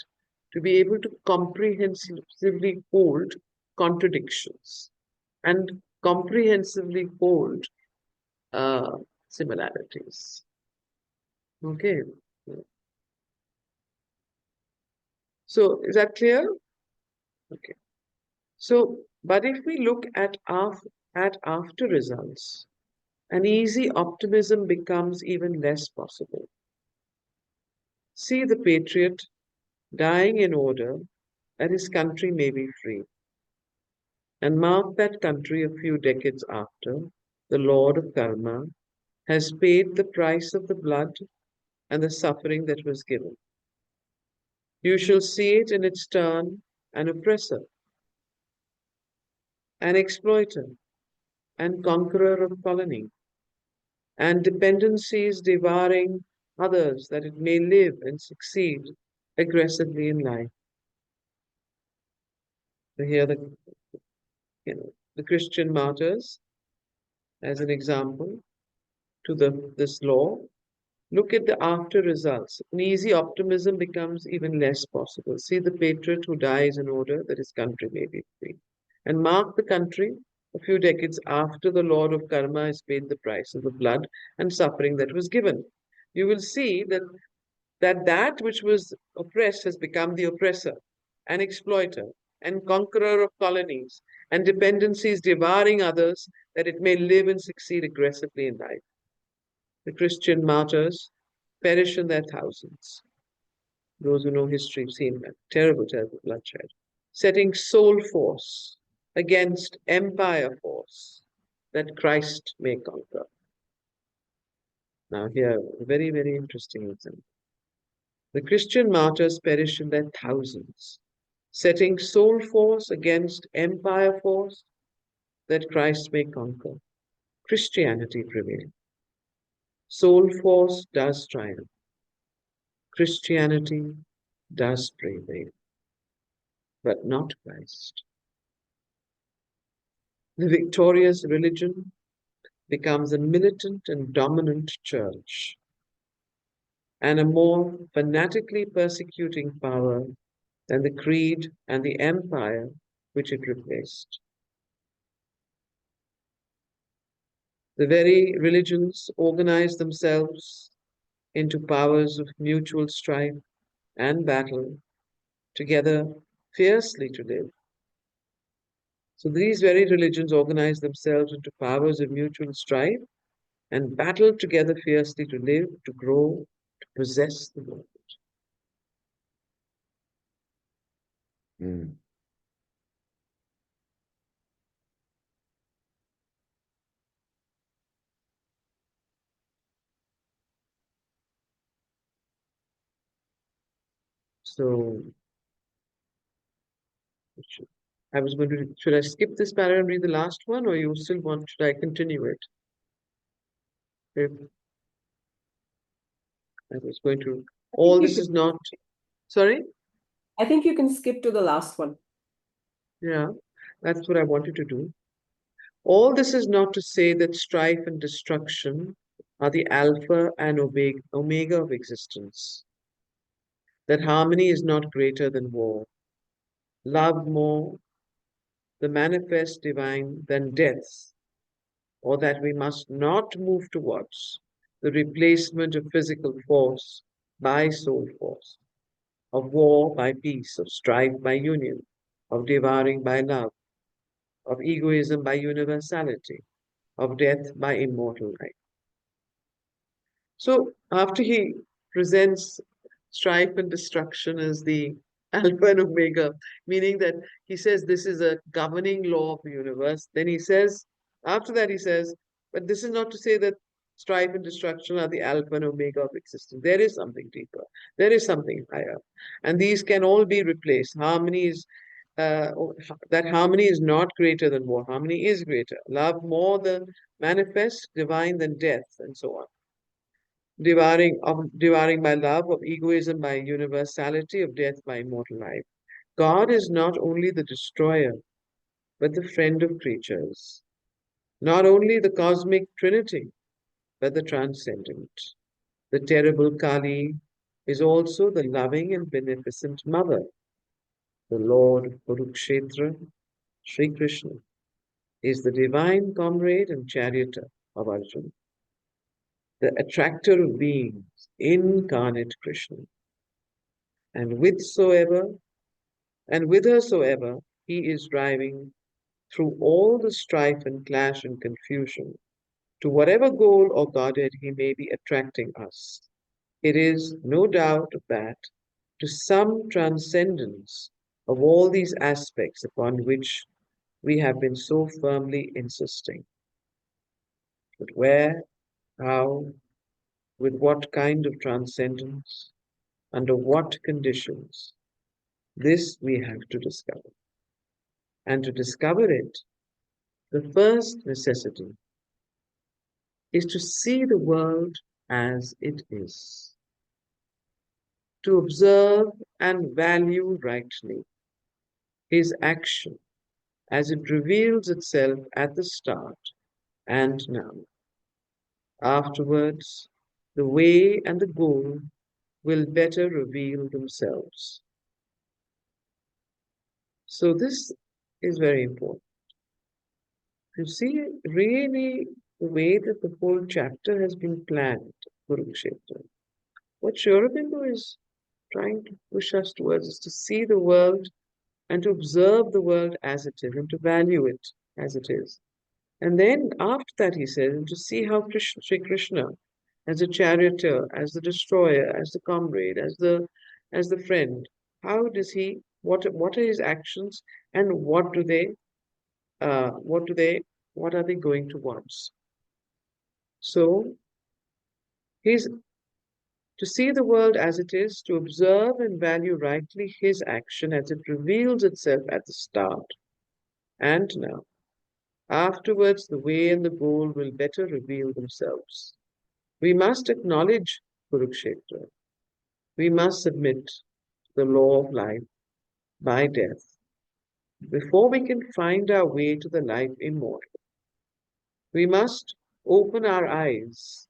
to be able to comprehensively hold contradictions and comprehensively hold similarities. Okay. So is that clear? Okay. So, but if we look at after results, an easy optimism becomes even less possible. See the patriot dying in order that his country may be free, and mark that country a few decades after, the Lord of Karma has paid the price of the blood and the suffering that was given. You shall see it in its turn an oppressor, an exploiter, and conqueror of colony, and dependencies devouring others that it may live and succeed aggressively in life. So here the Christian martyrs as an example to this law, Look at the after results. An easy optimism becomes even less possible. See the patriot who dies in order that his country may be free. And mark the country a few decades after the Lord of Karma has paid the price of the blood and suffering that was given. You will see that which was oppressed has become the oppressor, an exploiter, and conqueror of colonies, and dependencies devouring others that it may live and succeed aggressively in life. The Christian martyrs perish in their thousands. Those who know history have seen that terrible, terrible bloodshed. Setting soul force against empire force that Christ may conquer. Now, here, a very, very interesting example. The Christian martyrs perish in their thousands, setting soul force against empire force that Christ may conquer. Christianity prevails. Soul force does triumph. Christianity does prevail, but not Christ. The victorious religion becomes a militant and dominant church, and a more fanatically persecuting power than the creed and the empire which it replaced. The very religions organize themselves into powers of mutual strife and battle, together fiercely to live. So these very religions organize themselves into powers of mutual strife and battle together fiercely to live, to grow, to possess the world. Mm. So I was going to, should I skip this paragraph and read the last one, or you still want, should I continue it? If I was going to, I all think you this is can, not, sorry? I think you can skip to the last one. Yeah, that's what I wanted to do. All this is not to say that strife and destruction are the alpha and omega of existence, that harmony is not greater than war, love more the manifest divine than death, or that we must not move towards the replacement of physical force by soul force, of war by peace, of strife by union, of devouring by love, of egoism by universality, of death by immortal life. So after he presents strife and destruction as the Alpha and Omega, meaning that he says this is a governing law of the universe, then he says, after that he says, but this is not to say that strife and destruction are the Alpha and Omega of existence. There is something deeper. There is something higher. And these can all be replaced. Harmony is that harmony is not greater than war. Harmony is greater. Love more than manifest, divine than death, and so on. Devouring by love, of egoism by universality, of death by immortal life. God is not only the destroyer, but the friend of creatures. Not only the cosmic trinity, but the transcendent. The terrible Kali is also the loving and beneficent mother. The Lord of Kurukshetra, Sri Krishna, is the divine comrade and charioteer of Arjuna, the attractor of beings, incarnate Krishna. And whithersoever he is driving through all the strife and clash and confusion, to whatever goal or godhead he may be attracting us, it is no doubt of that to some transcendence of all these aspects upon which we have been so firmly insisting. But where, how, with what kind of transcendence, under what conditions, this we have to discover. And to discover it, the first necessity is to see the world as it is, to observe and value rightly his action as it reveals itself at the start and now. Afterwards, the way and the goal will better reveal themselves. So this is very important. You see, really, the way that the whole chapter has been planned, Kurukshetra. What Sri Aurobindo is trying to push us towards is to see the world and to observe the world as it is and to value it as it is. And then after that, he says, and to see how Sri Krishna, as a charioteer, as the destroyer, as the comrade, as the friend, how does he? What are his actions, and what do they? What are they going towards? So he's to see the world as it is, to observe and value rightly his action as it reveals itself at the start and now. Afterwards, the way and the goal will better reveal themselves. We must acknowledge Kurukshetra. We must submit to the law of life by death before we can find our way to the life immortal. We must open our eyes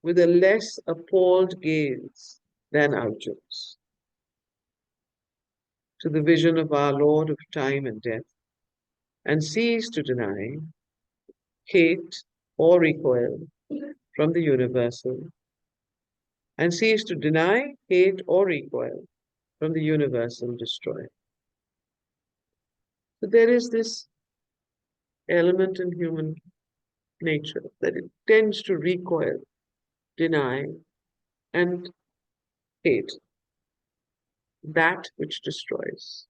with a less appalled gaze than Arjun's to the vision of our Lord of time and death, and cease to deny, hate, or recoil from the universal, and cease to deny, hate, or recoil from the universal destroyer. So there is this element in human nature that it tends to recoil, deny, and hate that which destroys,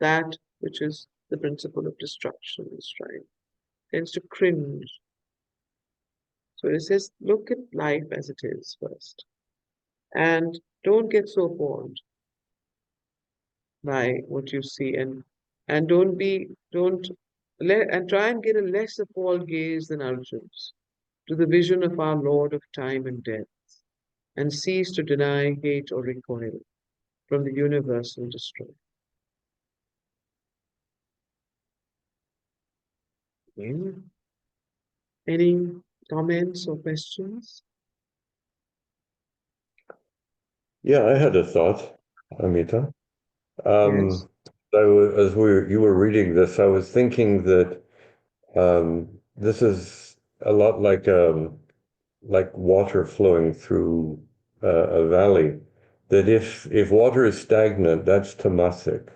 that which is the principle of destruction and strife, tends to cringe. So it says, look at life as it is first, and don't get so bored by what you see, and don't let and try and get a less appalled gaze than Arjun's to the vision of our Lord of time and death, and cease to deny, hate, or recoil from the universal destroyer. Okay. Any comments or questions? Yeah, I had a thought, Amita. Yes. As you were reading this, I was thinking that this is a lot like water flowing through a valley. That if water is stagnant, that's tamasic.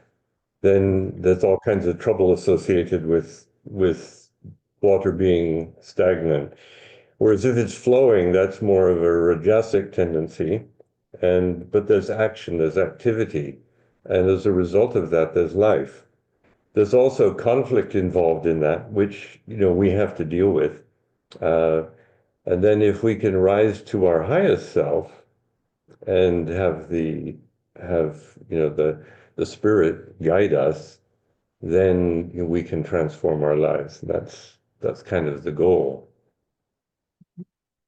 Then there's all kinds of trouble associated with water being stagnant. Whereas if it's flowing, that's more of a rajasic tendency. But there's action, there's activity, and as a result of that, there's life. There's also conflict involved in that, which we have to deal with. Uh, and then if we can rise to our highest self and have the spirit guide us, then we can transform our lives. That's kind of the goal.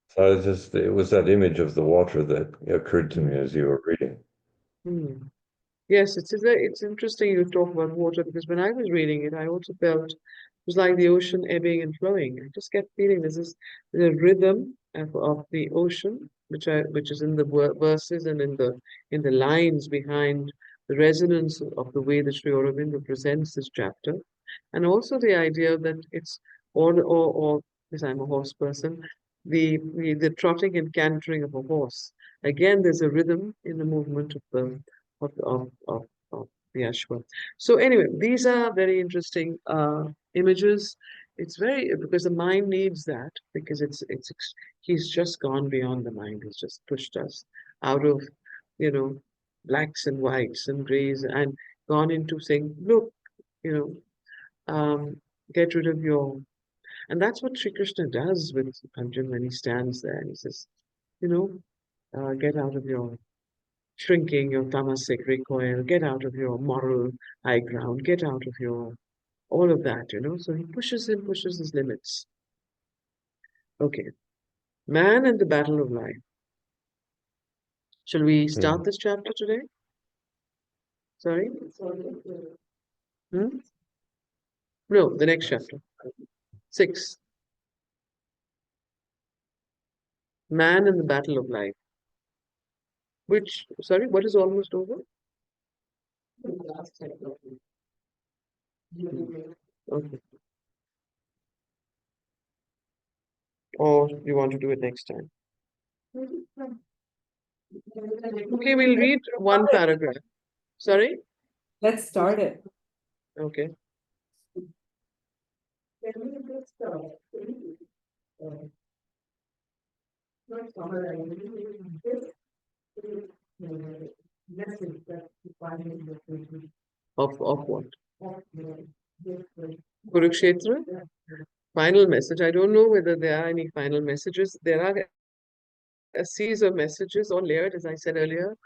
So it was that image of the water that occurred to me as you were reading. Hmm. Yes, it's interesting you talk about water because when I was reading it, I also felt it was like the ocean ebbing and flowing. I just kept feeling there's a rhythm of the ocean, which is in the verses and in the lines behind the resonance of the way that Sri Aurobindo presents this chapter, and also the idea that it's or because I'm a horse person, the trotting and cantering of a horse. Again, there's a rhythm in the movement of, of, of, of the Ashwa. So anyway, these are very interesting images. It's very because the mind needs that because he's just gone beyond the mind. He's just pushed us out of, you know, blacks and whites and grays and gone into saying, look, you get rid of and that's what Sri Krishna does with Arjuna when he stands there and he says, you get out of your shrinking, your tamasic recoil, get out of your moral high ground, get out of your all of that, So he pushes his limits. Okay. Man and the battle of life. Shall we start this chapter today? Sorry? Hmm? No, the next chapter. 6. Man in the battle of life. Which, sorry, what is almost over? Okay. Or you want to do it next time? Okay, we'll read one paragraph. Sorry? Let's start it. Okay. Of what? Kurukshetra? Final message. I don't know whether there are any final messages. There are a series of messages all layered, as I said earlier.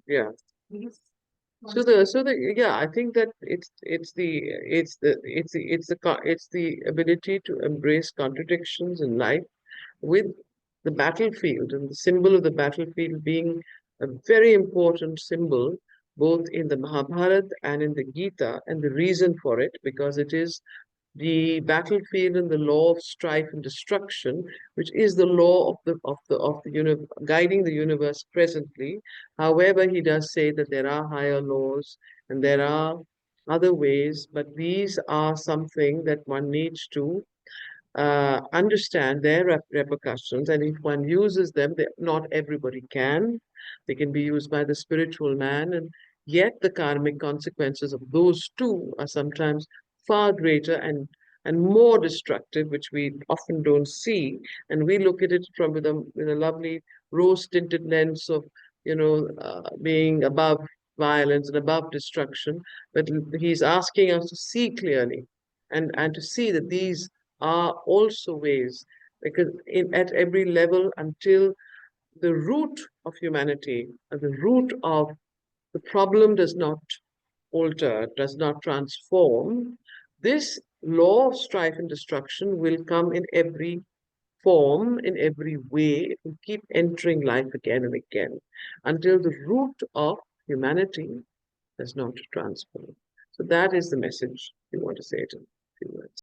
Yeah. Yeah, I think that it's the ability to embrace contradictions in life with the battlefield and the symbol of the battlefield being a very important symbol both in the Mahabharata and in the Gita, and the reason for it because it is the battlefield and the law of strife and destruction, which is the law of the universe guiding the universe presently. However, he does say that there are higher laws and there are other ways, but these are something that one needs to understand their repercussions, and if one uses them, not everybody can. They can be used by the spiritual man, and yet the karmic consequences of those two are sometimes far greater and more destructive, which we often don't see. And we look at it from with a lovely rose-tinted lens of, being above violence and above destruction. But he's asking us to see clearly and to see that these are also ways, because at every level, until the root of humanity, the root of the problem does not alter, does not transform, this law of strife and destruction will come in every form, in every way. It will keep entering life again and again until the root of humanity does not transform. So that is the message we want to say to you.